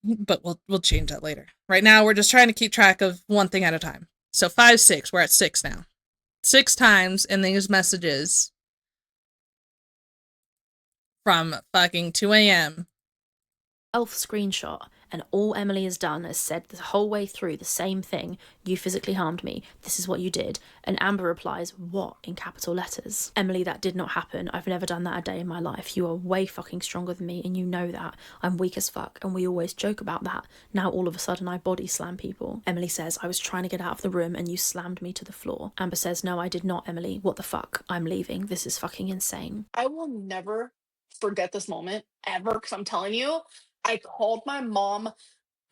But we'll change that later. Right now, we're just trying to keep track of one thing at a time. So 5, 6. We're at 6 now. 6 times in these messages from fucking 2 a.m. Screenshot, and all Emily has done is said the whole way through the same thing. You physically harmed me. This is what you did. And Amber replies, what, in capital letters? Emily, that did not happen. I've never done that a day in my life. You are way fucking stronger than me, and you know that. I'm weak as fuck, and we always joke about that. Now all of a sudden I body slam people. Emily says, I was trying to get out of the room and you slammed me to the floor. Amber says, no, I did not, Emily. What the fuck? I'm leaving. This is fucking insane. I will never forget this moment ever, because I'm telling you, I called my mom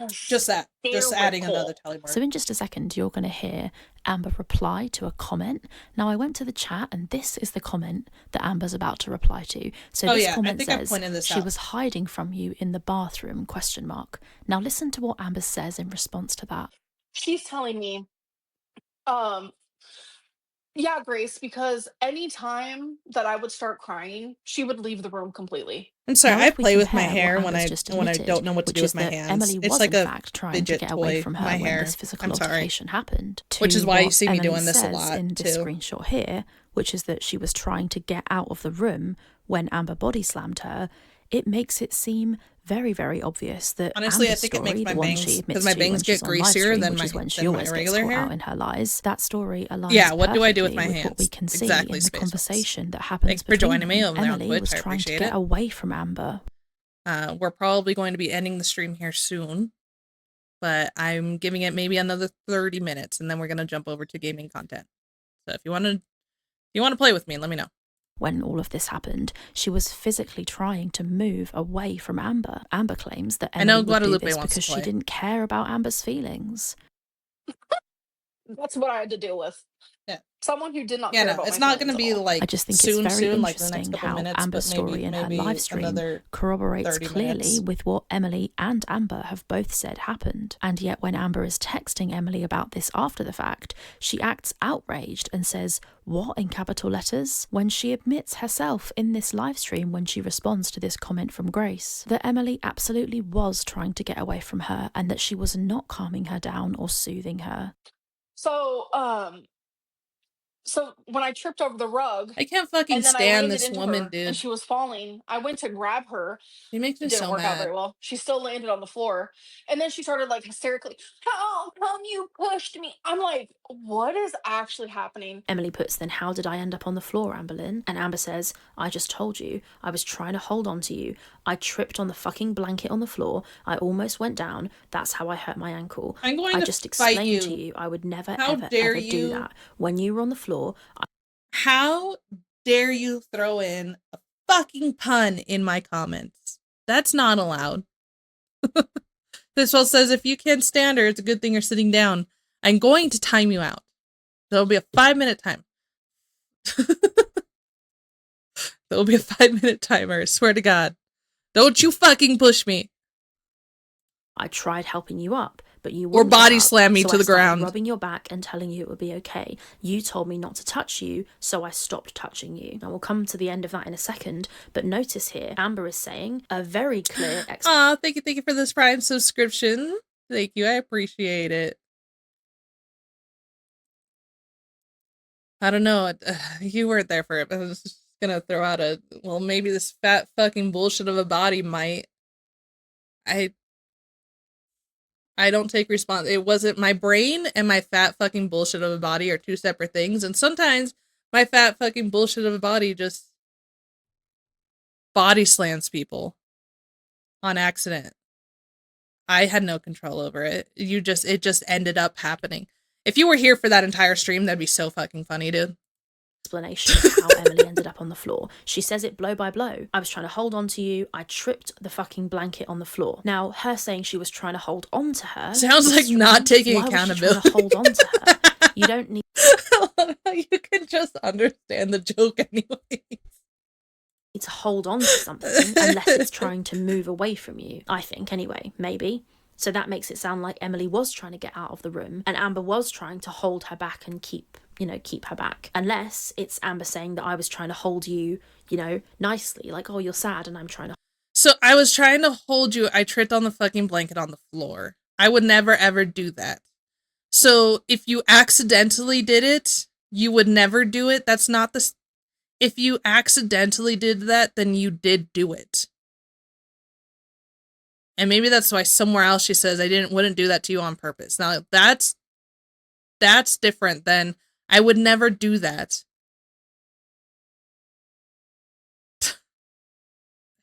Just that. Just adding another tally mark. So in just a second, you're going to hear Amber reply to a comment. Now, I went to the chat, and this is the comment that Amber's about to reply to. So this comment says, she was hiding from you in the bathroom, ? Now, listen to what Amber says in response to that. She's telling me, yeah, Grace, because anytime that I would start crying, she would leave the room completely. I'm sorry, Now, I if we play with my compare hair what when Amber's I just when I admitted, don't know what to which do is with my that hands. Emily It's was like in a fact trying to fidget get away toy, from her my when hair. this physical I'm sorry. altercation happened. Which is to why you what see me Emily doing this a says lot, in this too. screenshot here, which is that she was trying to get out of the room when Amber body slammed her. It makes it seem very, very obvious that Honestly, Amber's I think it story, makes my the one bangs, she 'cause admits my to when bangs get she's on live greasier stream, than which my- is when she than my always gets regular caught hair. out in her lies, that story aligns Yeah, what do I do with perfectly my what we hands? can see Exactly, in the Space Ones. conversation that happens Thanks for between joining me them. over there on Emily Twitch. was I trying to appreciate get it. away from Amber. We're probably going to be ending the stream here soon, but I'm giving it maybe another 30 minutes, and then we're going to jump over to gaming content. So if you want to play with me, let me know. When all of this happened, she was physically trying to move away from Amber. Amber claims that Emily would do this because she didn't care about Amber's feelings. That's what I had to deal with. Yeah. Someone who did not care about it's my not going to feelings be at all. like I just think it's very like the next interesting couple how minutes, Amber's but maybe, story in her maybe live stream another corroborates 30 clearly minutes. with what Emily and Amber have both said happened. And yet when Amber is texting Emily about this after the fact, she acts outraged and says, "What?" in capital letters, when she admits herself in this live stream when she responds to this comment from Grace, that Emily absolutely was trying to get away from her and that she was not calming her down or soothing her. So when I tripped over the rug, I can't fucking and then I stand landed this into woman, her, dude. and she was falling, I went to grab her. She makes me It didn't so work out mad. very well. She still landed on the floor, and then she started like hysterically, "How come you pushed me?" I'm like, what is actually happening? Emily puts, "Then how did I end up on the floor, Amberlynn?" And Amber says, "I just told you. I was trying to hold on to you. I tripped on the fucking blanket on the floor. I almost went down. That's how I hurt my ankle. I'm going I to just fight explained you. to you I would never, How ever, dare ever do you? that. When you were on the floor, How dare you throw in a fucking pun in my comments? That's not allowed." This one says, "If you can't stand her, it's a good thing you're sitting down. I'm going to time you out. There'll be a 5-minute time." There'll be a 5-minute timer, I swear to God. Don't you fucking push me. I tried helping you up, but you Or wouldn't body get up, slam me so to I the started ground. rubbing your back and telling you it would be okay. You told me not to touch you, so I stopped touching you. Now we'll come to the end of that in a second, but notice here, Amber is saying a very clear Thank you for this Prime subscription. Thank you, I appreciate it. I don't know, you weren't there for it, but I was just gonna throw out well, maybe this fat fucking bullshit of a body might. I don't take response. It wasn't my brain, and my fat fucking bullshit of a body are two separate things. And sometimes my fat fucking bullshit of a body just body slams people on accident. I had no control over it. It just ended up happening. If you were here for that entire stream, that'd be so fucking funny, dude. Explanation of how Emily ended up on the floor. She says it blow by blow. I was trying to hold on to you. I tripped the fucking blanket on the floor. Now, her saying she was trying to hold on to her sounds like not taking accountability. Was she trying to hold on to her? You don't need. You can just understand the joke anyway. To hold on to something unless it's trying to move away from you. I think, anyway. Maybe. So that makes it sound like Emily was trying to get out of the room, and Amber was trying to hold her back and keep her back. Unless it's Amber saying that I was trying to hold you, nicely, like, oh, you're sad and I'm trying to. So I was trying to hold you. I tripped on the fucking blanket on the floor. I would never ever do that. So if you accidentally did it, you would never do it. That's not the. If you accidentally did that, then you did do it. And maybe that's why somewhere else she says wouldn't do that to you on purpose. Now that's different than I would never do that.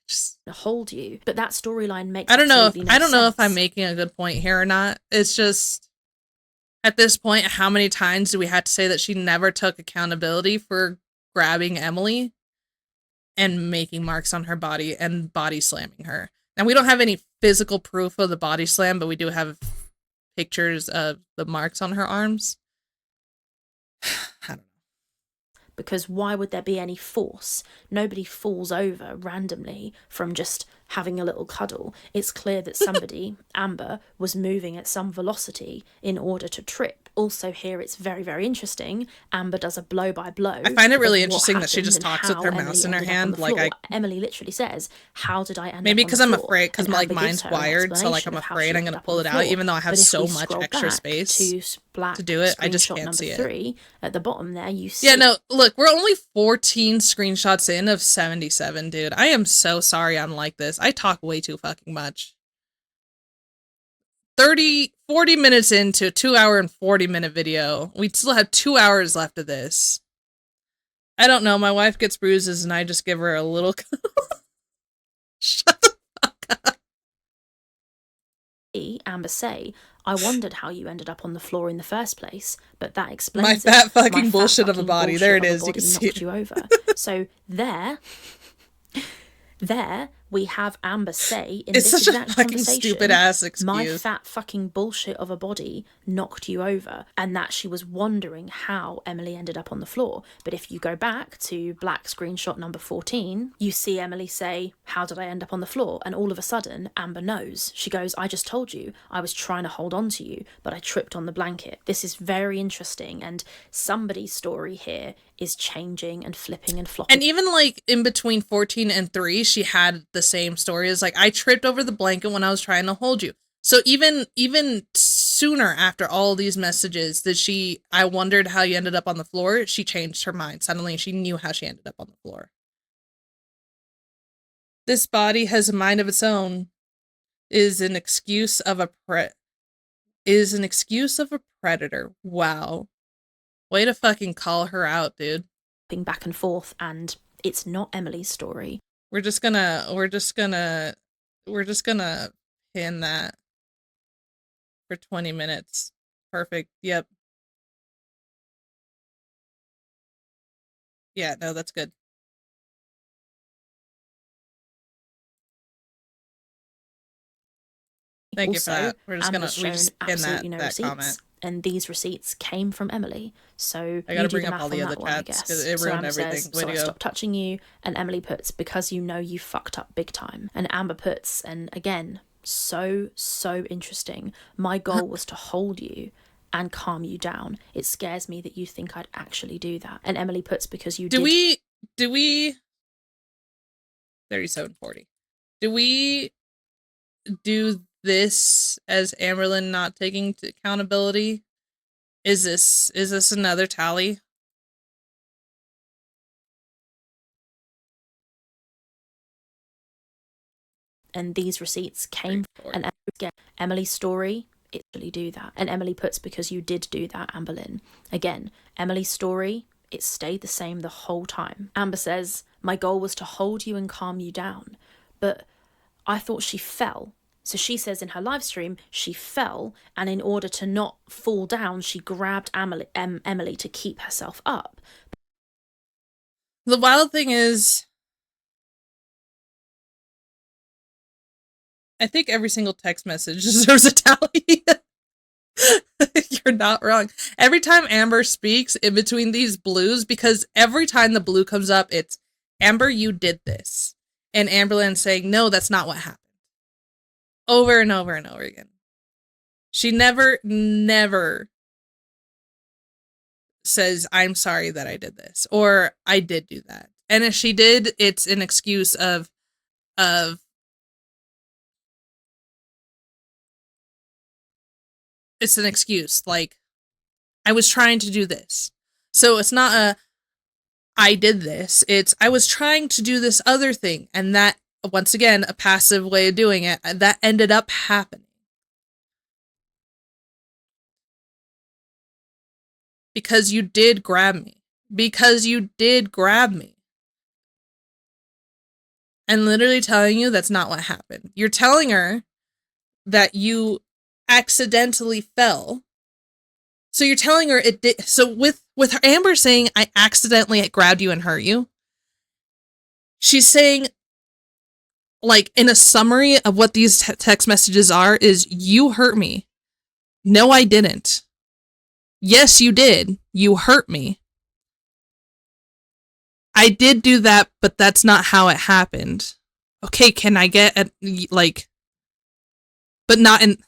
Just hold you, but that storyline makes. I don't know if I'm making a good point here or not. It's just at this point, how many times do we have to say that she never took accountability for grabbing Emily and making marks on her body and body slamming her? And we don't have any physical proof of the body slam, but we do have pictures of the marks on her arms. I don't know. Because why would there be any force? Nobody falls over randomly from just having a little cuddle. It's clear that somebody, Amber, was moving at some velocity in order to trip. Also here it's very, very interesting. Amber does a blow by blow. I find it really interesting that she just talks with her mouse in her hand. Like Emily literally says, how did I end up maybe on because the I'm floor? afraid, because And like Amber gives mine's her an wired, so like I'm explanation of how afraid she I'm ended gonna up pull on it the out, floor. even though I have But if so we much scroll extra back space to black to do it. I just screenshot can't number see it. 3 at the bottom there, you see. Yeah, no, look, we're only 14 screenshots in of 77, dude. I am so sorry I'm like this. I talk way too fucking much. 40 minutes into a 2-hour and 40-minute video. We still have 2 hours left of this. I don't know, my wife gets bruises and I just give her a little shut the fuck up. Amber say, I wondered how you ended up on the floor in the first place, but that My explains fat it. fucking My bullshit fat of a fucking body. There it bullshit of a is. You body can see knocked it. you over. So there we have Amber say in It's this such a exact fucking conversation, stupid-ass my excuse. fat fucking bullshit of a body knocked you over, and that she was wondering how Emily ended up on the floor. But if you go back to black screenshot number 14, you see Emily say, how did I end up on the floor? And all of a sudden, Amber knows. She goes, I just told you, I was trying to hold on to you, but I tripped on the blanket. This is very interesting, and somebody's story here is changing and flipping and flopping. And even like in between 14 and 3, she had the same story as like, I tripped over the blanket when I was trying to hold you. So even sooner after all these messages that I wondered how you ended up on the floor, she changed her mind. Suddenly she knew how she ended up on the floor. This body has a mind of its own is an excuse of a predator. Wow. Way to fucking call her out, dude. Back and forth, and it's not Emily's story. We're just gonna pin that for 20 minutes. Perfect. Yep. Yeah, no, that's good. Thank you for that. We're just Amber's gonna shown pin absolutely no that receipts, comment. and these receipts came from Emily. So I gotta you do bring the up math all the on other that one, I chats guess. because it So ruined Amber everything. says, so I stopped touching you, and Emily puts, because you know you fucked up big time. And Amber puts, and again, so interesting. My goal was to hold you and calm you down. It scares me that you think I'd actually do that. And Emily puts, because you do we 3740. Do we do this as Amberlyn not taking accountability? Is this another tally? and these receipts came, and Emily's story, it really do that. And Emily puts, because you did do that, Amberlyn. Again, Emily's story, it stayed the same the whole time. Amber says, my goal was to hold you and calm you down, but I thought she fell. So she says in her live stream, she fell, and in order to not fall down, she grabbed Emily to keep herself up. The wild thing is, I think every single text message deserves a tally. You're not wrong. Every time Amber speaks in between these blues, because every time the blue comes up, it's, Amber, you did this. And Amberlyn saying, no, that's not what happened. Over and over and over again. She never says, I'm sorry that I did this, or I did do that. And if she did, it's an excuse of it's an excuse, like, I was trying to do this. So it's not a, I did this. It's, I was trying to do this other thing. And that, once again, a passive way of doing it, that ended up happening. Because you did grab me. Because you did grab me. And literally telling you that's not what happened. You're telling her that you accidentally fell. So you're telling her it did. So with her Amber saying, I accidentally grabbed you and hurt you, she's saying, like in a summary of what these text messages are is you hurt me. No, I didn't. Yes, you did. You hurt me. I did do that, but that's not how it happened. Okay, can I get like, but not in,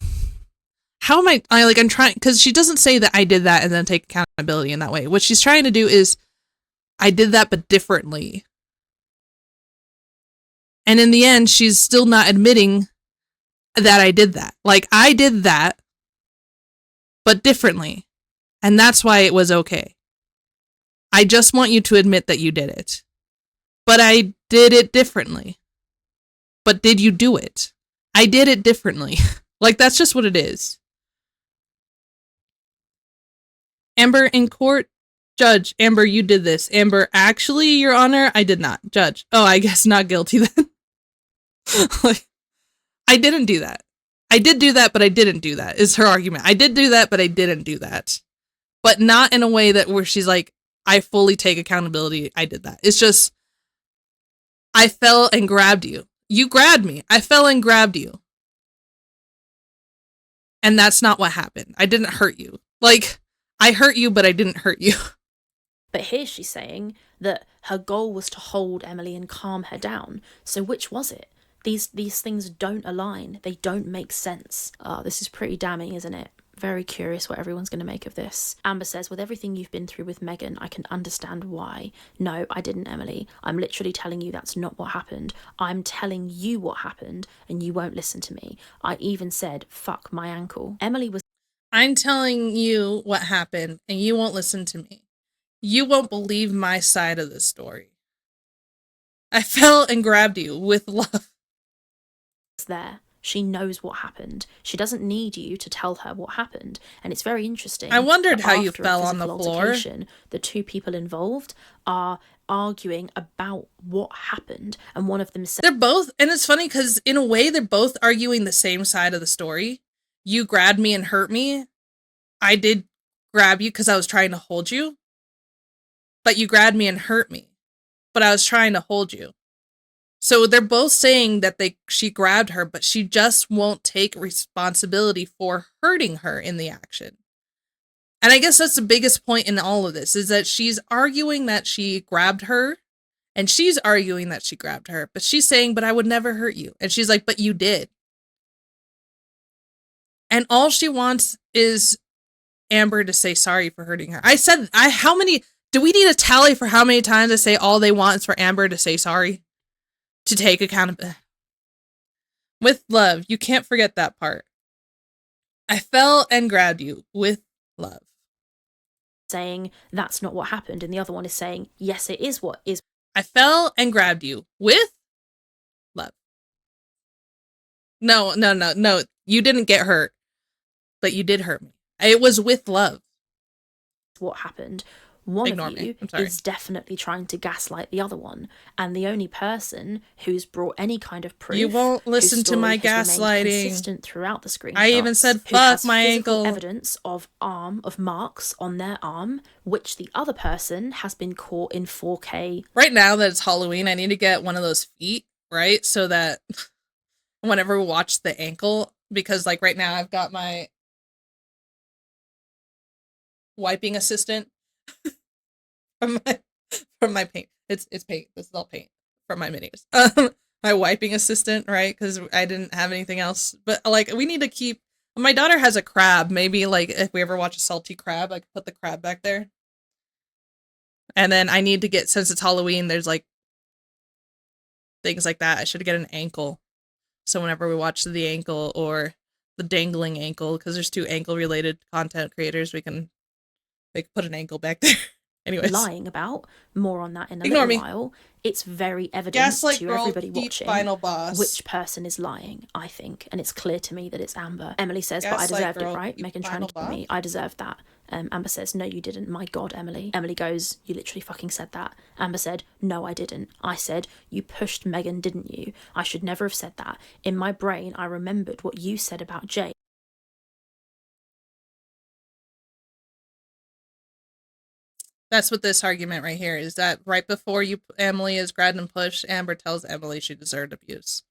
how am I'm trying, because she doesn't say that I did that and then take accountability in that way. What she's trying to do is, I did that, but differently. And in the end, she's still not admitting that I did that. Like, I did that, but differently. And that's why it was okay. I just want you to admit that you did it. But I did it differently. But did you do it? I did it differently. Like, that's just what it is. Amber, in court, judge, Amber, you did this. Amber, actually, Your Honor, I did not. Judge, oh, I guess not guilty then. Like, I didn't do that. I did do that, but I didn't do that, is her argument. I did do that, but I didn't do that. But not in a way that where she's like, I fully take accountability, I did that. It's just, I fell and grabbed you. You grabbed me. I fell and grabbed you. And that's not what happened. I didn't hurt you. Like, I hurt you, but I didn't hurt you. But here she's saying that her goal was to hold Emily and calm her down. So which was it? These things don't align. They don't make sense. Oh, this is pretty damning, isn't it? Very curious what everyone's going to make of this. Amber says, with everything you've been through with Megan, I can understand why. No, I didn't, Emily. I'm literally telling you that's not what happened. I'm telling you what happened, and you won't listen to me. I even said, fuck my ankle. Emily was... I'm telling you what happened, and you won't listen to me. You won't believe my side of the story. I fell and grabbed you with love. There. She knows what happened. She doesn't need you to tell her what happened. And it's very interesting. I wondered how you after fell on the floor. The two people involved are arguing about what happened, and one of them said, they're both, and it's funny because in a way they're both arguing the same side of the story. You grabbed me and hurt me. I did grab you because I was trying to hold you. But you grabbed me and hurt me. But I was trying to hold you. So they're both saying that she grabbed her, but she just won't take responsibility for hurting her in the action. And I guess that's the biggest point in all of this, is that she's arguing that she grabbed her, and she's arguing that she grabbed her, but she's saying, but I would never hurt you. And she's like, but you did. And all she wants is Amber to say sorry for hurting her. Do we need a tally for how many times I say all they want is for Amber to say sorry? To take accountability. With love. You can't forget that part. I fell and grabbed you with love. saying that's not what happened, and the other one is saying yes, it is what is. I fell and grabbed you with love. No. You didn't get hurt, but you did hurt me. It was with love. What happened. One Ignore of you me. is definitely trying to gaslight the other one, and the only person who's brought any kind of proof. You won't listen to my gaslighting. Consistent throughout the screen. I even said fuck my ankle. Evidence of marks on their arm, which the other person has been caught in 4K. Right now that it's Halloween, I need to get one of those feet, right? So that whenever we watch the ankle, because like right now I've got my wiping assistant from my paint. It's paint. This is all paint from my minis. My wiping assistant, right? Because I didn't have anything else. But like, we need to keep. My daughter has a crab. Maybe like if we ever watch a salty crab, I could put the crab back there. And then I need to get, since it's Halloween, there's like things like that. I should get an ankle. So whenever we watch the ankle or the dangling ankle, because there's two ankle related content creators, we can put an ankle back there. Anyways. Lying about. More on that in a little while. It's very evident Gaslight to Girl, everybody deep watching final boss. which person is lying, I think. And it's clear to me that it's Amber. Emily says, but I deserved it, right? Megan trying to kill me. I deserved that. Amber says, no, you didn't. My God, Emily. Emily goes, you literally fucking said that. Amber said, no, I didn't. I said, you pushed Megan, didn't you? I should never have said that. In my brain, I remembered what you said about Jay. That's what this argument right here is, that right before Emily is grabbed and pushed, Amber tells Emily she deserved abuse.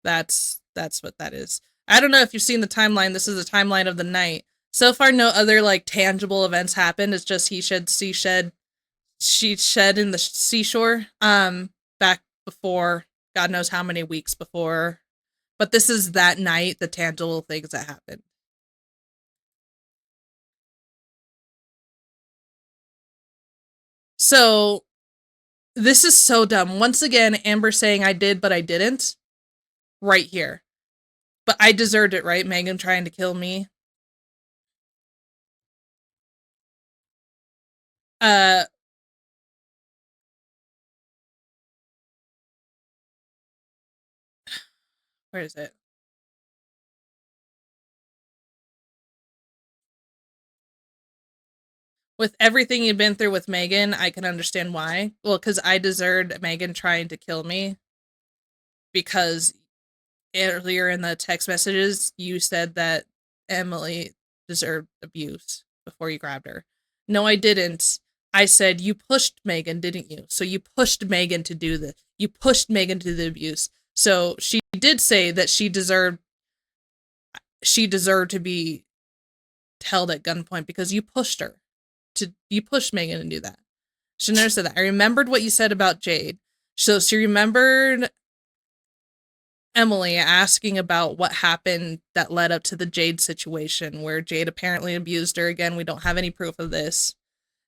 That's what that is. I don't know if you've seen the timeline. This is a timeline of the night. So far, no other like tangible events happened. It's just he shed, she shed in the seashore. Back before, God knows how many weeks before. But this is that night, the tangible things that happened. So this is so dumb. Once again, Amber saying I did, but I didn't. Right here. But I deserved it, right? Megan trying to kill me. Where is it? With everything you've been through with Megan, I can understand why. Well, because I deserved Megan trying to kill me. Because earlier in the text messages, you said that Emily deserved abuse before you grabbed her. No, I didn't. I said you pushed Megan, didn't you? So you pushed Megan to do the. You pushed Megan to the abuse. So she did say that she deserved to be held at gunpoint because you pushed her. You pushed Megan to do that. She never said that. I remembered what you said about Jade. So she remembered Emily asking about what happened that led up to the Jade situation where Jade apparently abused her. Again, we don't have any proof of this.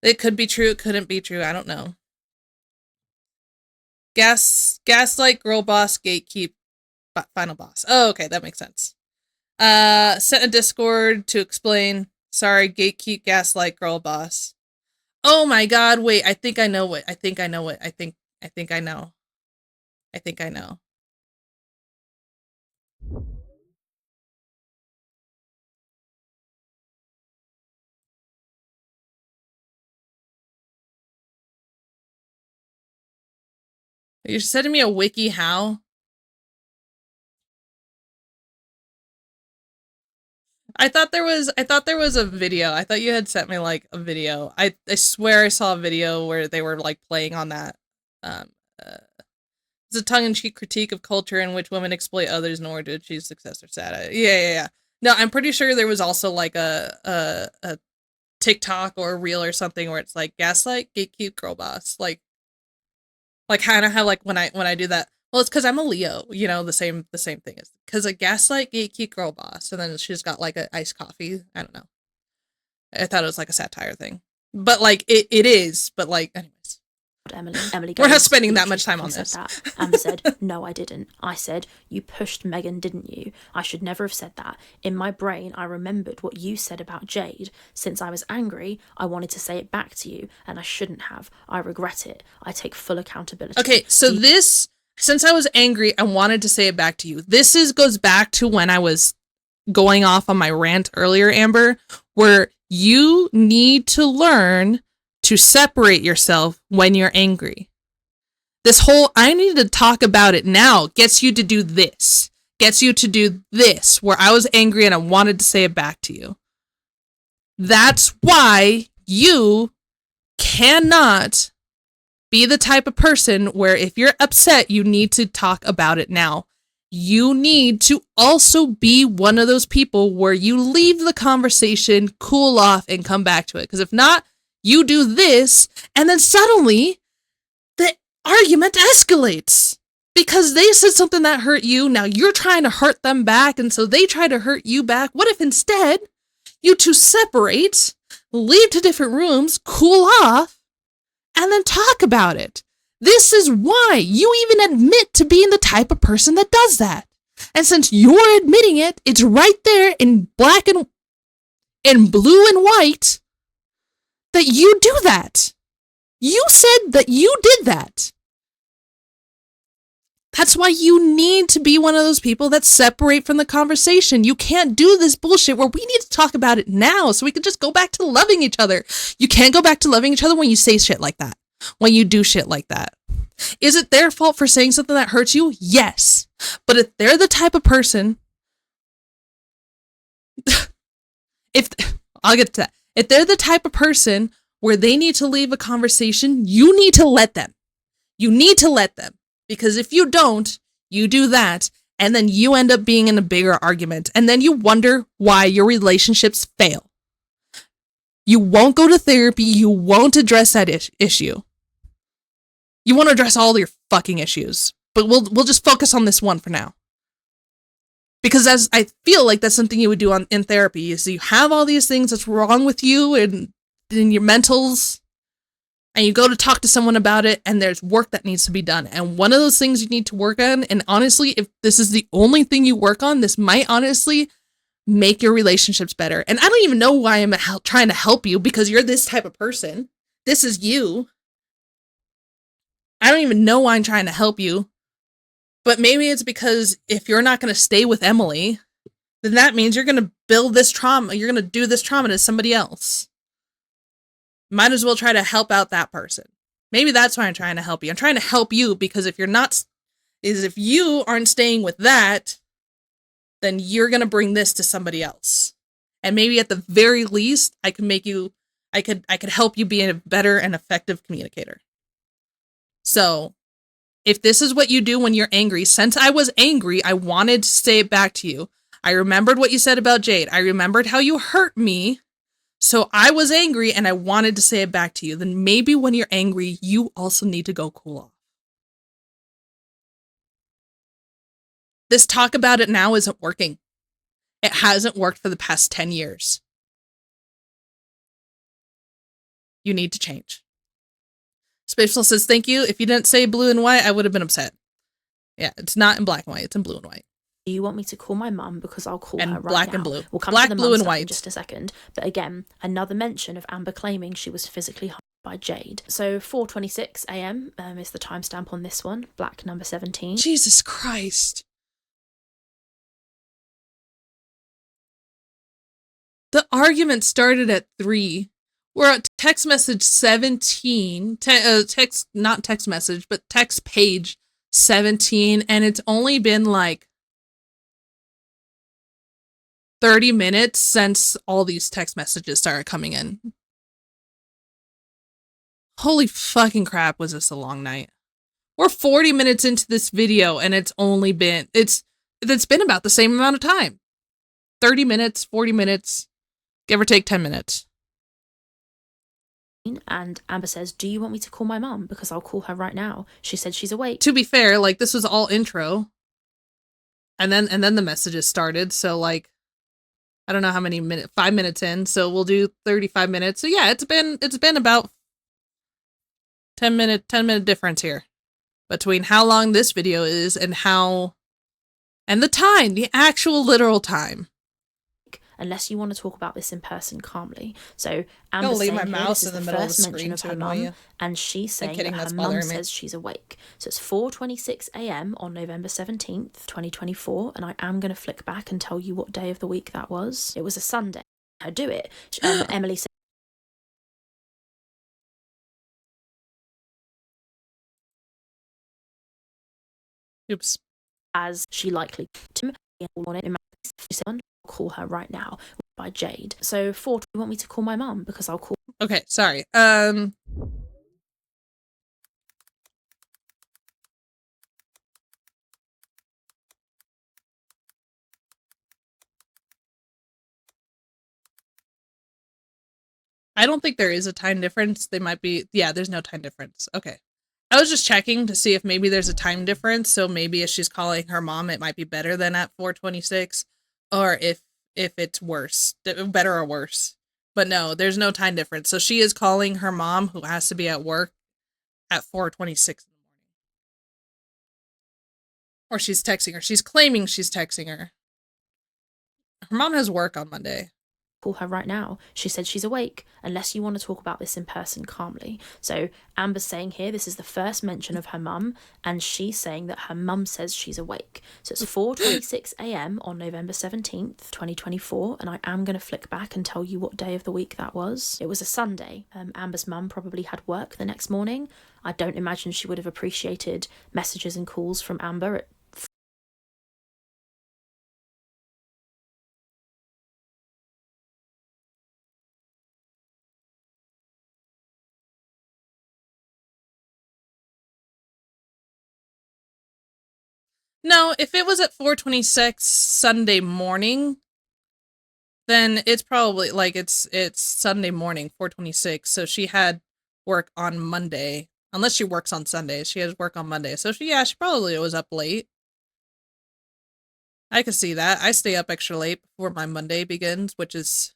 It could be true, it couldn't be true, I don't know. Gaslight, girl boss, gatekeep, final boss. Oh, okay, that makes sense. Sent a Discord to explain. Sorry, gatekeep, gaslight, girl boss. Oh my god, wait, I think I know. You're sending me a wiki how? I thought there was a video. I thought you had sent me like a video. I swear I saw a video where they were like playing on that. It's a tongue-in-cheek critique of culture in which women exploit others in order to achieve success or status. Yeah. No, I'm pretty sure there was also like a TikTok or a reel or something where it's like gaslight, gatekeep, girl boss. Like kind of how like when I do that. Well, it's because I'm a Leo, you know, the same thing is because a gaslight, gatekeep, girl boss, and then she's got like an iced coffee. I don't know. I thought it was like a satire thing, but like it is. But like, anyways, Emily we're not spending that much time on this. That and said, no, I didn't. I said, you pushed Megan, didn't you? I should never have said that. In my brain, I remembered what you said about Jade. Since I was angry, I wanted to say it back to you, and I shouldn't have. I regret it. I take full accountability. Okay, so since I was angry, I wanted to say it back to you. This goes back to when I was going off on my rant earlier, Amber, where you need to learn to separate yourself when you're angry. This whole, I need to talk about it now, gets you to do this. Gets you to do this, where I was angry and I wanted to say it back to you. That's why you cannot be the type of person where if you're upset, you need to talk about it now. You need to also be one of those people where you leave the conversation, cool off, and come back to it. Because if not, you do this, and then suddenly the argument escalates. Because they said something that hurt you, now you're trying to hurt them back, and so they try to hurt you back. What if instead you two separate, leave to different rooms, cool off, and then talk about it? This is why you even admit to being the type of person that does that. And since you're admitting it, it's right there in black and in blue and white that you do that. You said that you did that. That's why you need to be one of those people that separate from the conversation. You can't do this bullshit where we need to talk about it now so we can just go back to loving each other. You can't go back to loving each other when you say shit like that. When you do shit like that. Is it their fault for saying something that hurts you? Yes. But if they're the type of person... I'll get to that. If they're the type of person where they need to leave a conversation, you need to let them. You need to let them. Because if you don't, you do that, and then you end up being in a bigger argument, and then you wonder why your relationships fail. You won't go to therapy. You won't address that issue. You won't address all your fucking issues, but we'll just focus on this one for now. Because as I feel like that's something you would do in therapy, is you have all these things that's wrong with you and in your mentals, and you go to talk to someone about it, and there's work that needs to be done. And one of those things you need to work on, and honestly, if this is the only thing you work on, this might honestly make your relationships better. And I don't even know why I'm trying to help you, because you're this type of person. This is you. I don't even know why I'm trying to help you. But maybe it's because if you're not going to stay with Emily, then that means you're going to build this trauma. You're going to do this trauma to somebody else. Might as well try to help out that person. Maybe that's why I'm trying to help you. I'm trying to help you because if you aren't staying with that, then you're going to bring this to somebody else. And maybe at the very least, I could help you be a better and effective communicator. So, if this is what you do when you're angry, since I was angry, I wanted to say it back to you. I remembered what you said about Jade. I remembered how you hurt me. So I was angry and I wanted to say it back to you. Then maybe when you're angry, you also need to go cool off. This talk about it now isn't working. It hasn't worked for the past 10 years. You need to change. Spaceful says, thank you. If you didn't say blue and white, I would have been upset. Yeah, it's not in black and white. It's in blue and white. Do you want me to call my mum because I'll call and her right black now? And blue. We'll come black, to the blue, mum and stuff in white. just a second. But again, another mention of Amber claiming she was physically harmed by Jade. So 4:26 a.m. Is the timestamp on this one. Black number 17. Jesus Christ. The argument started at 3. We're at text message 17. Not text message, but text page 17. And it's only been like 30 minutes since all these text messages started coming in. Holy fucking crap, was this a long night. We're 40 minutes into this video and it's been about the same amount of time. 30 minutes, 40 minutes, give or take 10 minutes. And Amber says, do you want me to call my mum? Because I'll call her right now. She said she's awake. To be fair, like, this was all intro. And then the messages started, so like, I don't know how many minutes, 5 minutes in, so we'll do 35 minutes. So yeah, it's been about 10 minute difference here between how long this video is and the time, the actual literal time. Unless you want to talk about this in person calmly. So Amber's saying my here, mouse this is in the the middle of first the mention screen of to her annoy you. mum, and she's saying kidding, that her that's mum bothering me. says she's awake. So it's 4:26 a.m. on November 17th, 2024, and I am going to flick back and tell you what day of the week that was. It was a Sunday. I do it. Emily said, Oops. as she likely to call her right now by Jade. So 4, do you want me to call my mum? Because I'll call. Okay, sorry. I don't think there is a time difference. They might be, yeah, there's no time difference. Okay. I was just checking to see if maybe there's a time difference, so maybe if she's calling her mom, it might be better than at 4:26, or if it's worse, better or worse. But no, there's no time difference. So she is calling her mom, who has to be at work, at 4:26 in the morning. Or she's texting her. She's claiming she's texting her. Her mom has work on Monday. Call her right now. She said she's awake, unless you want to talk about this in person calmly. So Amber's saying here, this is the first mention of her mum, and she's saying that her mum says she's awake. So it's 4:26 a.m. on November 17th, 2024, and I am going to flick back and tell you what day of the week that was. It was a Sunday. Amber's mum probably had work the next morning. I don't imagine she would have appreciated messages and calls from Amber at No, if it was at 4:26 Sunday morning, then it's probably like it's Sunday morning, 4:26. So she had work on Monday. Unless she works on Sundays, she has work on Monday. So she probably was up late. I could see that. I stay up extra late before my Monday begins, which is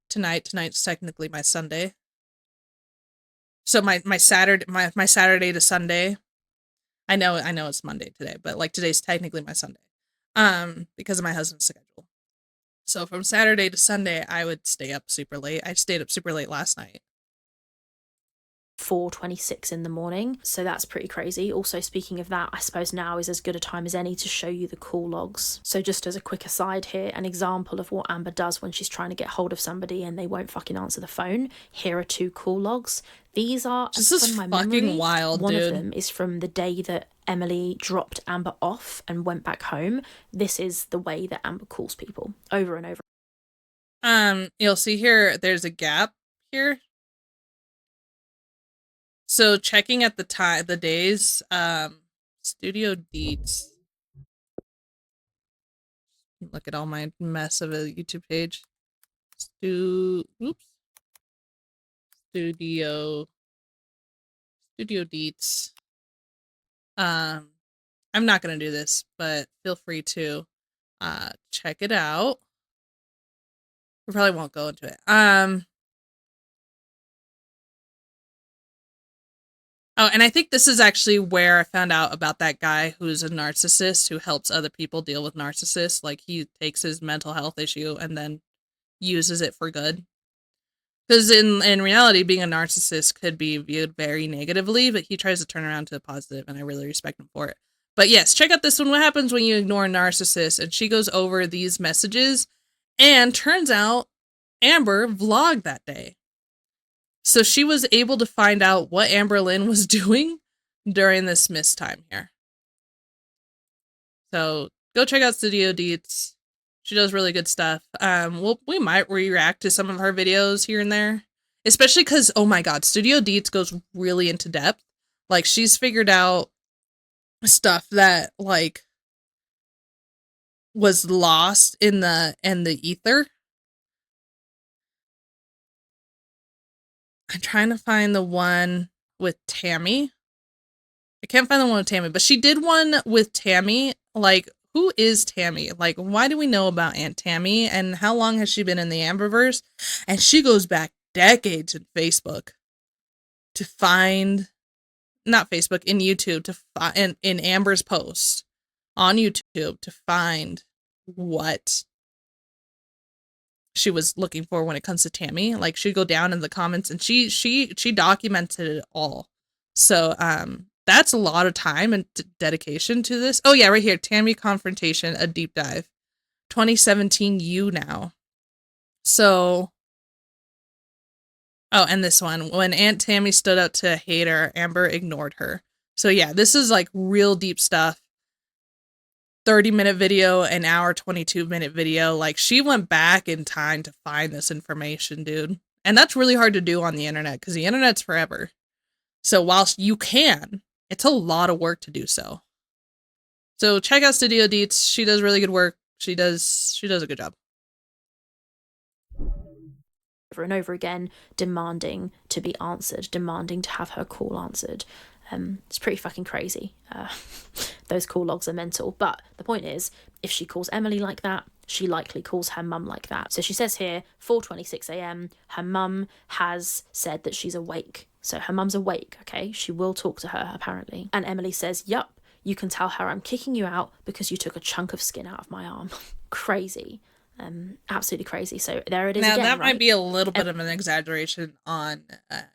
tonight. Tonight's technically my Sunday. So my Saturday to Sunday. I know it's Monday today, but like today's technically my Sunday. Because of my husband's schedule. So from Saturday to Sunday, I would stay up super late. I stayed up super late last night. 4:26 in the morning, so that's pretty crazy. Also, speaking of that, I suppose now is as good a time as any to show you the call logs. So just as a quick aside here, an example of what Amber does when she's trying to get hold of somebody and they won't fucking answer the phone. Here are 2 call logs. These are This is from my fucking memory. wild, One dude. of them is from the day that Emily dropped Amber off and went back home. This is the way that Amber calls people over and over. You'll see here there's a gap here. So checking at the days, studio deets. Look at all my mess of a YouTube page. Studio deets. I'm not gonna do this, but feel free to check it out. We probably won't go into it. Oh, and I think this is actually where I found out about that guy who's a narcissist who helps other people deal with narcissists. Like, he takes his mental health issue and then uses it for good. Because in reality, being a narcissist could be viewed very negatively, but he tries to turn around to the positive, and I really respect him for it. But yes, check out this one. What happens when you ignore a narcissist? And she goes over these messages, and turns out Amber vlogged that day. So she was able to find out what Amber Lynn was doing during this missed time here. So go check out Studio Deets. She does really good stuff. We might react to some of her videos here and there, especially because, oh my god, Studio Deets goes really into depth. Like, she's figured out stuff that like was lost in the ether. I'm trying to find the one with Tammy. I can't find the one with Tammy, but she did one with Tammy. Like, who is Tammy? Like, why do we know about Aunt Tammy? And how long has she been in the Amberverse? And she goes back decades in Facebook to find, not Facebook, in YouTube, to find, in Amber's posts on YouTube to find what she was looking for when it comes to Tammy. Like, she'd go down in the comments and she documented it all. So, that's a lot of time and dedication to this. Oh yeah, right here, Tammy Confrontation, a deep dive. 2017 You Now. So, oh, and this one, when Aunt Tammy stood up to a hater, Amber ignored her. So yeah, this is like real deep stuff. 30-minute video, an hour, 22-minute video. Like, she went back in time to find this information, dude. And that's really hard to do on the internet, because the internet's forever. So whilst you can, it's a lot of work to do so. So check out Studio Deets. She does really good work. She does a good job. Over and over again, demanding to be answered, demanding to have her call answered. It's pretty fucking crazy. Those call logs are mental. But the point is, if she calls Emily like that, she likely calls her mum like that. So she says here, 4:26 a.m, her mum has said that she's awake. So her mum's awake, okay? She will talk to her, apparently. And Emily says, yup, you can tell her I'm kicking you out because you took a chunk of skin out of my arm. Crazy. Absolutely crazy. So there it is now, again, that right? might be a little bit of an exaggeration on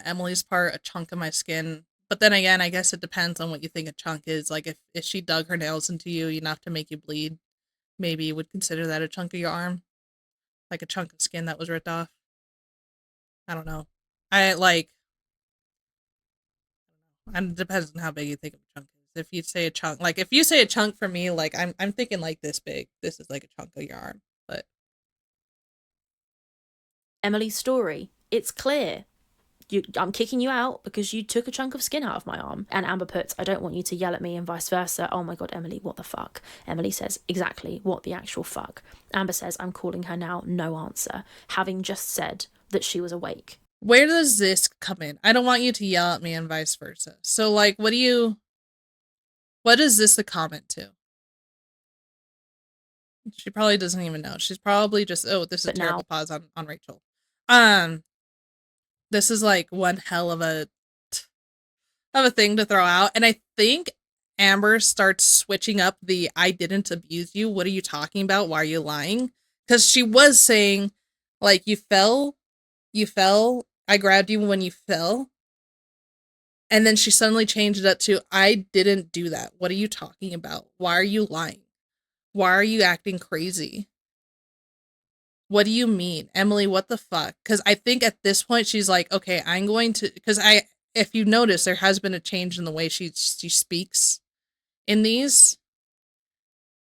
Emily's part, a chunk of my skin. But then again, I guess it depends on what you think a chunk is. Like, if she dug her nails into you enough to make you bleed, maybe you would consider that a chunk of your arm. Like a chunk of skin that was ripped off. I don't know. And it depends on how big you think of a chunk is. If you say a chunk, like, if you say a chunk for me, like, I'm thinking like this big. This is like a chunk of your arm. But Emily's story, it's clear. I'm kicking you out because you took a chunk of skin out of my arm. And Amber puts, I don't want you to yell at me and vice versa. Oh my God, Emily, what the fuck? Emily says, exactly, what the actual fuck? Amber says, I'm calling her now, no answer, having just said that she was awake. Where does this come in? I don't want you to yell at me and vice versa. So, like, what is this a comment to? She probably doesn't even know. She's probably just, oh, this is a terrible pause on Rachel. This is like one hell of a thing to throw out. And I think Amber starts switching up the I didn't abuse you. What are you talking about? Why are you lying? Because she was saying, like, you fell. I grabbed you when you fell. And then she suddenly changed it up to, I didn't do that. What are you talking about? Why are you lying? Why are you acting crazy? What do you mean? Emily, what the fuck? Because I think at this point she's like, okay, I'm going to, because if you notice, there has been a change in the way she speaks in these.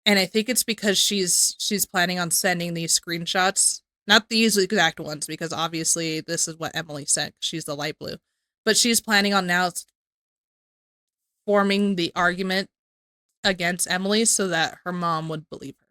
And I think it's because she's planning on sending these screenshots. Not these exact ones, because obviously this is what Emily sent. She's the light blue. But she's planning on now forming the argument against Emily so that her mom would believe her.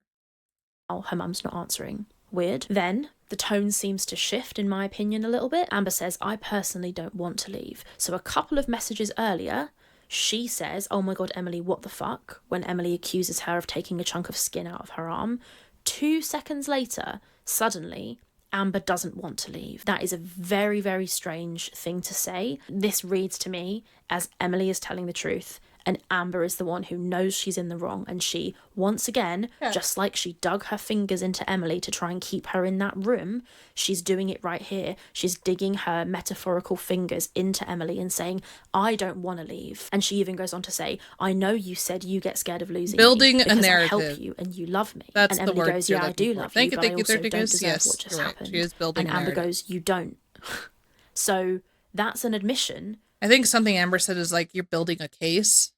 Oh, her mum's not answering. Weird. Then the tone seems to shift, in my opinion, a little bit. Amber says, I personally don't want to leave. So a couple of messages earlier, she says, oh my God, Emily, what the fuck? When Emily accuses her of taking a chunk of skin out of her arm. 2 seconds later, suddenly, Amber doesn't want to leave. That is a very, very strange thing to say. This reads to me as Emily is telling the truth and Amber is the one who knows she's in the wrong, and she, once again, just like she dug her fingers into Emily to try and keep her in that room, she's doing it right here. She's digging her metaphorical fingers into Emily and saying, I don't want to leave. And she even goes on to say, I know you said you get scared of losing building me because a narrative. I help you and you love me. That's and the Emily word goes, you're yeah, I do love you, but I also don't deserve yes, what just happened. She is building and a Amber narrative. goes, you don't. So that's an admission. I think something Amber said is like, you're building a case.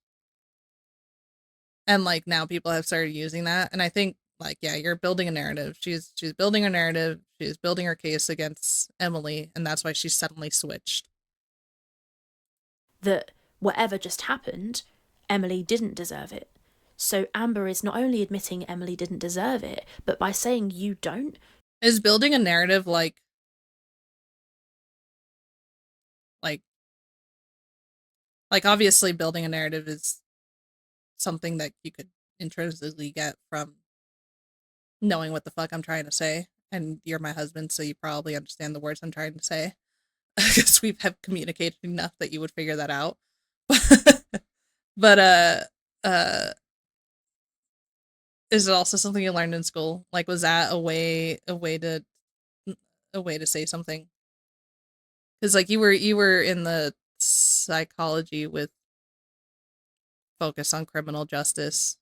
And like now people have started using that. And I think like, yeah, you're building a narrative. She's building a narrative. She's building her case against Emily. And that's why she suddenly switched. That whatever just happened, Emily didn't deserve it. So Amber is not only admitting Emily didn't deserve it, but by saying you don't. Is building a narrative like obviously building a narrative is something that you could intrinsically get from knowing what the fuck I'm trying to say. And you're my husband, so you probably understand the words I'm trying to say. Because we have communicated enough that you would figure that out. But is it also something you learned in school? Like, was that a way to say something? Because like you were in the psychology with focus on criminal justice.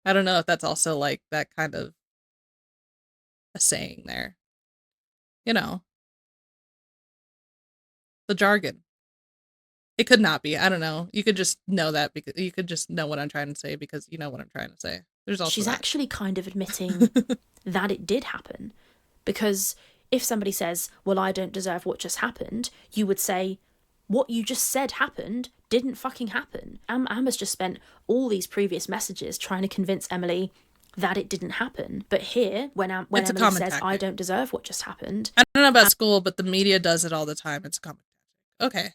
I don't know if that's also like that kind of a saying there. You know, the jargon. It could not be. I don't know. You could just know that because you could just know what I'm trying to say because you know what I'm trying to say. There's also She's that. actually kind of admitting that it did happen. Because if somebody says, well, I don't deserve what just happened, you would say, what you just said happened didn't fucking happen. Amber's just spent all these previous messages trying to convince Emily that it didn't happen. But here, when Emily says, tactic. I don't deserve what just happened. I don't know about school, but the media does it all the time. It's a common tactic. Okay.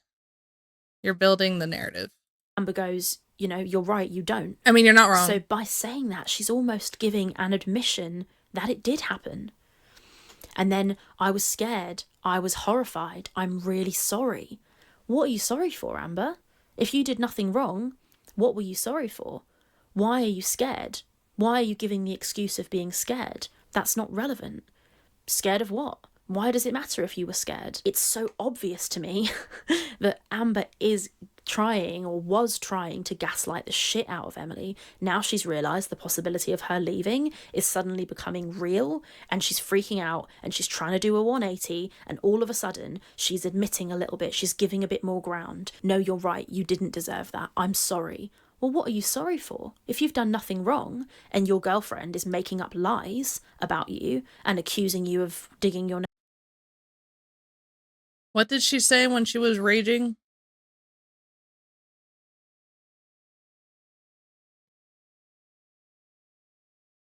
You're building the narrative. Amber goes, you know, you're right, you don't. I mean, you're not wrong. So by saying that, she's almost giving an admission that it did happen. And then, I was scared. I was horrified. I'm really sorry. What are you sorry for, Amber? If you did nothing wrong, what were you sorry for? Why are you scared? Why are you giving the excuse of being scared? That's not relevant. Scared of what? Why does it matter if you were scared? It's so obvious to me that Amber is trying or was trying to gaslight the shit out of Emily. Now she's realised the possibility of her leaving is suddenly becoming real and she's freaking out and she's trying to do a 180 and all of a sudden she's admitting a little bit. She's giving a bit more ground. No, you're right. You didn't deserve that. I'm sorry. Well, what are you sorry for? If you've done nothing wrong and your girlfriend is making up lies about you and accusing you of digging your What did she say when she was raging?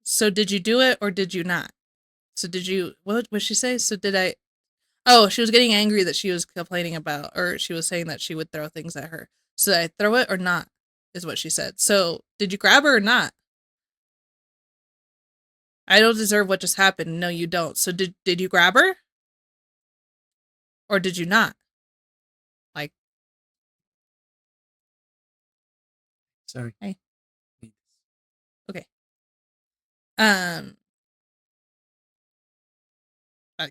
So did you do it or did you not? So did you, what did she say? So did I, oh, she was getting angry that she was complaining about, or she was saying that she would throw things at her. So did I throw it or not, is what she said. So did you grab her or not? I don't deserve what just happened. No, you don't. So did you grab her? Or did you not? Like, Sorry. hey. Okay. Um,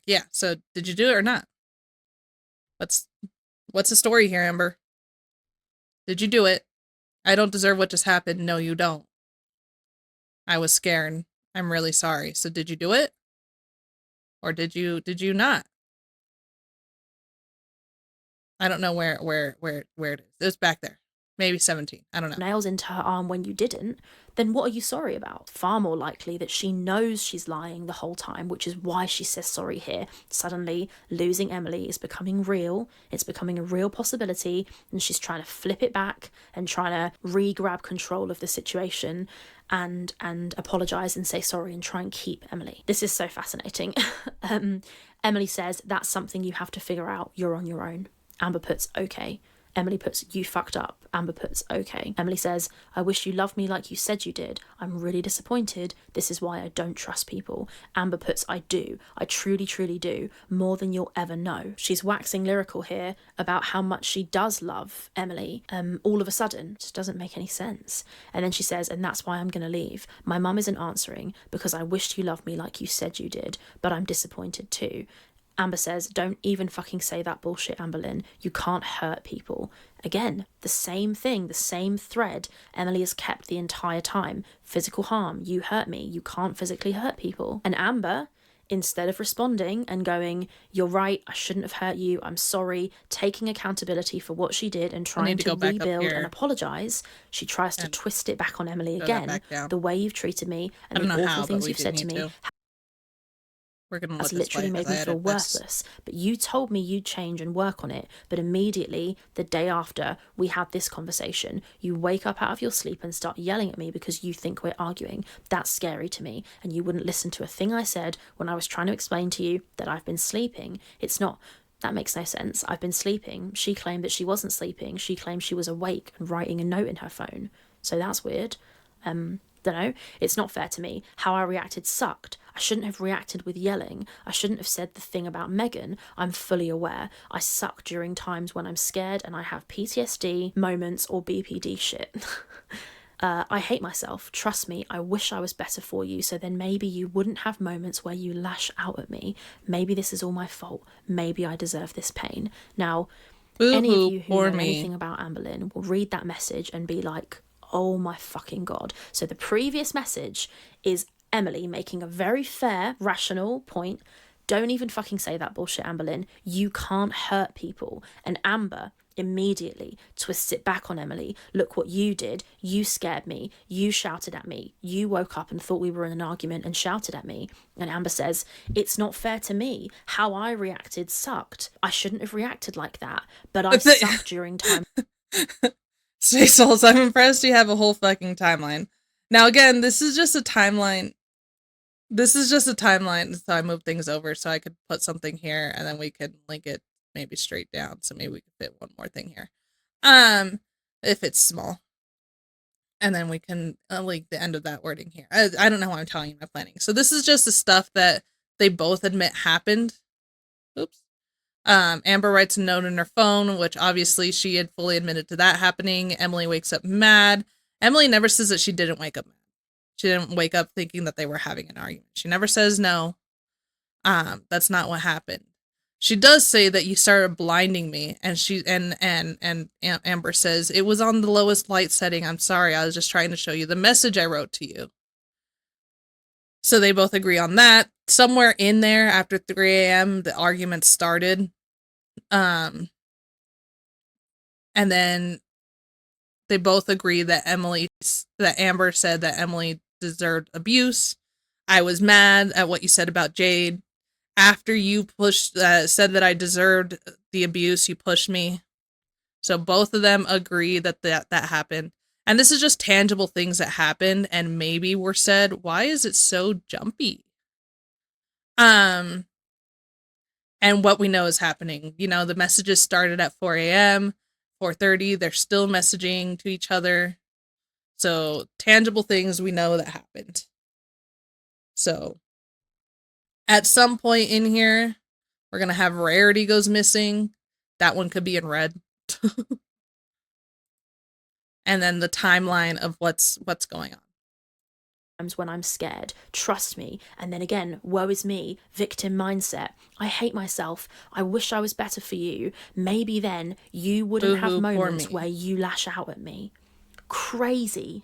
yeah, so did you do it or not? What's the story here, Amber? Did you do it? I don't deserve what just happened. No, you don't. I was scared. I'm really sorry. So did you do it? Or did you not? I don't know where it is. It was back there. Maybe 17. I don't know. Nails into her arm when you didn't, then what are you sorry about? Far more likely that she knows she's lying the whole time, which is why she says sorry here. Suddenly, losing Emily is becoming real. It's becoming a real possibility, and she's trying to flip it back and trying to re-grab control of the situation and apologise and say sorry and try and keep Emily. This is so fascinating. Emily says, that's something you have to figure out. You're on your own. Amber puts, okay. Emily puts, you fucked up. Amber puts, okay. Emily says, I wish you loved me like you said you did. I'm really disappointed. This is why I don't trust people. Amber puts, I do. I truly, truly do. More than you'll ever know. She's waxing lyrical here about how much she does love Emily. All of a sudden, it just doesn't make any sense. And then she says, and that's why I'm going to leave. My mum isn't answering because I wished you loved me like you said you did, but I'm disappointed too. Amber says, don't even fucking say that bullshit, Amberlynn. You can't hurt people. Again, the same thing, the same thread Emily has kept the entire time. Physical harm. You hurt me. You can't physically hurt people. And Amber, instead of responding and going, you're right, I shouldn't have hurt you, I'm sorry, taking accountability for what she did and trying to rebuild and apologise, she tries to twist it back on Emily again. The way you've treated me and the awful things you've said to me has literally made me feel worthless. But you told me you'd change and work on it. But immediately, the day after we had this conversation, you wake up out of your sleep and start yelling at me because you think we're arguing. That's scary to me. And you wouldn't listen to a thing I said when I was trying to explain to you that I've been sleeping. It's not... That makes no sense. I've been sleeping. She claimed that she wasn't sleeping. She claimed she was awake and writing a note in her phone. So that's weird. Don't know. It's not fair to me. How I reacted sucked. I shouldn't have reacted with yelling. I shouldn't have said the thing about Megan. I'm fully aware. I suck during times when I'm scared and I have PTSD moments or BPD shit. I hate myself. Trust me, I wish I was better for you, so then maybe you wouldn't have moments where you lash out at me. Maybe this is all my fault. Maybe I deserve this pain. Now, any of you who know anything about Amberlynn will read that message and be like, oh my fucking God. So the previous message is Emily making a very fair, rational point. Don't even fucking say that bullshit, Amberlynn. You can't hurt people. And Amber immediately twists it back on Emily. Look what you did. You scared me. You shouted at me. You woke up and thought we were in an argument and shouted at me. And Amber says, it's not fair to me. How I reacted sucked. I shouldn't have reacted like that. But I sucked during time. Space Souls, I'm impressed you have a whole fucking timeline. Now again, this is just a timeline. So I moved things over so I could put something here and then we could link it maybe straight down. So maybe we could fit one more thing here. If it's small. And then we can link the end of that wording here. I don't know why I'm telling you my planning. So this is just the stuff that they both admit happened. Oops. Amber writes a note in her phone, which obviously she had fully admitted to that happening. Emily wakes up mad. Emily never says that she didn't wake up mad. She didn't wake up thinking that they were having an argument. She never says no. That's not what happened. She does say that you started blinding me, and Amber says it was on the lowest light setting. I'm sorry, I was just trying to show you the message I wrote to you. So they both agree on that. Somewhere in there after 3 a.m., the argument started. And then they both agree that Amber said that Emily deserved abuse. I was mad at what you said about Jade. after you pushed, said that I deserved the abuse, you pushed me. So both of them agree that happened. And this is just tangible things that happened and maybe were said. Why is it so jumpy? And what we know is happening. You know, the messages started at 4 a.m., 4:30. They're still messaging to each other. So tangible things we know that happened. So at some point in here, we're going to have Rarity goes missing. That one could be in red. And then the timeline of what's going on. When I'm scared, trust me. And then again, woe is me, victim mindset. I hate myself. I wish I was better for you. Maybe then you wouldn't have moments where you lash out at me. Crazy.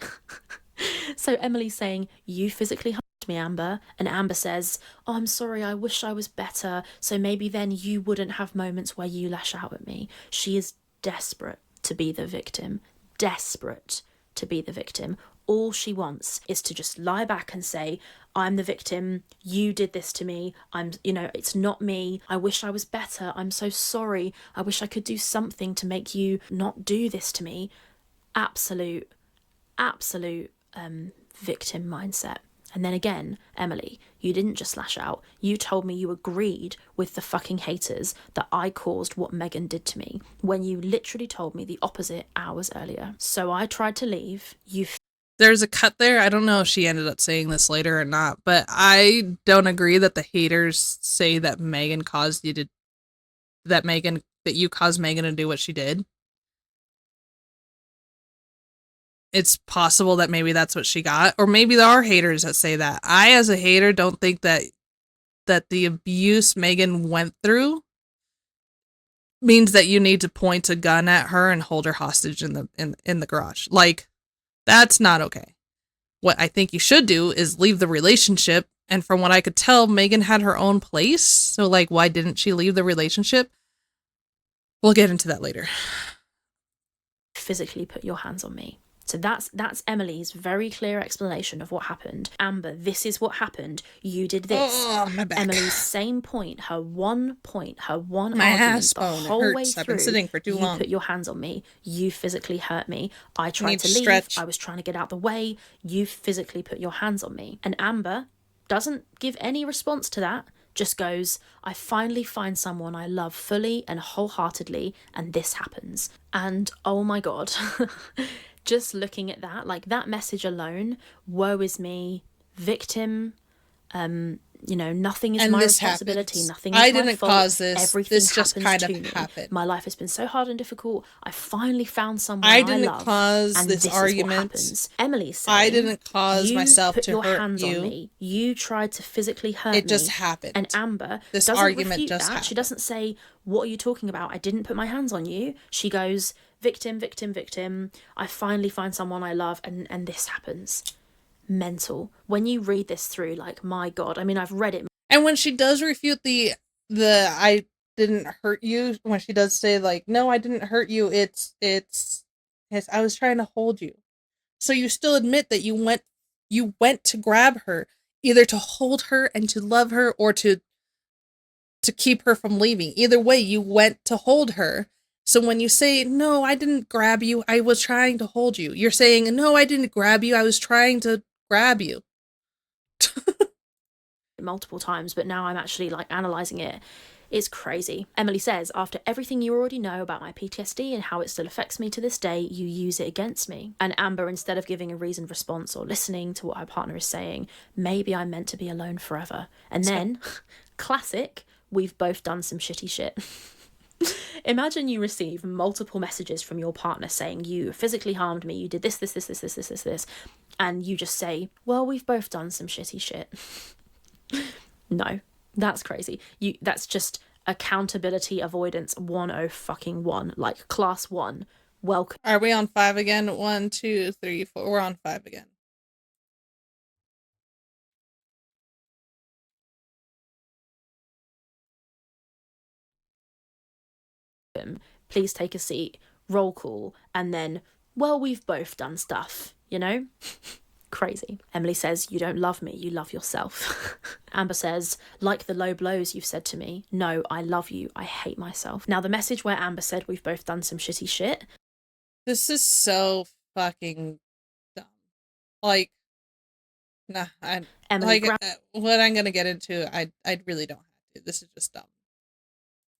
So Emily's saying, you physically harmed me, Amber. And Amber says, oh, I'm sorry, I wish I was better. So maybe then you wouldn't have moments where you lash out at me. She is desperate to be the victim. Desperate to be the victim. All she wants is to just lie back and say, I'm the victim, you did this to me, it's not me, I wish I was better, I'm so sorry, I wish I could do something to make you not do this to me. Absolute victim mindset. And then again, Emily, you didn't just lash out. You told me you agreed with the fucking haters that I caused what Megan did to me, when you literally told me the opposite hours earlier. So I tried to leave. There's a cut there. I don't know if she ended up saying this later or not, but I don't agree that the haters say that Megan caused you to, that you caused Megan to do what she did. It's possible that maybe that's what she got, or maybe there are haters that say that. I, as a hater, don't think that the abuse Megan went through means that you need to point a gun at her and hold her hostage in the garage. Like, that's not okay. What I think you should do is leave the relationship. And from what I could tell, Megan had her own place. So, like, why didn't she leave the relationship? We'll get into that later. Physically put your hands on me. So that's Emily's very clear explanation of what happened. Amber, this is what happened. You did this. Oh, my back. Emily's same point, her one my argument the whole way through. I've been sitting for too long. You put your hands on me. You physically hurt me. I tried to leave. Stretch. I was trying to get out the way. You physically put your hands on me. And Amber doesn't give any response to that. Just goes, I finally find someone I love fully and wholeheartedly, and this happens. And oh my God. Just looking at that, like that message alone, woe is me, victim, nothing is my responsibility, nothing is my fault. I didn't cause this. Everything this just kind of happened. My life has been so hard and difficult. I finally found someone I didn't love, cause and this argument. Emily said, I didn't cause myself put to your hurt hands you. On me. You tried to physically hurt me. It just happened. And Amber this doesn't argument refute just that. happened. She doesn't say, what are you talking about? I didn't put my hands on you. She goes, victim, victim, victim. I finally find someone I love, and this happens. Mental. When you read this through, like, my God. I mean, I've read it. And when she does refute the I didn't hurt you, when she does say, like, no, I didn't hurt you, it's I was trying to hold you. So you still admit that you went to grab her, either to hold her and to love her, or to keep her from leaving. Either way, you went to hold her. So when you say, no, I didn't grab you, I was trying to hold you, you're saying, no, I didn't grab you, I was trying to grab you. Multiple times, but now I'm actually like analysing it. It's crazy. Emily says, after everything you already know about my PTSD and how it still affects me to this day, you use it against me. And Amber, instead of giving a reasoned response or listening to what her partner is saying, maybe I'm meant to be alone forever. And then, classic, we've both done some shitty shit. Imagine you receive multiple messages from your partner saying, you physically harmed me, you did this, and you just say, well, we've both done some shitty shit. No, that's crazy. That's just accountability avoidance 101, like class 1. Welcome. Are we on 5 again? 1, 2, 3, 4. We're on 5 again. Please take a seat, roll call, and then, well, we've both done stuff, you know? Crazy. Emily says, you don't love me, you love yourself. Amber says, like the low blows you've said to me, no, I love you, I hate myself. Now, the message where Amber said we've both done some shitty shit. This is so fucking dumb. Like, nah, Emily what I'm gonna get into, I really don't have to. This is just dumb.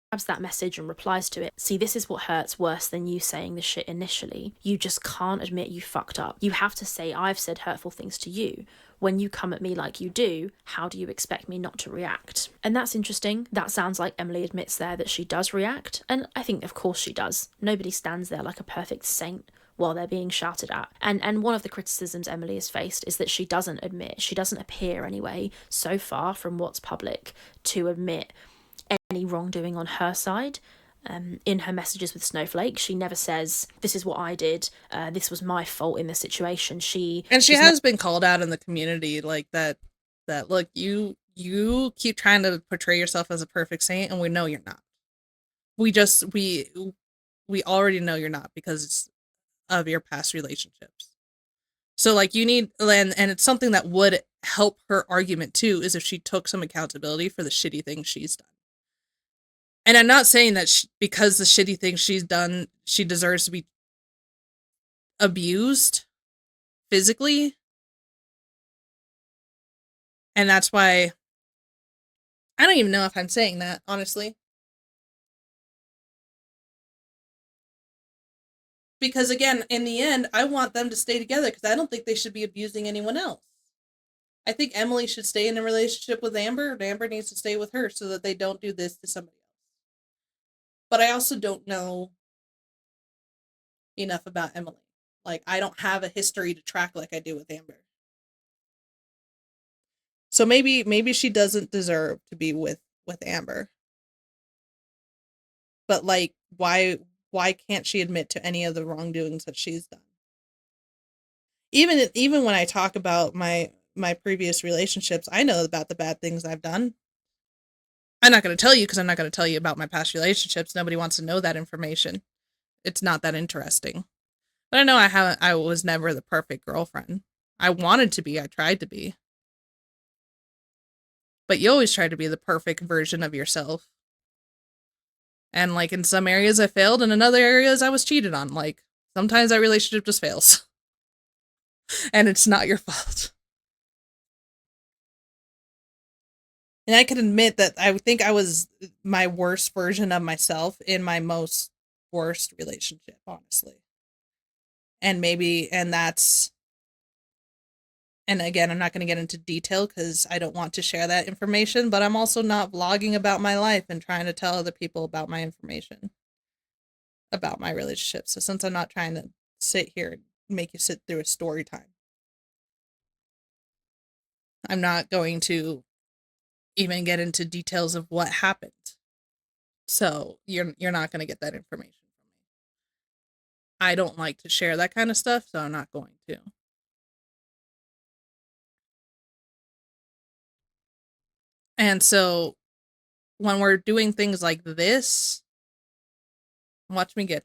Grabs that message and replies to it. See, this is what hurts worse than you saying the shit initially. You just can't admit you fucked up. You have to say I've said hurtful things to you. When you come at me like you do, how do you expect me not to react? And that's interesting. That sounds like Emily admits there that she does react. And I think, of course, she does. Nobody stands there like a perfect saint while they're being shouted at. And one of the criticisms Emily has faced is that she doesn't appear anyway, so far from what's public, to admit any wrongdoing on her side. In her messages with Snowflake, she never says, this is what I did, this was my fault in the situation. She has been called out in the community like that look, you keep trying to portray yourself as a perfect saint, and we know you're not. We already know you're not because of your past relationships. So like you need, and it's something that would help her argument too, is if she took some accountability for the shitty things she's done. And I'm not saying that because the shitty things she's done, she deserves to be abused physically. And that's why I don't even know if I'm saying that, honestly. Because again, in the end, I want them to stay together because I don't think they should be abusing anyone else. I think Emily should stay in a relationship with Amber, and Amber needs to stay with her so that they don't do this to somebody else. But I also don't know enough about Emily. Like, I don't have a history to track like I do with Amber. So maybe she doesn't deserve to be with Amber. But like, why can't she admit to any of the wrongdoings that she's done? Even when I talk about my previous relationships, I know about the bad things I've done. I'm not going to tell you because I'm not going to tell you about my past relationships. Nobody wants to know that information. It's not that interesting. But I know I was never the perfect girlfriend. I wanted to be. I tried to be. But you always try to be the perfect version of yourself. And like in some areas I failed, and in other areas I was cheated on. Like sometimes that relationship just fails. And it's not your fault. And I can admit that I think I was my worst version of myself in my most worst relationship, honestly. And that's, and again, I'm not going to get into detail because I don't want to share that information, but I'm also not vlogging about my life and trying to tell other people about my information, about my relationship. So since I'm not trying to sit here and make you sit through a story time, I'm not going to even get into details of what happened. So you're not going to get that information from me. I don't like to share that kind of stuff, so I'm not going to. And so when we're doing things like this, watch me get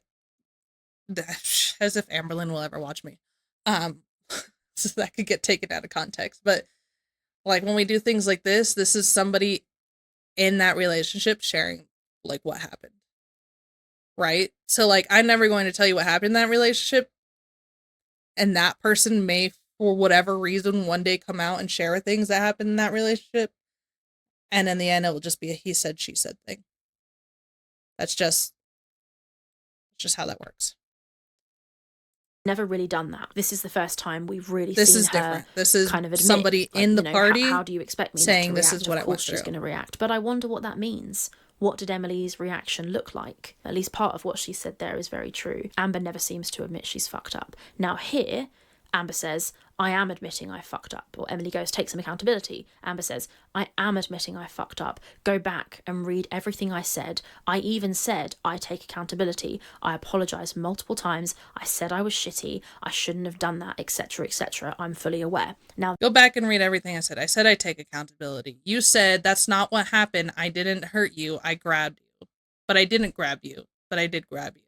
as if Amberlynn will ever watch me. So that could get taken out of context. But like when we do things like this is somebody in that relationship sharing like what happened. Right? So like I'm never going to tell you what happened in that relationship. And that person may, for whatever reason, one day come out and share things that happened in that relationship. And in the end, it will just be a he said, she said thing. That's just how that works. Never really done that. This is the first time we've really this seen is her different. This is kind of admit, somebody like, in the party. How do you expect me saying not to react? This is what of course she's going to react. But I wonder what that means. What did Emily's reaction look like? At least part of what she said there is very true. Amber never seems to admit she's fucked up. Now here, Amber says, I am admitting I fucked up. Or Emily goes, take some accountability. Amber says, I am admitting I fucked up. Go back and read everything I said. I even said I take accountability. I apologise multiple times. I said I was shitty. I shouldn't have done that, etc., etc. I'm fully aware. Now, go back and read everything I said. I said I take accountability. You said that's not what happened. I didn't hurt you. I grabbed you. But I didn't grab you. But I did grab you.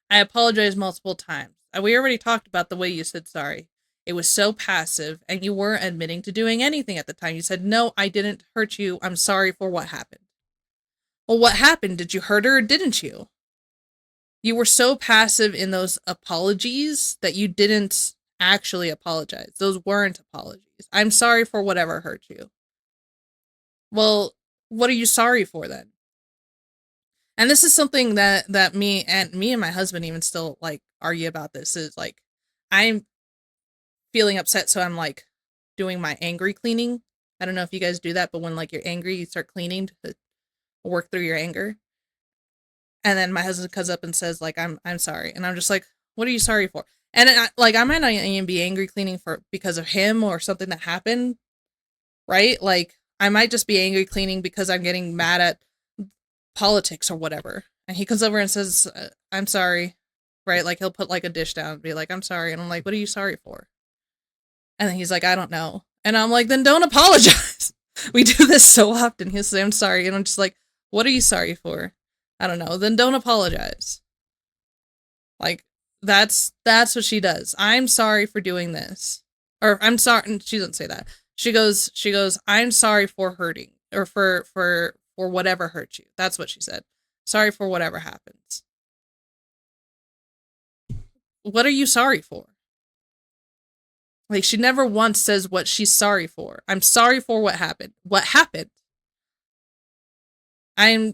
I apologize multiple times. We already talked about the way you said sorry. It was so passive, and you weren't admitting to doing anything at the time. You said, no, I didn't hurt you. I'm sorry for what happened. Well, what happened? Did you hurt her or didn't you? You were so passive in those apologies that you didn't actually apologize. Those weren't apologies. I'm sorry for whatever hurt you. Well, what are you sorry for then? And this is something that me and my husband even still like argue about. This is like, I'm feeling upset, so I'm like doing my angry cleaning. I don't know if you guys do that, but when like you're angry, you start cleaning to work through your anger. And then my husband comes up and says like, I'm sorry. And I'm just like, what are you sorry for? And I might not even be angry cleaning for because of him or something that happened, right? Like I might just be angry cleaning because I'm getting mad at politics or whatever. And he comes over and says, I'm sorry, right? Like he'll put like a dish down and be like, I'm sorry. And I'm like, what are you sorry for? And then he's like, I don't know. And I'm like, then don't apologize. We do this so often. He'll say, I'm sorry. And I'm just like, what are you sorry for? I don't know. Then don't apologize. Like, that's what she does. I'm sorry for doing this. Or I'm sorry. And she doesn't say that. She goes, I'm sorry for hurting or for whatever hurt you. That's what she said. Sorry for whatever happens. What are you sorry for? Like, she never once says what she's sorry for. I'm sorry for what happened. What happened? I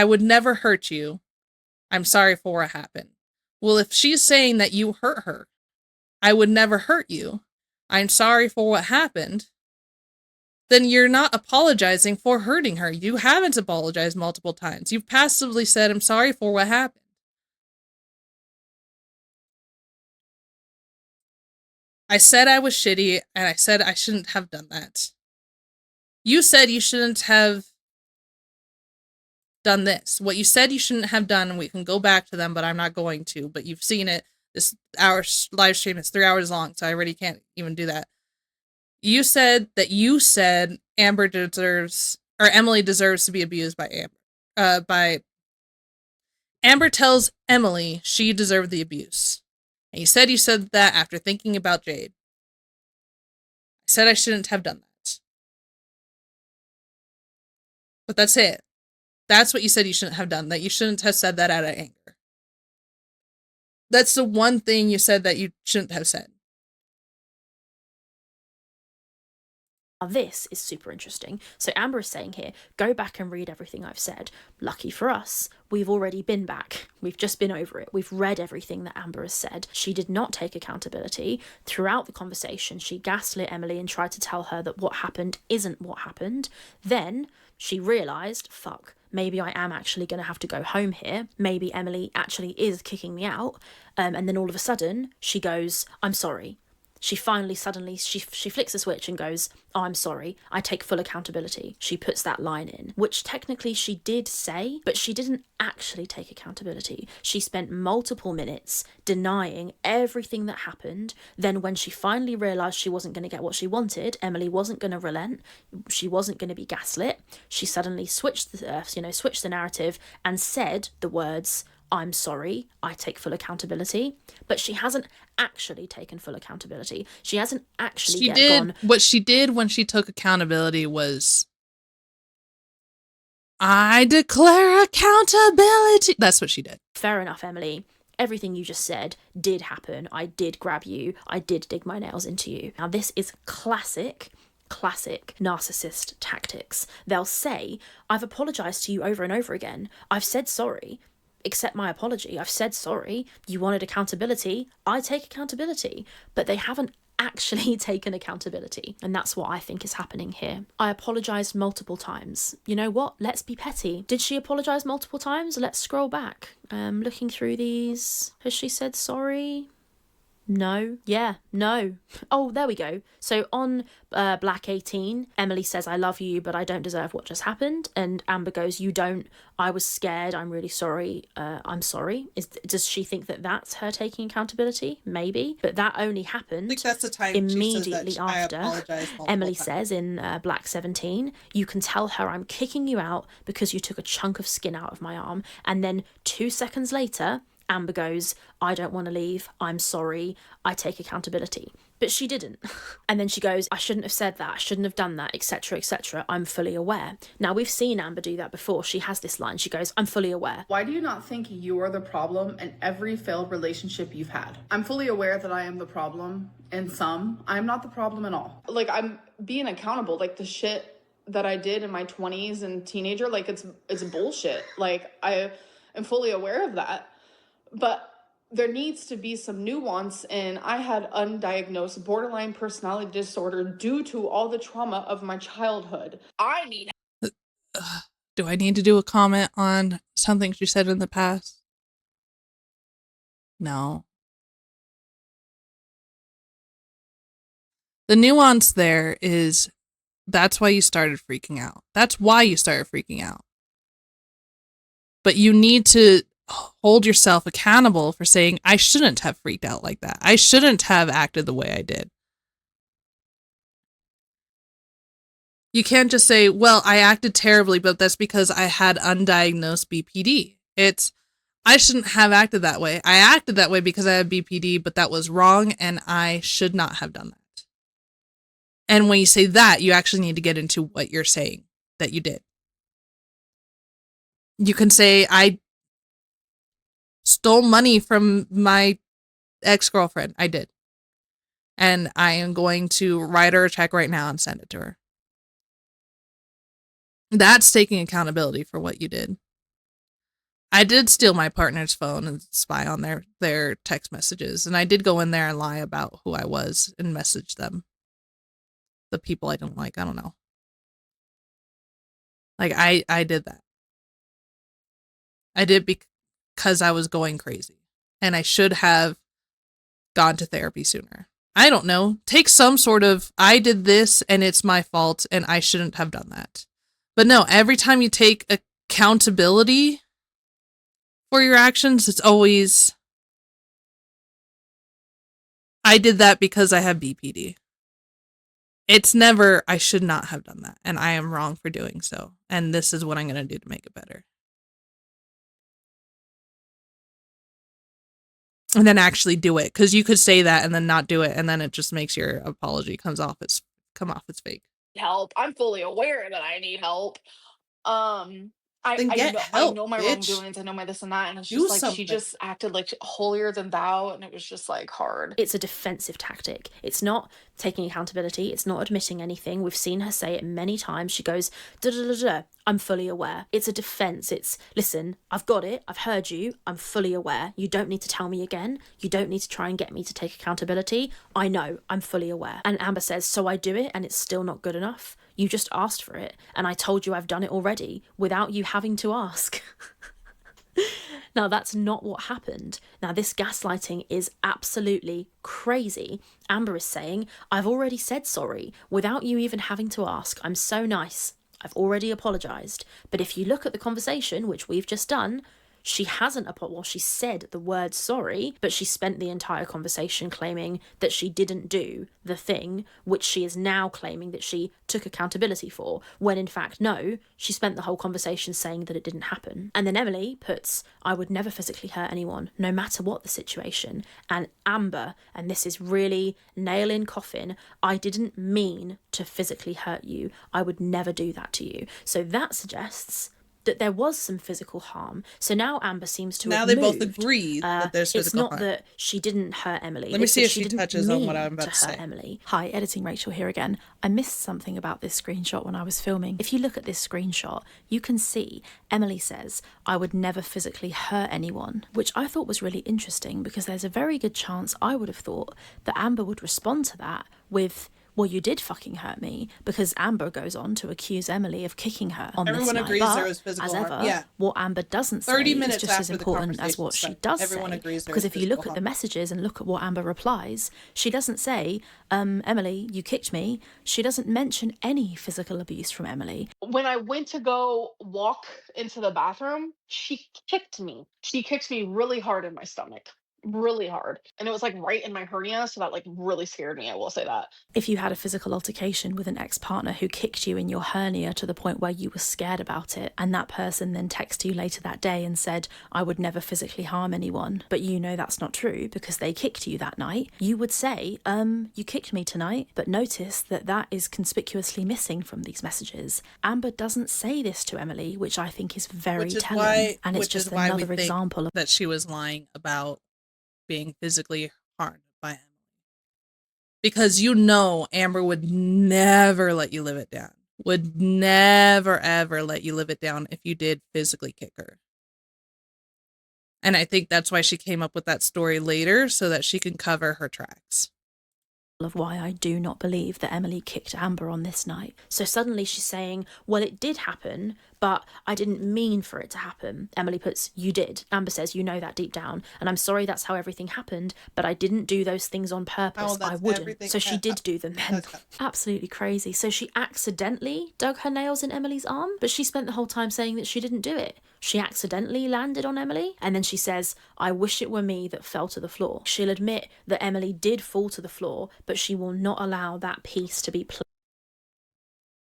would never hurt you. I'm sorry for what happened. Well, if she's saying that you hurt her, I would never hurt you. I'm sorry for what happened. Then you're not apologizing for hurting her. You haven't apologized multiple times. You've passively said, I'm sorry for what happened. I said I was shitty, and I said I shouldn't have done that. You said you shouldn't have done this. What you said you shouldn't have done, and we can go back to them, but I'm not going to. But you've seen it. This hour live stream is 3 hours long, so I already can't even do that. You said Amber deserves, or Emily deserves to be abused by Amber. Amber tells Emily she deserved the abuse. And you said that after thinking about Jade. I said I shouldn't have done that. But that's it. That's what you said you shouldn't have done. That you shouldn't have said that out of anger. That's the one thing you said that you shouldn't have said. Now this is super interesting. So Amber is saying here, go back and read everything I've said. Lucky for us, we've already been back. We've just been over it. We've read everything that Amber has said. She did not take accountability. Throughout the conversation, she gaslit Emily and tried to tell her that what happened isn't what happened. Then she realised, fuck, maybe I am actually going to have to go home here. Maybe Emily actually is kicking me out. And then all of a sudden, she goes, I'm sorry. She finally suddenly, she flicks a switch and goes, oh, I'm sorry, I take full accountability. She puts that line in, which technically she did say, but she didn't actually take accountability. She spent multiple minutes denying everything that happened. Then when she finally realised she wasn't going to get what she wanted, Emily wasn't going to relent, she wasn't going to be gaslit, she suddenly switched the narrative and said the words, I'm sorry, I take full accountability. But she hasn't actually taken full accountability. She hasn't actually gone. What she did when she took accountability was, I declare accountability. That's what she did. Fair enough, Emily. Everything you just said did happen. I did grab you. I did dig my nails into you. Now, this is classic narcissist tactics. They'll say, I've apologized to you over and over again. I've said sorry. Accept my apology. I've said sorry. You wanted accountability. I take accountability. But they haven't actually taken accountability. And that's what I think is happening here. I apologised multiple times. You know what? Let's be petty. Did she apologise multiple times? Let's scroll back. Looking through these. Has she said sorry? No. Yeah, no. Oh, there we go. So on Black 18, Emily says, I love you, but I don't deserve what just happened. And Amber goes, you don't. I was scared. I'm really sorry. I'm sorry. Does she think that that's her taking accountability? Maybe. But that only happened I think that's the time immediately after. Emily times. says in Black 17, you can tell her I'm kicking you out because you took a chunk of skin out of my arm. And then 2 seconds later, Amber goes, I don't want to leave. I'm sorry. I take accountability. But she didn't. And then she goes, I shouldn't have said that. I shouldn't have done that, etc., etc. I'm fully aware. Now, we've seen Amber do that before. She has this line. She goes, I'm fully aware. Why do you not think you are the problem in every failed relationship you've had? I'm fully aware that I am the problem in some. I'm not the problem at all. Like, I'm being accountable. Like, the shit that I did in my 20s and teenager, like, it's bullshit. Like, I am fully aware of that. But there needs to be some nuance, and I had undiagnosed borderline personality disorder due to all the trauma of my childhood. I need Do I need to do a comment on something she said in the past? No. The nuance there is that's why you started freaking out. That's why you started freaking out. But you need to hold yourself accountable for saying, I shouldn't have freaked out like that. I shouldn't have acted the way I did. You can't just say, well, I acted terribly, but that's because I had undiagnosed BPD. It's, I shouldn't have acted that way. I acted that way because I had BPD, but that was wrong and I should not have done that. And when you say that, you actually need to get into what you're saying that you did. You can say, I stole money from my ex-girlfriend. I did. And I am going to write her a check right now and send it to her. That's taking accountability for what you did. I did steal my partner's phone and spy on their text messages. And I did go in there and lie about who I was and message them. The people I don't like, I don't know. Like, I did that. I did because I was going crazy. And I should have gone to therapy sooner. I don't know. Take some sort of, I did this and it's my fault and I shouldn't have done that. But no, every time you take accountability for your actions, it's always, I did that because I have BPD. It's never, I should not have done that, and I am wrong for doing so, and this is what I'm going to do to make it better. And then actually do it, because you could say that and then not do it, and then it just makes your apology come off as fake. help. I'm fully aware that I need help. Then get I help, know my bitch. wrongdoings, I know my this and that, and it's Do just like she something. just acted like holier than thou, and it was just like hard. It's a defensive tactic. It's not taking accountability. It's not admitting anything. We've seen her say it many times. She goes, da da da da. I'm fully aware. It's a defense. It's, listen, I've got it. I've heard you. I'm fully aware. You don't need to tell me again. You don't need to try and get me to take accountability. I know. I'm fully aware. And Amber says, so I do it and it's still not good enough. You just asked for it. And I told you I've done it already without you having to ask. Now, that's not what happened. Now, this gaslighting is absolutely crazy. Amber is saying, I've already said sorry without you even having to ask. I'm so nice. I've already apologised. But if you look at the conversation, which we've just done, she hasn't, well, she said the word sorry, but she spent the entire conversation claiming that she didn't do the thing, which she is now claiming that she took accountability for, when in fact, no, she spent the whole conversation saying that it didn't happen. And then Emily puts, I would never physically hurt anyone, no matter what the situation. And Amber, and this is really nail in coffin, I didn't mean to physically hurt you. I would never do that to you. So that suggests that there was some physical harm. So now Amber seems to have they moved. both agree that there's physical harm. It's not that she didn't hurt Emily. Let me It's see that if she didn't touches on what mean I'm about to say. Emily. Hi, Editing Rachel here again. I missed something about this screenshot when I was filming. If you look at this screenshot, you can see Emily says, I would never physically hurt anyone, which I thought was really interesting because there's a very good chance I would have thought that Amber would respond to that with, well, you did fucking hurt me, because Amber goes on to accuse Emily of kicking her on Everyone this night. agrees But, there was physical as harm. ever, Yeah. what Amber doesn't say 30 is minutes just as after the important as what conversation she does everyone say. agrees there Because was if you look physical at the harm. messages and look at what Amber replies, she doesn't say, Emily, you kicked me. She doesn't mention any physical abuse from Emily. When I went to go walk into the bathroom, she kicked me. She kicked me really hard in my stomach. really hard. And it was like right in my hernia, so that like really scared me, I will say that. If you had a physical altercation with an ex-partner who kicked you in your hernia to the point where you were scared about it, and that person then texted you later that day and said, I would never physically harm anyone, but you know that's not true because they kicked you that night, you would say, you kicked me tonight. But notice that that is conspicuously missing from these messages. Amber doesn't say this to Emily, which I think is very telling. And it's just another example of that she was lying about being physically harmed by Emily. Because you know Amber would never let you live it down. Would never, ever let you live it down if you did physically kick her. And I think that's why she came up with that story later, so that she can cover her tracks. Of why I do not believe that Emily kicked Amber on this night. So suddenly she's saying, well, it did happen, but I didn't mean for it to happen. Emily puts, you did. Amber says, you know that deep down. And I'm sorry that's how everything happened, but I didn't do those things on purpose. I wouldn't. So she did do them then. Absolutely crazy. So she accidentally dug her nails in Emily's arm, but she spent the whole time saying that she didn't do it. She accidentally landed on Emily, and then she says, I wish it were me that fell to the floor. She'll admit that Emily did fall to the floor, but she will not allow that piece to be played.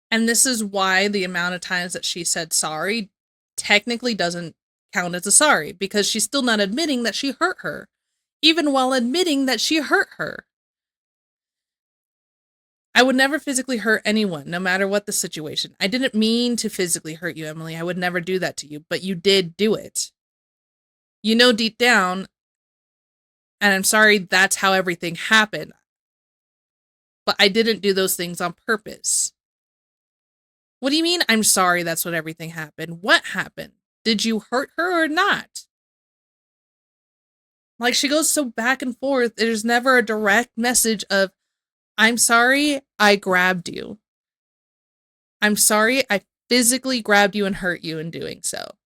And this is why the amount of times that she said sorry technically doesn't count as a sorry, because she's still not admitting that she hurt her, even while admitting that she hurt her. I would never physically hurt anyone, no matter what the situation. I didn't mean to physically hurt you, Emily. I would never do that to you, but you did do it. You know deep down, and I'm sorry that's how everything happened, but I didn't do those things on purpose. What do you mean, I'm sorry that's what everything happened? What happened? Did you hurt her or not? Like, she goes so back and forth. There's never a direct message of, I'm sorry I grabbed you. I'm sorry I physically grabbed you and hurt you in doing so.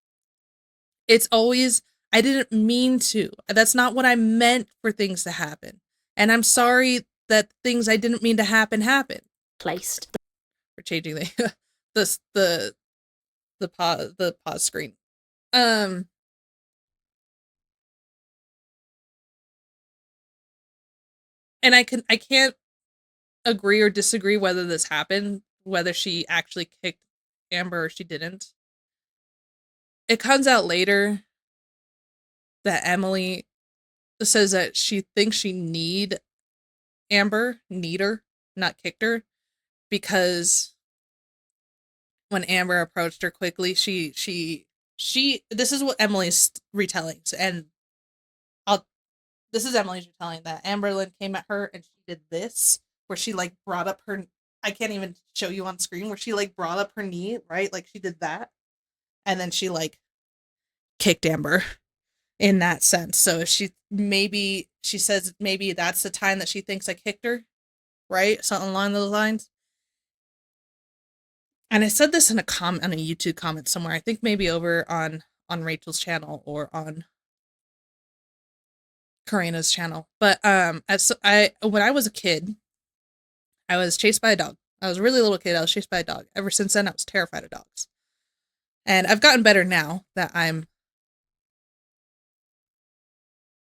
It's always, I didn't mean to. That's not what I meant for things to happen. And I'm sorry that things I didn't mean to happen happened. Placed. We're changing the pause screen. And I can't agree or disagree whether this happened, whether she actually kicked Amber or she didn't. It comes out later that Emily says that she thinks she need her, not kicked her, because when Amber approached her quickly, she this is what Emily's retelling, and this is Emily's retelling that Amberlyn came at her and she did this, where she like brought up her, I can't even show you on screen, where she like brought up her knee, right? Like she did that. And then she like kicked Amber in that sense. So she says maybe that's the time that she thinks I kicked her, right? Something along those lines. And I said this in a YouTube comment somewhere. I think maybe over on Rachel's channel or on Karina's channel. But when I was a kid, I was chased by a dog. I was a really little kid. I was chased by a dog. Ever since then, I was terrified of dogs. And I've gotten better now that I'm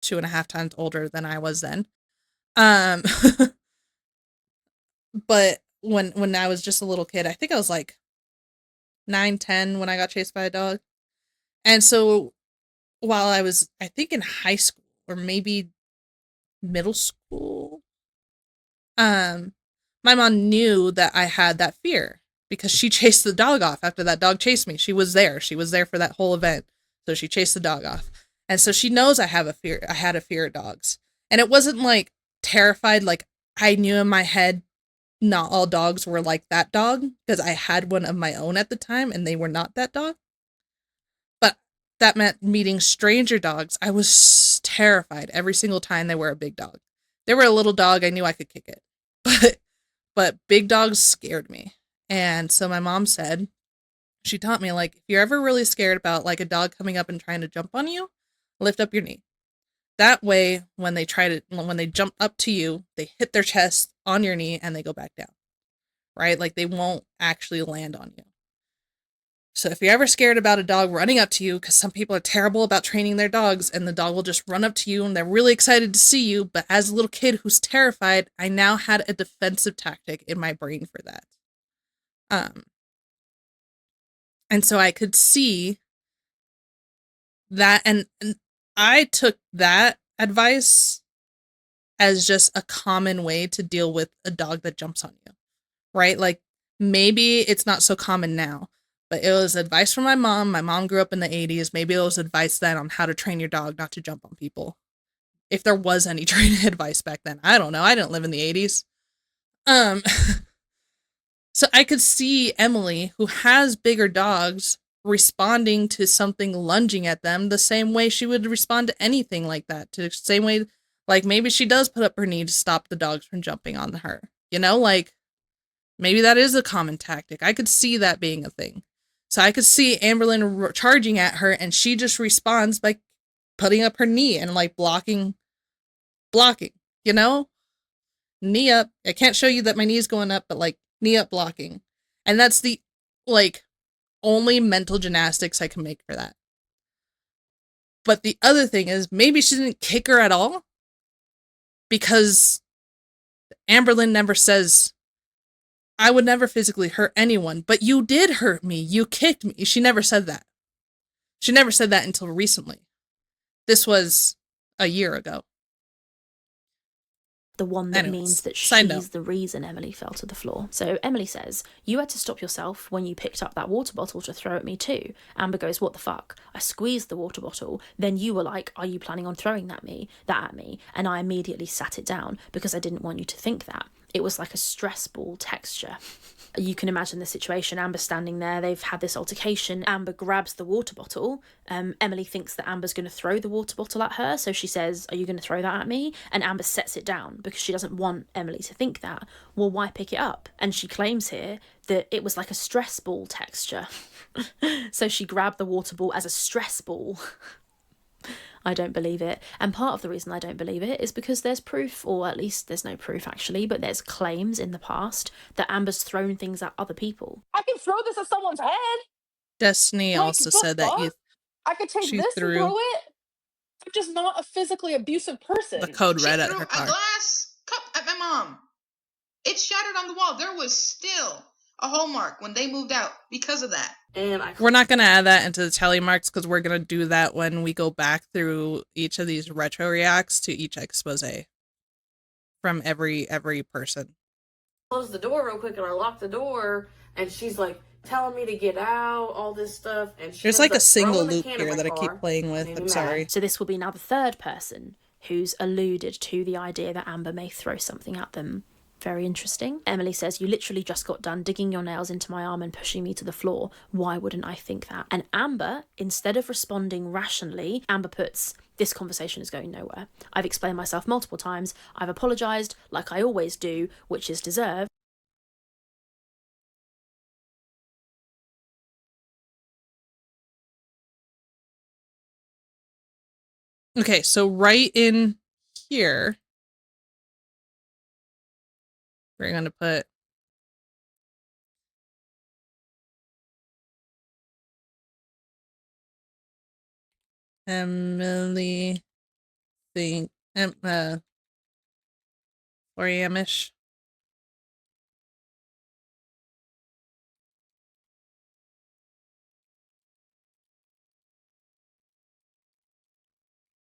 2.5 times older than I was then. But when I was just a little kid, I think I was like 9, 10 when I got chased by a dog. And so while I was, I think in high school or maybe middle school, my mom knew that I had that fear because she chased the dog off after that dog chased me. She was there for that whole event. So she chased the dog off. And so she knows I had a fear of dogs. And it wasn't like terrified, like I knew in my head not all dogs were like that dog, because I had one of my own at the time and they were not that dog. But that meant meeting stranger dogs. I was terrified every single time they were a big dog. They were a little dog, I knew I could kick it. But big dogs scared me. And so my mom said, she taught me, like, if you're ever really scared about like a dog coming up and trying to jump on you, lift up your knee. That way, when they jump up to you, they hit their chest on your knee and they go back down, right? Like they won't actually land on you. So if you're ever scared about a dog running up to you, because some people are terrible about training their dogs, and the dog will just run up to you and they're really excited to see you, but as a little kid who's terrified, I now had a defensive tactic in my brain for that. And so I could see that, and I took that advice as just a common way to deal with a dog that jumps on you, right? Like, maybe it's not so common now, but it was advice from my mom. My mom grew up in the 80s. Maybe it was advice then on how to train your dog not to jump on people. If there was any training advice back then, I don't know. I didn't live in the 80s. So I could see Emily, who has bigger dogs, responding to something lunging at them the same way she would respond to anything like that. To the same way, like, maybe she does put up her knee to stop the dogs from jumping on her. You know, like, maybe that is a common tactic. I could see that being a thing. So I could see Amberlynn charging at her, and she just responds by putting up her knee and, like, blocking, you know? Knee up. I can't show you that my knee's going up, but, like, knee up blocking. And that's the, like, only mental gymnastics I can make for that. But the other thing is, maybe she didn't kick her at all, because Amberlynn never says, I would never physically hurt anyone, but you did hurt me. You kicked me. She never said that. She never said that until recently. This was a year ago. The one that means that she's the reason Emily fell to the floor. So Emily says, you had to stop yourself when you picked up that water bottle to throw at me too. Amber goes, what the fuck? I squeezed the water bottle. Then you were like, are you planning on throwing that at me? And I immediately sat it down because I didn't want you to think that. It was like a stress ball texture. You can imagine the situation. Amber's standing there. They've had this altercation. Amber grabs the water bottle. Emily thinks that Amber's going to throw the water bottle at her. So she says, are you going to throw that at me? And Amber sets it down because she doesn't want Emily to think that. Well, why pick it up? And she claims here that it was like a stress ball texture. So she grabbed the water ball as a stress ball. I don't believe it. And part of the reason I don't believe it is because there's proof, or at least there's no proof actually, but there's claims in the past that Amber's thrown things at other people. I can throw this at someone's head. Destiny also said that I could take this and throw it. I'm just not a physically abusive person. The code red at threw her car. A glass cup at my mom. It shattered on the wall. There was still a hole mark when they moved out because of that. And we're not going to add that into the tally marks because we're going to do that when we go back through each of these retro reacts to each expose from every person. Close the door real quick, and I lock the door, and she's like telling me to get out, all this stuff. And there's like a single loop here that I keep playing with. I'm sorry. So this will be now the third person who's alluded to the idea that Amber may throw something at them. Very interesting. Emily says, you literally just got done digging your nails into my arm and pushing me to the floor. Why wouldn't I think that? And Amber, instead of responding rationally, Amber puts, this conversation is going nowhere. I've explained myself multiple times. I've apologised like I always do, which is deserved. Okay, so right in here, we're going to put Emily think 4 a.m.-ish.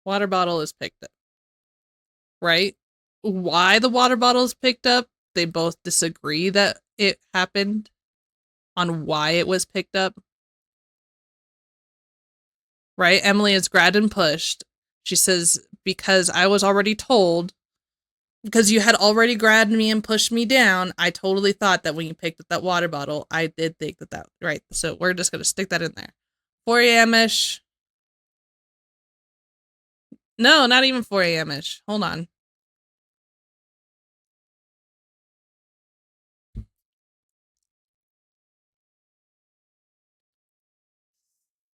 Water bottle is picked up. Right? Why the water bottle is picked up, they both disagree that it happened on why it was picked up. Right? Emily is grabbed and pushed. She says, because I was already told, because you had already grabbed me and pushed me down, I totally thought that when you picked up that water bottle, I did think that, right? So we're just going to stick that in there. 4 a.m.-ish. No, not even 4 a.m.-ish. Hold on.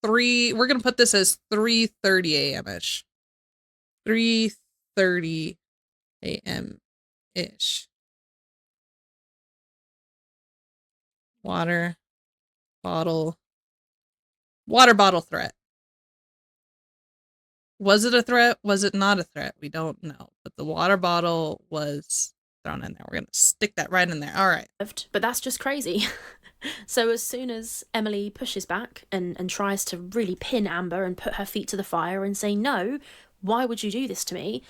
We're gonna put this as 3:30 a.m.-ish. 3:30 a.m.-ish. Water bottle Water bottle threat. Was it a threat? Was it not a threat? We don't know. But the water bottle was thrown in there. We're going to stick that right in there. All right. But that's just crazy. So as soon as Emily pushes back and tries to really pin Amber and put her feet to the fire and say, no, why would you do this to me?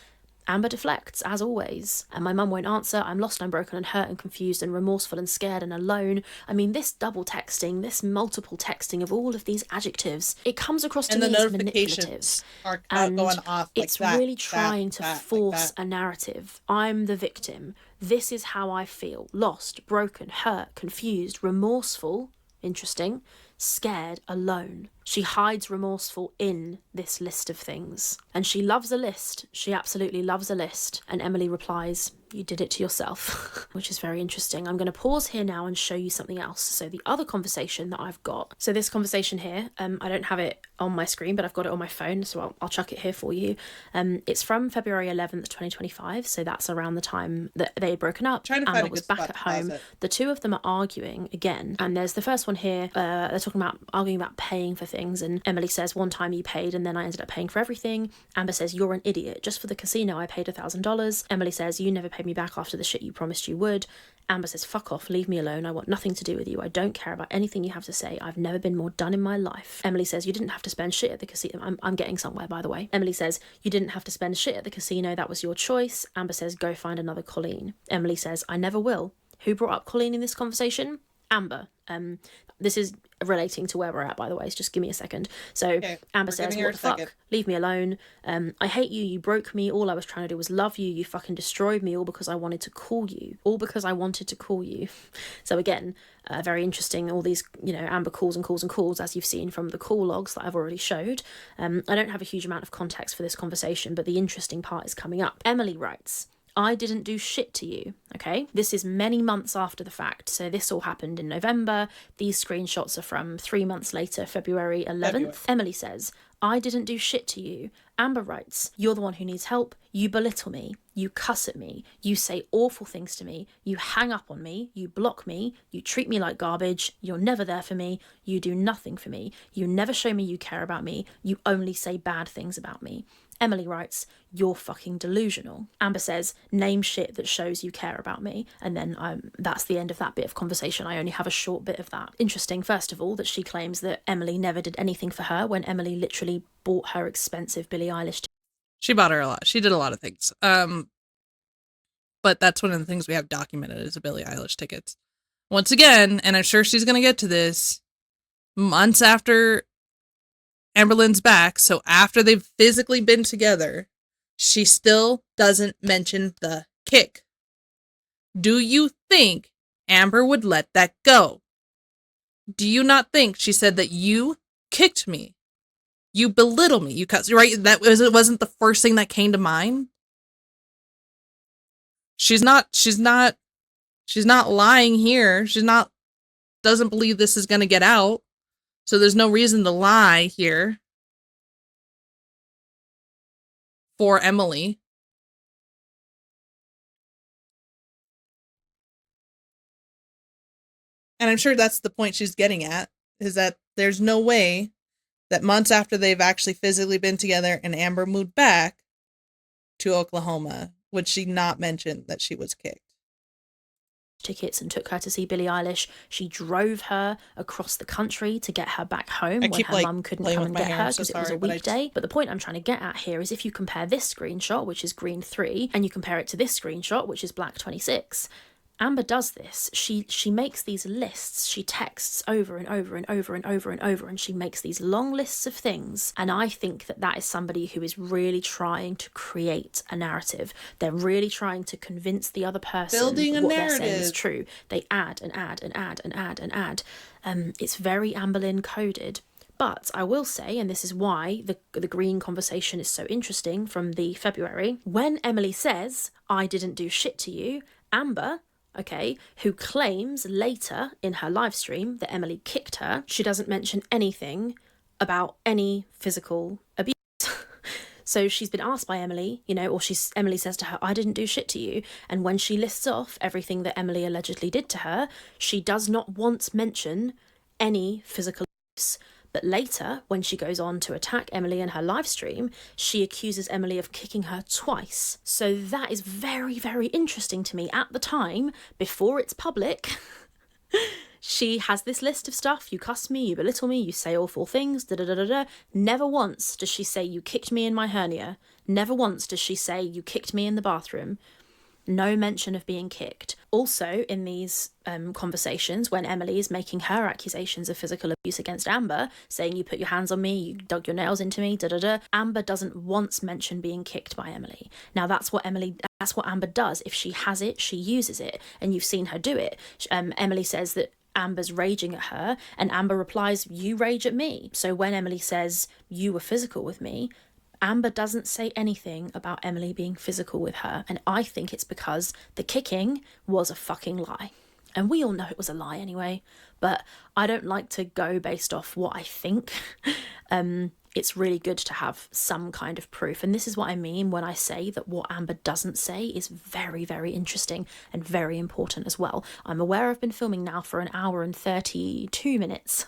Amber deflects, as always, and my mum won't answer. I'm lost, I'm broken and hurt and confused and remorseful and scared and alone. I mean, this double texting, this multiple texting of all of these adjectives, it comes across to And me the as notifications manipulative. are And going off like it's that, really trying to like force that. a narrative. I'm the victim. This is how I feel. Lost, broken, hurt, confused, remorseful, interesting, scared, alone. She hides remorseful in this list of things. And she loves a list. She absolutely loves a list. And Emily replies, you did it to yourself, which is very interesting. I'm going to pause here now and show you something else. So the other conversation that I've got, so this conversation here, I don't have it on my screen, but I've got it on my phone, so I'll chuck it here for you. It's from February 11th, 2025. So that's around the time that they had broken up. Amber was back at home. The two of them are arguing again. And there's the first one here. They're talking about arguing about paying for things. And Emily says, one time you paid and then I ended up paying for everything. Amber says, you're an idiot. Just for the casino, I paid $1,000. Emily says, you never paid me back after the shit you promised you would. Amber says, fuck off, leave me alone. I want nothing to do with you. I don't care about anything you have to say. I've never been more done in my life. Emily says, you didn't have to spend shit at the casino. I'm getting somewhere, by the way. Emily says, you didn't have to spend shit at the casino. That was your choice. Amber says, go find another Colleen. Emily says, I never will. Who brought up Colleen in this conversation? Amber. This is relating to where we're at, by the way, so just give me a second. So okay, Amber says, what the fuck? Leave me alone. I hate you. You broke me. All I was trying to do was love you. You fucking destroyed me, all because I wanted to call you. All because I wanted to call you. So again, very interesting. All these, Amber calls and calls and calls, as you've seen from the call logs that I've already showed. I don't have a huge amount of context for this conversation, but the interesting part is coming up. Emily writes, I didn't do shit to you, okay? This is many months after the fact. So this all happened in November. These screenshots are from 3 months later, February 11th. Emily says, I didn't do shit to you. Amber writes, you're the one who needs help. You belittle me. You cuss at me. You say awful things to me. You hang up on me. You block me. You treat me like garbage. You're never there for me. You do nothing for me. You never show me you care about me. You only say bad things about me. Emily writes, you're fucking delusional. Amber says, name shit that shows you care about me. And then that's the end of that bit of conversation. I only have a short bit of that. Interesting, first of all, that she claims that Emily never did anything for her when Emily literally bought her expensive Billie Eilish. She bought her a lot. She did a lot of things. But that's one of the things we have documented is the Billie Eilish tickets. Once again, and I'm sure she's going to get to this, months after Amber Lynn's back, so after they've physically been together, she still doesn't mention the kick. Do you think Amber would let that go? Do you not think she said that you kicked me? You belittle me. You cuss, right? It wasn't the first thing that came to mind. She's not lying here. Doesn't believe this is going to get out. So there's no reason to lie here for Emily. And I'm sure that's the point she's getting at, is that there's no way that months after they've actually physically been together and Amber moved back to Oklahoma, would she not mention that she was kicked? Tickets and took her to see Billie Eilish. She drove her across the country to get her back home when her mum couldn't come and get her because it was a weekday. But the point I'm trying to get at here is if you compare this screenshot, which is green 3, and you compare it to this screenshot, which is black 26, Amber does this. She makes these lists. She texts over and over and over and over and over, and she makes these long lists of things. And I think that is somebody who is really trying to create a narrative. They're really trying to convince the other person building a what narrative. They're saying is true. They add and add and add and add and add. It's very Amber Lynn coded. But I will say, and this is why the green conversation is so interesting from the February, when Emily says, I didn't do shit to you, Amber, okay, who claims later in her live stream that Emily kicked her, she doesn't mention anything about any physical abuse. So she's been asked by Emily, Emily says to her, I didn't do shit to you. And when she lists off everything that Emily allegedly did to her, she does not once mention any physical abuse. But later, when she goes on to attack Emily in her live stream, she accuses Emily of kicking her twice. So that is very, very interesting to me. At the time, before it's public, she has this list of stuff. You cuss me, you belittle me, you say awful things, da da da da da. Never once does she say you kicked me in my hernia. Never once does she say you kicked me in the bathroom. No mention of being kicked. Also, in these conversations, when Emily is making her accusations of physical abuse against Amber, saying you put your hands on me, you dug your nails into me, da da da, Amber doesn't once mention being kicked by Emily. Now, that's what Amber does. If she has it, she uses it, and you've seen her do it. Emily says that Amber's raging at her, and Amber replies, you rage at me. So when Emily says, you were physical with me, Amber doesn't say anything about Emily being physical with her, and I think it's because the kicking was a fucking lie. And we all know it was a lie anyway, but I don't like to go based off what I think. It's really good to have some kind of proof. And this is what I mean when I say that what Amber doesn't say is very, very interesting and very important as well. I'm aware I've been filming now for 1 hour and 32 minutes,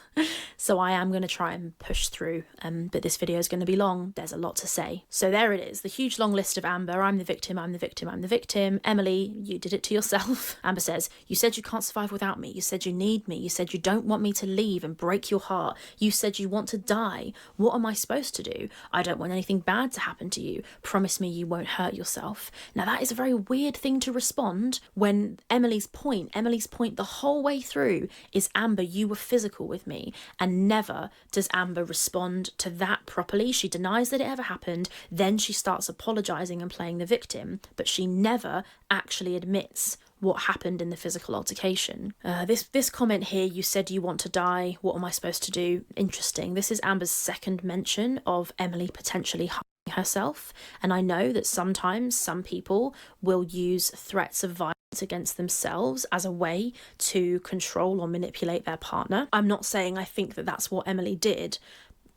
so I am going to try and push through, but this video is going to be long. There's a lot to say. So there it is, the huge long list of Amber. I'm the victim, I'm the victim, I'm the victim. Emily, you did it to yourself. Amber says, you said you can't survive without me. You said you need me. You said you don't want me to leave and break your heart. You said you want to die. What am I supposed to do? I don't want anything bad to happen to you. Promise me you won't hurt yourself. Now that is a very weird thing to respond when Emily's point the whole way through is, Amber, you were physical with me. And never does Amber respond to that properly. She denies that it ever happened. Then she starts apologizing and playing the victim, but she never actually admits what happened in the physical altercation. This comment here, you said you want to die, what am I supposed to do? Interesting. This is Amber's second mention of Emily potentially harming herself, and I know that sometimes some people will use threats of violence against themselves as a way to control or manipulate their partner. I'm not saying I think that that's what Emily did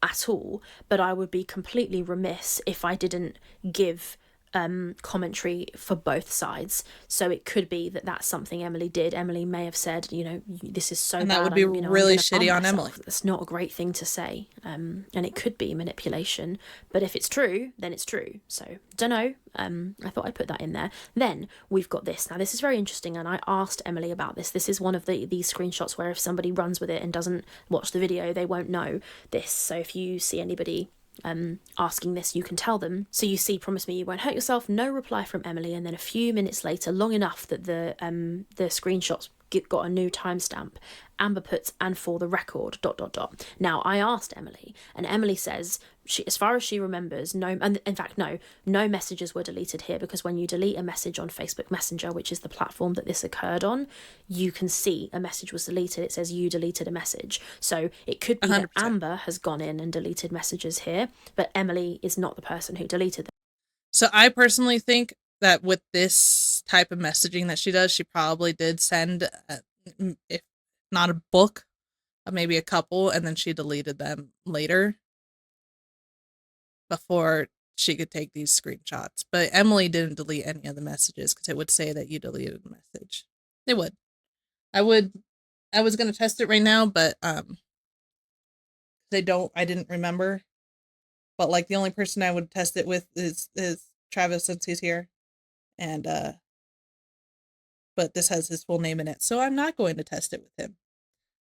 at all, but I would be completely remiss if I didn't give commentary for both sides. So it could be that that's something Emily did. Emily may have said, you know, this is so bad. And that would be really shitty on Emily. That's not a great thing to say. And it could be manipulation. But if it's true, then it's true. So, don't know. I thought I'd put that in there. Then we've got this. Now, this is very interesting, and I asked Emily about this. This is one of these screenshots where if somebody runs with it and doesn't watch the video, they won't know this. So if you see anybody asking this, you can tell them. So you see, promise me you won't hurt yourself, no reply from Emily, and then a few minutes later, long enough that the screenshots got a new timestamp, Amber puts, and for the record, ... Now, I asked Emily, and Emily says, as far as she remembers, no, and in fact, no messages were deleted here, because when you delete a message on Facebook Messenger, which is the platform that this occurred on, you can see a message was deleted. It says you deleted a message. So it could be 100%. That Amber has gone in and deleted messages here, but Emily is not the person who deleted them. So I personally think that with this type of messaging that she does, she probably did send, if not a book, maybe a couple, and then she deleted them later before she could take these screenshots. But Emily didn't delete any of the messages because it would say that you deleted a message. It would. I was going to test it right now, but I didn't remember. But like the only person I would test it with is Travis, since he's here. And but this has his full name in it, so I'm not going to test it with him.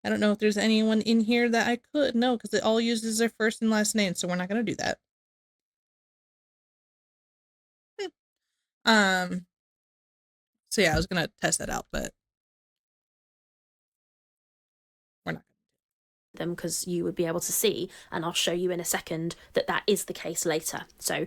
I don't know if there's anyone in here that I could. No, because it all uses their first and last name, so we're not going to do that. So yeah, I was going to test that out, but we're not. Them, because you would be able to see, and I'll show you in a second that is the case later. So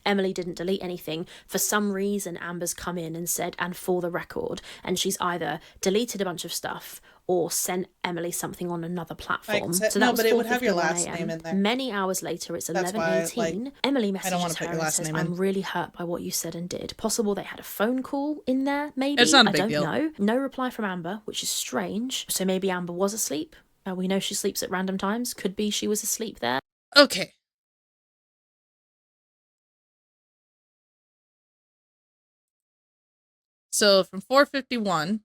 Emily didn't delete anything. For some reason, Amber's come in and said, and for the record, and she's either deleted a bunch of stuff or sent Emily something on another platform. So that no, was, but it would have your last name in there. Many hours later, it's 11:18. Emily messages her and says, I'm really hurt by what you said and did. Possible they had a phone call in there, maybe. It's not a big deal. I don't know. No reply from Amber, which is strange. So maybe Amber was asleep. We know she sleeps at random times. Could be she was asleep there. Okay. So from 4:51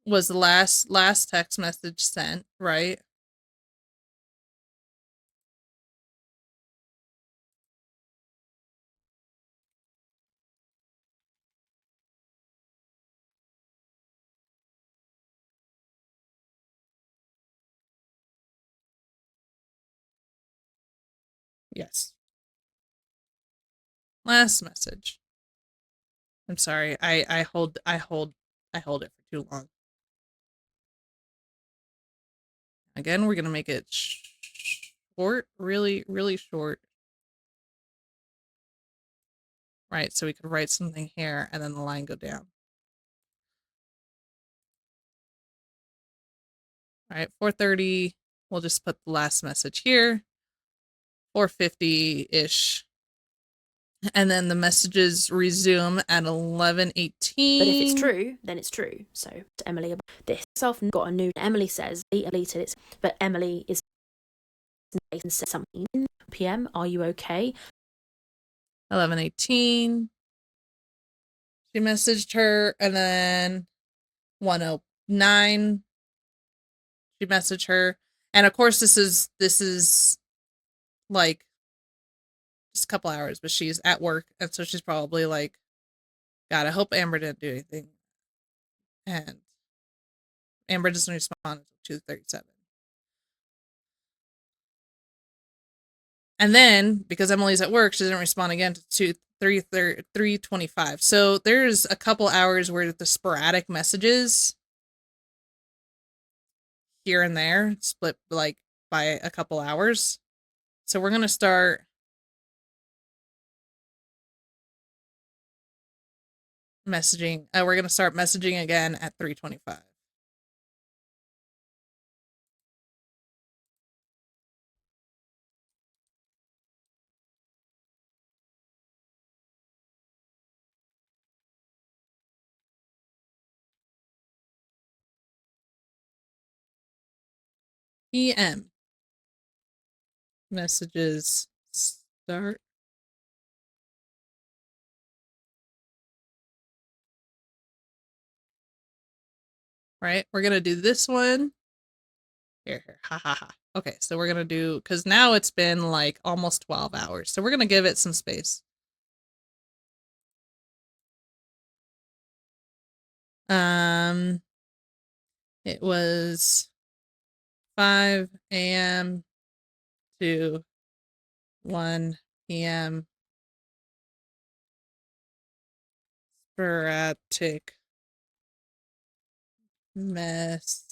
was the last text message sent, right? Yes. Last message. I'm sorry. I hold it for too long. Again, we're gonna make it short, really, really short. Right, so we could write something here and then the line go down. All right, 4:30. We'll just put the last message here. 4:50-ish. And then the messages resume at 11:18. But if it's true, then it's true. So to Emily about this, self got a new. Emily says he deleted it, but Emily is something. PM, are you okay? 11:18. She messaged her, and then 1:09. She messaged her, and of course this is like just a couple hours, but she's at work, and so she's probably like, God, I hope Amber didn't do anything. And Amber doesn't respond until 2:37. And then, because Emily's at work, she doesn't respond again to 3:25. So there's a couple hours where the sporadic messages here and there split like by a couple hours. So we're going to start messaging. We're going to start messaging again at 3:25. PM. Messages start. Right? We're going to do this one. Here. Ha ha ha. Okay, so we're going to do, because now it's been like almost 12 hours. So we're going to give it some space. It was 5 a.m. to 1 p.m. Sporadic messaging.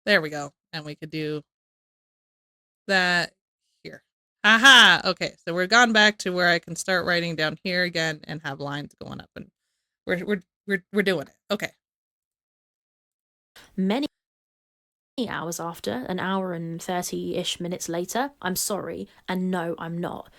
There we go. And we could do that here. Aha! Okay, so we're gone back to where I can start writing down here again and have lines going up, and we're doing it. Okay. Many hours after, an hour and 30-ish minutes later, I'm sorry, and no, I'm not.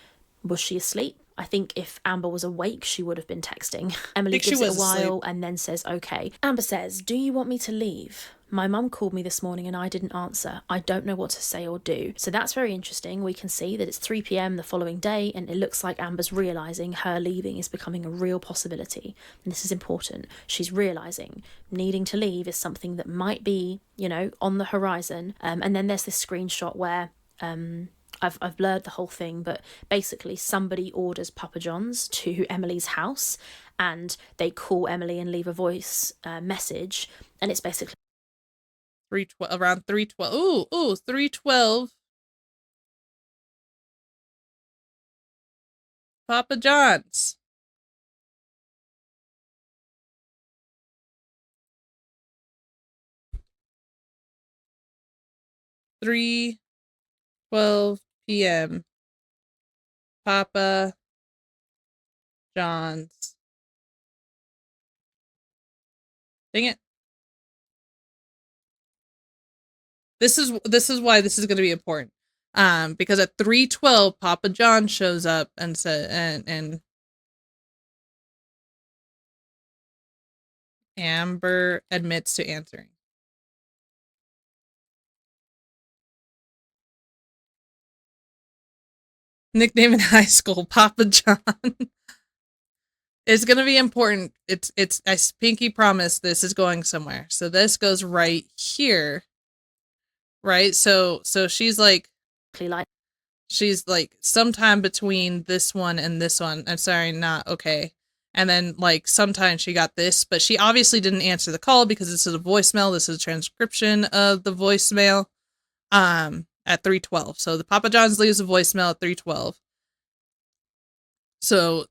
Was she asleep? I think if Amber was awake, she would have been texting. Emily gives it a while and then says, okay. Amber says, do you want me to leave? My mum called me this morning and I didn't answer. I don't know what to say or do. So that's very interesting. We can see that it's 3 p.m. the following day and it looks like Amber's realising her leaving is becoming a real possibility. And this is important. She's realising needing to leave is something that might be, on the horizon. And then there's this screenshot where I've blurred the whole thing, but basically somebody orders Papa John's to Emily's house and they call Emily and leave a voice message, and it's basically around 3:12. Ooh, 3:12. Papa John's. Three 12 p.m. Papa John's. Dang it. This is why this is going to be important. Because at 3:12 Papa John shows up and said and Amber admits to answering. Nickname in high school, Papa John. It's gonna be important. I pinky promise this is going somewhere. So this goes right here. Right? So she's like sometime between this one and this one. I'm sorry, not okay. And then like sometimes she got this, but she obviously didn't answer the call because this is a voicemail. This is a transcription of the voicemail at 3:12. So the Papa John's leaves a voicemail at 3:12. So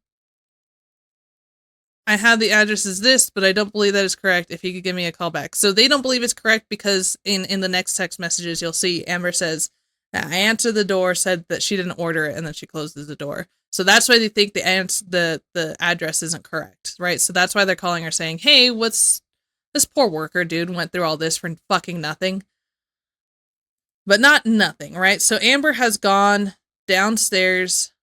I have the address as this, but I don't believe that is correct. If you could give me a call back. So they don't believe it's correct because in the next text messages, you'll see Amber says that I answered the door, said that she didn't order it, and then she closes the door. So that's why they think the address isn't correct, right? So that's why they're calling her saying, hey, what's this poor worker dude went through all this for fucking nothing. But not nothing, right? So Amber has gone downstairs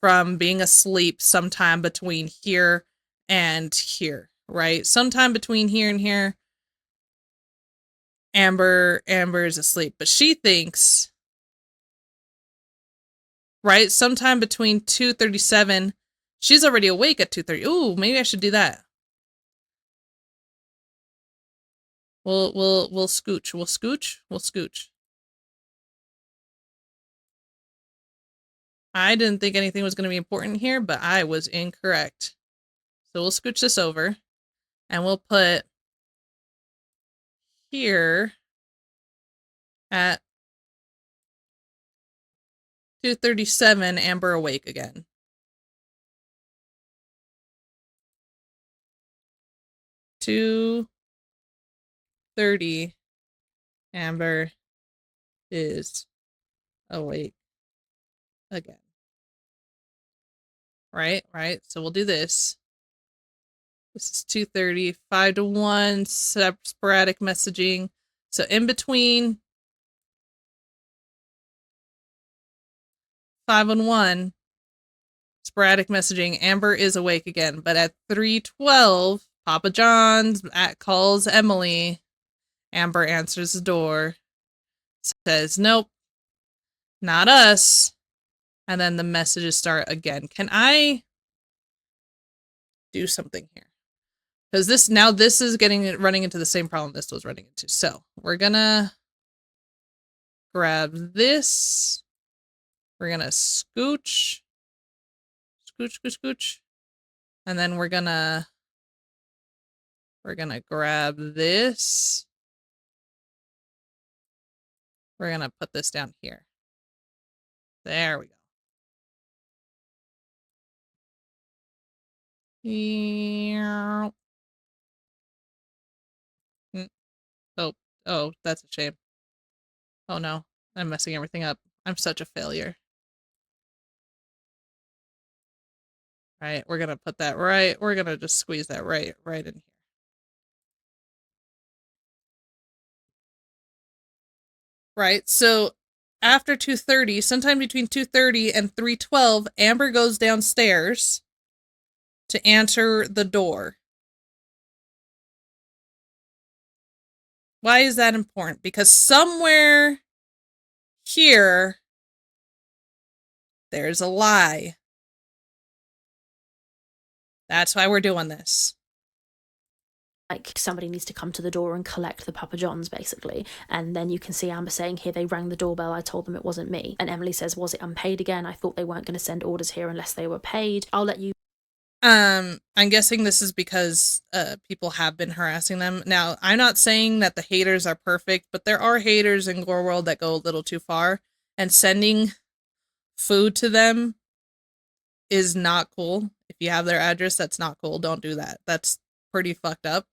from being asleep sometime between here and here, right? Sometime between here and here, Amber is asleep, but she thinks, right? Sometime between 2:37, she's already awake at 2:30. Ooh, maybe I should do that. We'll scooch. We'll scooch. I didn't think anything was going to be important here, but I was incorrect. So we'll scooch this over and we'll put here at 2:37, Amber awake again. 2:30, Amber is awake again. Right? So we'll do this. This is 2:30, 5 to 1, sporadic messaging. So in between 5 and 1, sporadic messaging, Amber is awake again. But at 3:12, Papa John's calls Emily. Amber answers the door, says, nope, not us. And then the messages start again. Can I do something here? Because this is running into the same problem this was running into. So we're gonna grab this. We're gonna scooch. And then we're gonna grab this. We're gonna put this down here. There we go. Yeah. Oh, that's a shame. Oh no, I'm messing everything up. I'm such a failure. Right, we're gonna put that right. We're gonna just squeeze that right in here. Right, so after 2:30, sometime between 2:30 and 3:12, Amber goes downstairs to answer the door. Why is that important? Because somewhere here, there's a lie. That's why we're doing this. Like somebody needs to come to the door and collect the Papa John's, basically. And then you can see Amber saying, here, they rang the doorbell. I told them it wasn't me. And Emily says, was it unpaid again? I thought they weren't going to send orders here unless they were paid. I'll let you. I'm guessing this is because people have been harassing them. Now, I'm not saying that the haters are perfect, but there are haters in Gorl World that go a little too far. And sending food to them is not cool. If you have their address, that's not cool. Don't do that. That's pretty fucked up.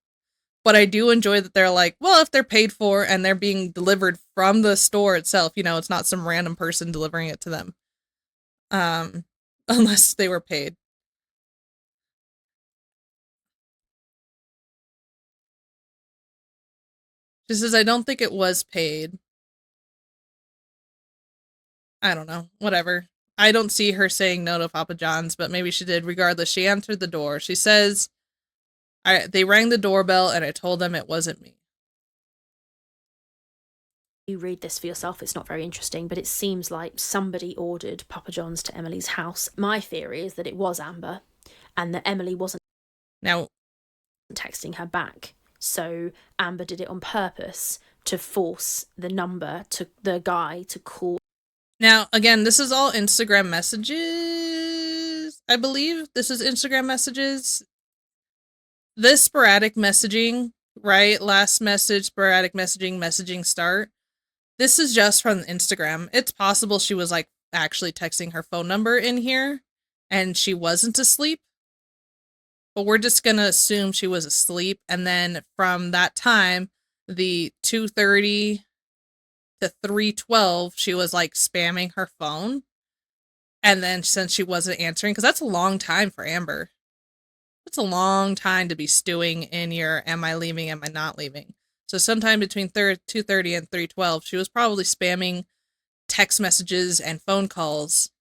But I do enjoy that they're like, well, if they're paid for and they're being delivered from the store itself, you know, it's not some random person delivering it to them. Unless they were paid. She says, I don't think it was paid. I don't know. Whatever. I don't see her saying no to Papa John's, but maybe she did. Regardless, she answered the door. She says, they rang the doorbell and I told them it wasn't me. You read this for yourself, it's not very interesting, but it seems like somebody ordered Papa John's to Emily's house. My theory is that it was Amber. and that Emily wasn't Now, texting her back. So Amber did it on purpose to force the guy to call. now again, this is all Instagram messages. I believe this is Instagram messages. This sporadic messaging, right? Last message, sporadic messaging start. This is just from Instagram. It's possible she was like actually texting her phone number in here and she wasn't asleep. But we're just going to assume she was asleep. And then from that time, the 2:30 to 3:12, she was like spamming her phone. And then since she wasn't answering, because that's a long time for Amber. It's a long time to be stewing in your am I leaving, am I not leaving. So sometime between 2:30 and 3:12, she was probably spamming text messages and phone calls,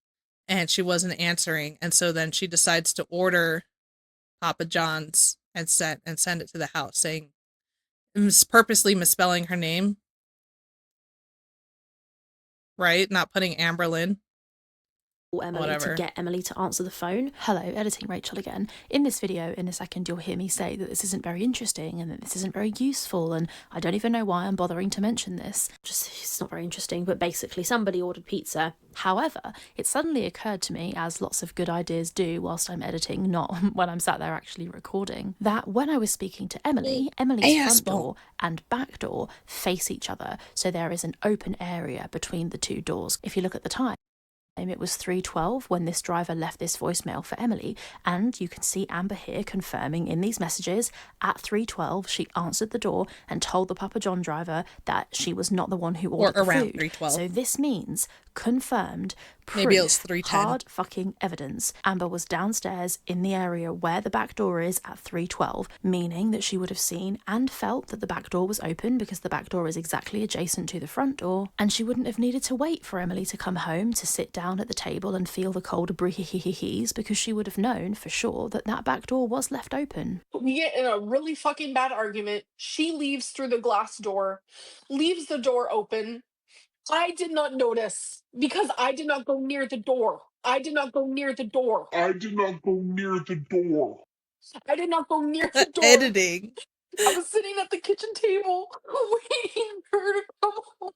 and she wasn't answering. And so then she decides to order Papa John's and send it to the house, saying, purposely misspelling her name, right? Not putting Amberlyn. Emily to get Emily to answer the phone. Hello, editing Rachel again. In this video, in a second, you'll hear me say that this isn't very interesting and that this isn't very useful, and I don't even know why I'm bothering to mention this. It's not very interesting, but basically somebody ordered pizza. However, it suddenly occurred to me, as lots of good ideas do whilst I'm editing, not when I'm sat there actually recording, that when I was speaking to Emily, Emily's front door and back door face each other, so there is an open area between the two doors. If you look at the time, it was 3:12 when this driver left this voicemail for Emily, and you can see Amber here confirming in these messages at 3:12 she answered the door and told the Papa John driver that she was not the one who ordered or around the food. 3:12. So this means confirmed proof, maybe it was 3:10. hard fucking evidence. Amber was downstairs in the area where the back door is at 3:12, meaning that she would have seen and felt that the back door was open because the back door is exactly adjacent to the front door, and she wouldn't have needed to wait for Emily to come home to sit down at the table and feel the cold breeze because she would have known for sure that that back door was left open. We get in a really fucking bad argument. She leaves through the glass door, leaves the door open. I did not notice because I did not go near the door. I did not go near the door. I did not go near the door. I did not go near the door. Editing. I was sitting at the kitchen table waiting for her to come home.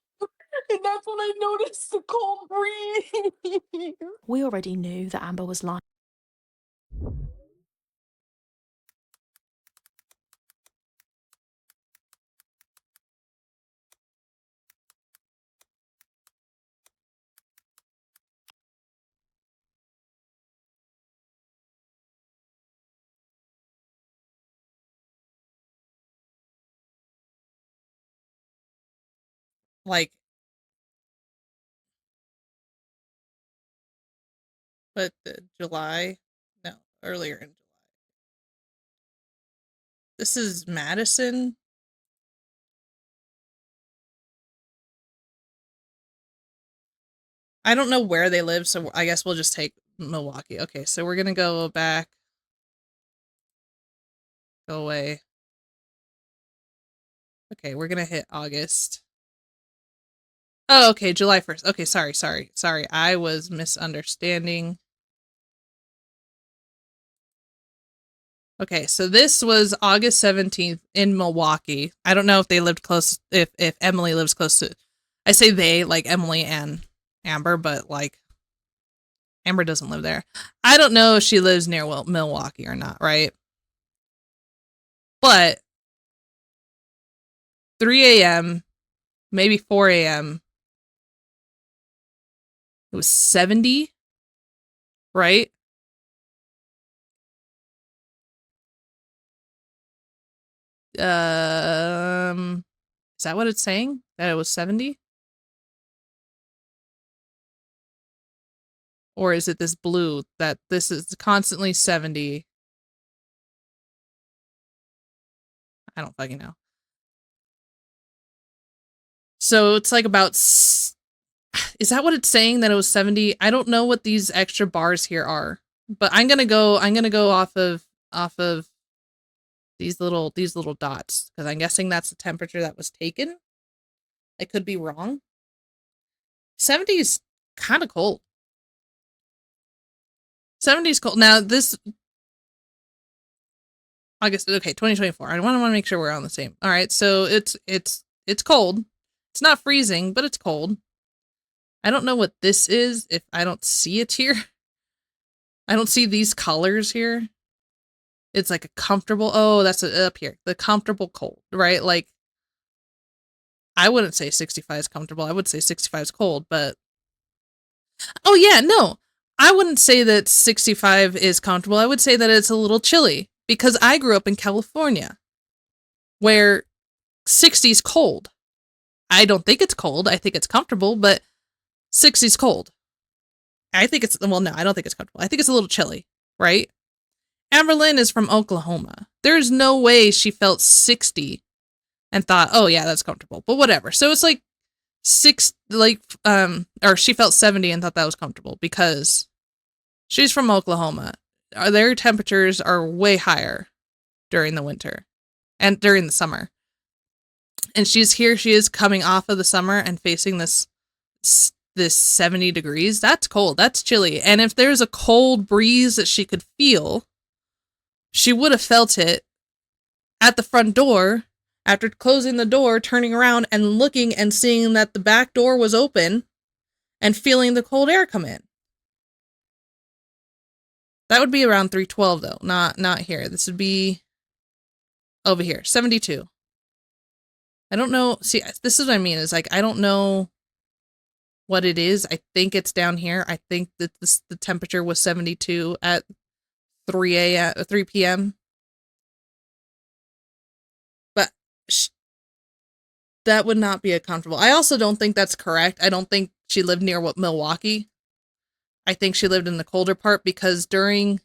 And that's when I noticed the cold breeze. We already knew that Amber was lying. Like, but July? No, earlier in July. This is Madison. I don't know where they live, so I guess we'll just take Milwaukee. Okay, so we're gonna go back. Go away. Okay, we're gonna hit August. Oh, okay, July 1st. Okay, sorry. I was misunderstanding. Okay, so this was August 17th in Milwaukee. I don't know if they lived close, if Emily lives close to, I say they, like Emily and Amber, but like, Amber doesn't live there. I don't know if she lives near Milwaukee or not, right? But 3 a.m., maybe 4 a.m., it was 70, right? Is that what it's saying? That it was 70? Or is it this blue that this is constantly 70? I don't fucking know. So it's like about, is that what it's saying, that it was 70? I don't know what these extra bars here are, but I'm gonna go off of these little dots, because I'm guessing that's the temperature that was taken. I could be wrong. 70 is kind of cold. 70 is cold. Now this August. Okay, 2024. I want to make sure we're on the same. All right, so it's cold. It's not freezing, but it's cold. I don't know what this is if I don't see it here. I don't see these colors here. It's like a comfortable. Oh, that's up here. The comfortable cold, right? Like, I wouldn't say 65 is comfortable. I would say 65 is cold, but oh yeah, no. I wouldn't say that 65 is comfortable. I would say that it's a little chilly because I grew up in California where 60 is cold. I don't think it's cold. I think it's comfortable, but 60 is cold. I think it's, well, no, I don't think it's comfortable. I think it's a little chilly, right? Amberlynn is from Oklahoma. There's no way she felt 60 and thought, oh yeah, that's comfortable, but whatever. So it's like or she felt 70 and thought that was comfortable because she's from Oklahoma. Their temperatures are way higher during the winter and during the summer. And she is coming off of the summer and facing this 70 degrees. That's cold. That's chilly. And if there's a cold breeze that she could feel, she would have felt it at the front door after closing the door, turning around and looking and seeing that the back door was open and feeling the cold air come in. That would be around 312 though, not here. This would be over here, 72. I don't know. See, this is what I mean. Is like, I don't know what it is. I think it's down here. I think that the temperature was 72 at 3 p.m. But that would not be a comfortable. I also don't think that's correct. I don't think she lived near Milwaukee. I think she lived in the colder part because during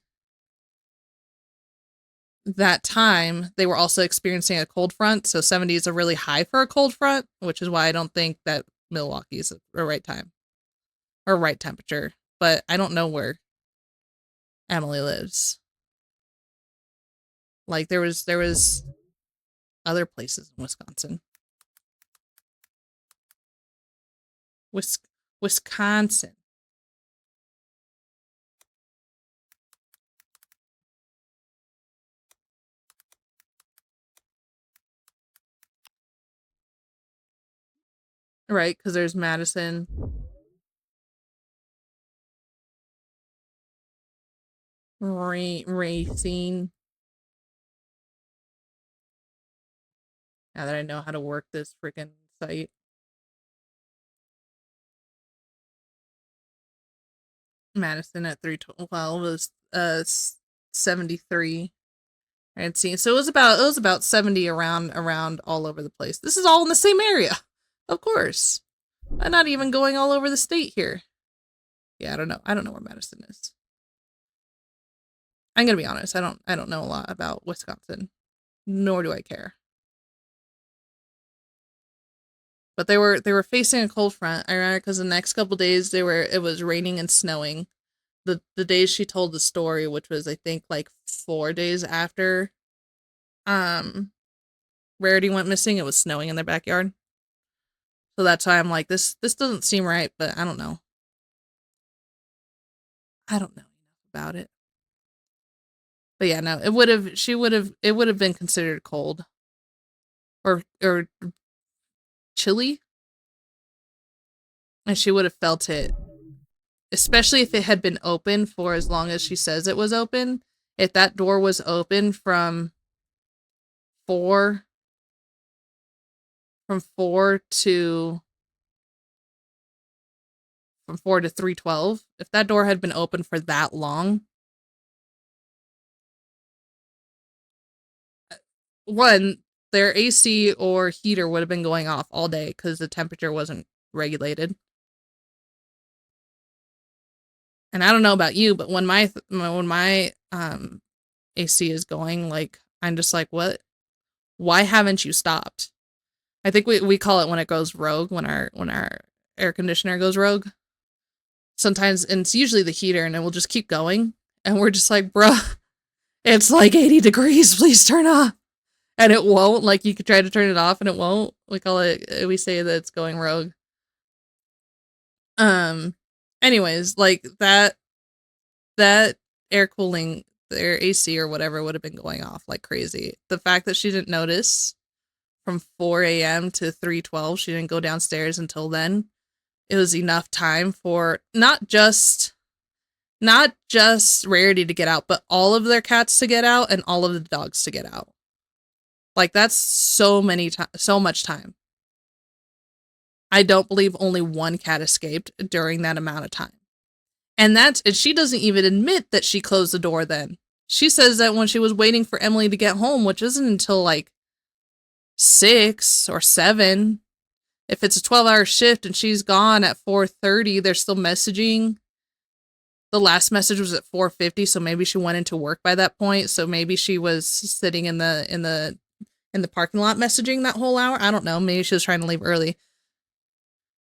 that time, they were also experiencing a cold front. So 70 is a really high for a cold front, which is why I don't think that Milwaukee is the right time or right temperature. But I don't know where Emily lives. Like there was other places in Wisconsin. Wisconsin. Right, because there's Madison. Racine. Now that I know how to work this freaking site. Madison at 312 was 73. And see, so it was about 70 around all over the place. This is all in the same area. Of course. I'm not even going all over the state here. Yeah, I don't know. I don't know where Madison is. I'm gonna be honest, I don't know a lot about Wisconsin. Nor do I care. But they were facing a cold front, ironic because the next couple days it was raining and snowing. The days she told the story, which was I think like 4 days after Rarity went missing, it was snowing in their backyard. So that's why I'm like, this doesn't seem right, but I don't know. I don't know enough about it. But yeah, no, it would have been considered cold. Or chilly. And she would have felt it. Especially if it had been open for as long as she says it was open. If that door was open from 4 to 312, if that door had been open for that long, one, their AC or heater would have been going off all day because the temperature wasn't regulated. And I don't know about you, but when my AC is going, like, I'm just like, what? Why haven't you stopped? I think we call it when it goes rogue, when our air conditioner goes rogue. Sometimes, and it's usually the heater, and it will just keep going. And we're just like, bruh, it's like 80 degrees, please turn off. And it won't. Like, you could try to turn it off and it won't. We say that it's going rogue. Anyways, like that air cooling their AC or whatever would have been going off like crazy. The fact that she didn't notice from 4 a.m. to 3:12, she didn't go downstairs until then. It was enough time for not just Rarity to get out, but all of their cats to get out and all of the dogs to get out. Like, that's so much time. I don't believe only one cat escaped during that amount of time. And she doesn't even admit that she closed the door then. She says that when she was waiting for Emily to get home, which isn't until like 6 or 7, if it's a 12-hour shift and she's gone at 4:30, they're still messaging. The last message was at 4:50, so maybe she went into work by that point. So maybe she was sitting in the parking lot messaging that whole hour. I don't know. Maybe she was trying to leave early.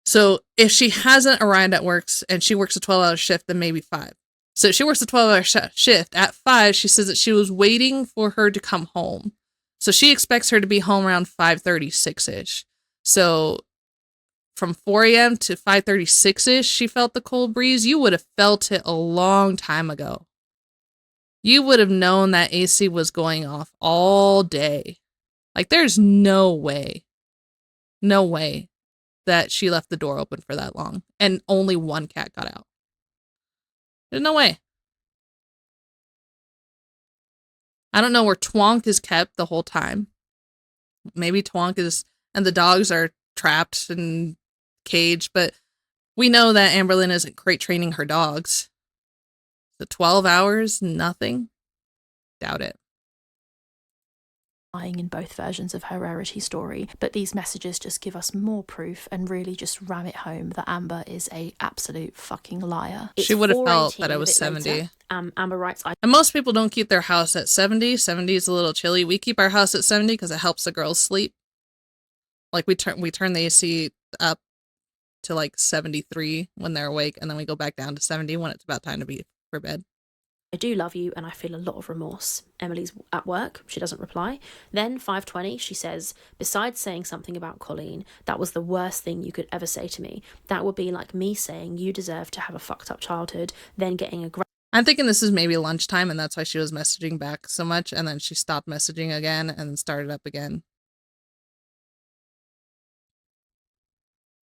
So if she hasn't arrived at work and she works a 12-hour shift, then maybe 5. So she works a 12-hour shift. At 5, she says that she was waiting for her to come home. So she expects her to be home around 5:36-ish. So from 4 a.m. to 5:36-ish, she felt the cold breeze. You would have felt it a long time ago. You would have known that AC was going off all day. Like, there's no way that she left the door open for that long and only one cat got out. There's no way. I don't know where Twonk is kept the whole time. Maybe Twonk is, and the dogs are trapped and caged, but we know that Amberlynn isn't crate training her dogs. So 12 hours, nothing? Doubt it. Lying in both versions of her Rarity story, but these messages just give us more proof and really just ram it home that Amber is a absolute fucking liar. She would have felt that I was 70. Amber writes, and most people don't keep their house at 70. 70 is a little chilly. We keep our house at 70 because it helps the girls sleep. Like, we turn the AC up to like 73 when they're awake, and then we go back down to 70 when it's about time to be for bed. I do love you and I feel a lot of remorse. Emily's at work. She doesn't reply. Then 5:20, she says, besides saying something about Colleen, that was the worst thing you could ever say to me. That would be like me saying you deserve to have a fucked up childhood, then getting a I'm thinking this is maybe lunchtime and that's why she was messaging back so much, and then she stopped messaging again and started up again.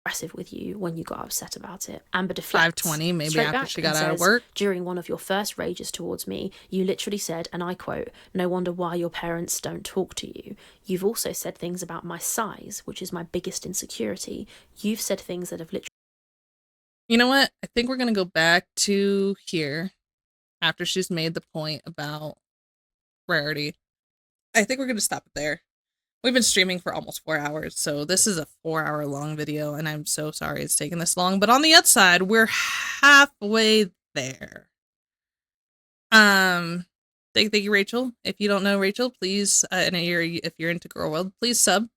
aggressive with you when you got upset about it. Amber deflects. 5:20, maybe after she got out of work. During one of your first rages towards me, you literally said, and I quote, "No wonder why your parents don't talk to you." You've also said things about my size, which is my biggest insecurity. You've said things that have literally... You know what? I think we're going to go back to here after she's made the point about Rarity. I think we're going to stop it there. We've been streaming for almost 4 hours, so this is a 4-hour long video, and I'm so sorry it's taken this long. But on the outside, we're halfway there. Thank you, Rachel. If you don't know Rachel, please, and if you're into Girl World, please sub. If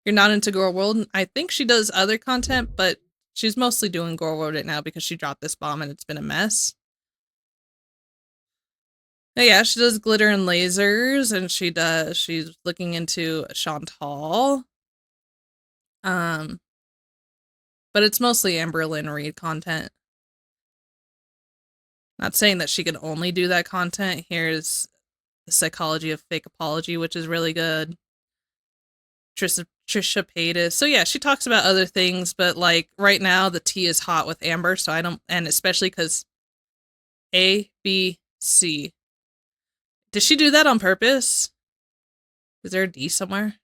you're not into Girl World, I think she does other content, but she's mostly doing Girl World right now because she dropped this bomb and it's been a mess. But yeah, she does glitter and lasers, and she's looking into Chantal. But it's mostly Amberlynn Reid content. Not saying that she can only do that content. Here's The Psychology of Fake Apology, which is really good. Trisha Paytas. So yeah, she talks about other things, but like right now the tea is hot with Amber, so I don't, and especially because A, B, C. Did she do that on purpose? Is there a D somewhere?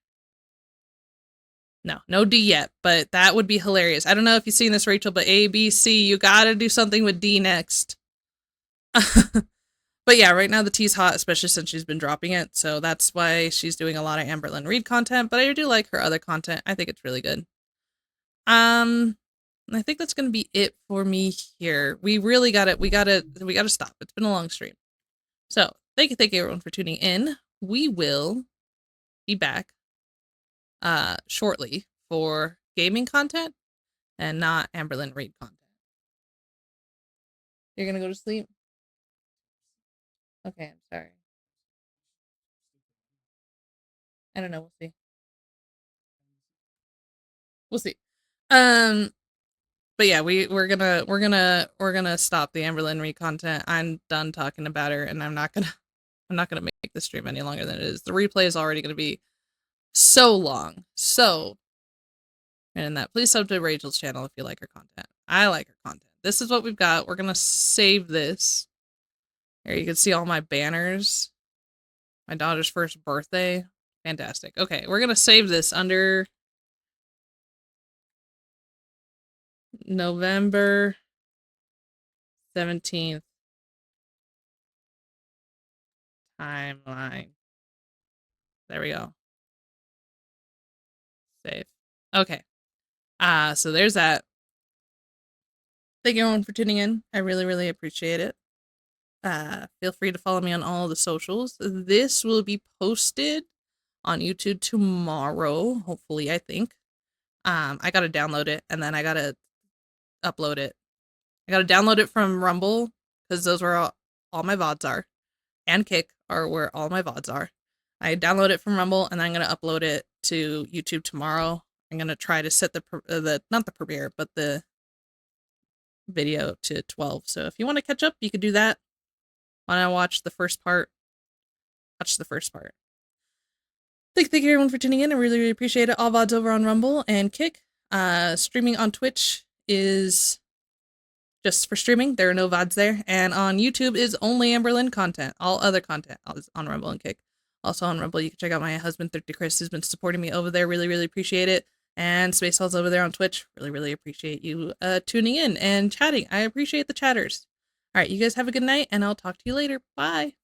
No D yet, but that would be hilarious. I don't know if you've seen this, Rachel, but A, B, C, you gotta do something with D next. But yeah, right now the tea's hot, especially since she's been dropping it, so that's why she's doing a lot of Amberlynn Reid content, but I do like her other content. I think it's really good. I think that's gonna be it for me here. We really gotta stop. It's been a long stream. So thank you everyone for tuning in. We will be back shortly for gaming content and not Amberlynn Reid content. You're gonna go to sleep? Okay, I'm sorry. I don't know, we'll see. We'll see. But yeah, we're gonna stop the Amberlynn Reid content. I'm done talking about her, and I'm not gonna I'm not going to make the stream any longer than it is. The replay is already going to be so long. So, and that, please sub to Rachel's channel if you like her content. I like her content. This is what we've got. We're going to save this. Here, you can see all my banners. My daughter's first birthday. Fantastic. Okay, we're going to save this under November 17th timeline. There we go. Save. Okay. So there's that. Thank you everyone for tuning in. I really, really appreciate it. Feel free to follow me on all the socials. This will be posted on YouTube tomorrow, hopefully, I think. I gotta download it and then I gotta upload it. I gotta download it from Rumble because those were all my VODs are, and Kick are where all my VODs are. I download it from Rumble and then I'm gonna upload it to YouTube tomorrow. I'm gonna try to set the not the premiere, but the video to 12. So if you want to catch up, you could do that. Want to watch the first part? Watch the first part. Thank you everyone for tuning in. I really, really appreciate it. All VODs over on Rumble and Kick. Streaming on Twitch is just for streaming. There are no VODs there. And on YouTube is only Amberlynn content. All other content is on Rumble and Kick. Also on Rumble, you can check out my husband, Thrifty Chris, who's been supporting me over there. Really, really appreciate it. And Space Hall's over there on Twitch. Really, really appreciate you tuning in and chatting. I appreciate the chatters. All right, you guys have a good night, and I'll talk to you later. Bye.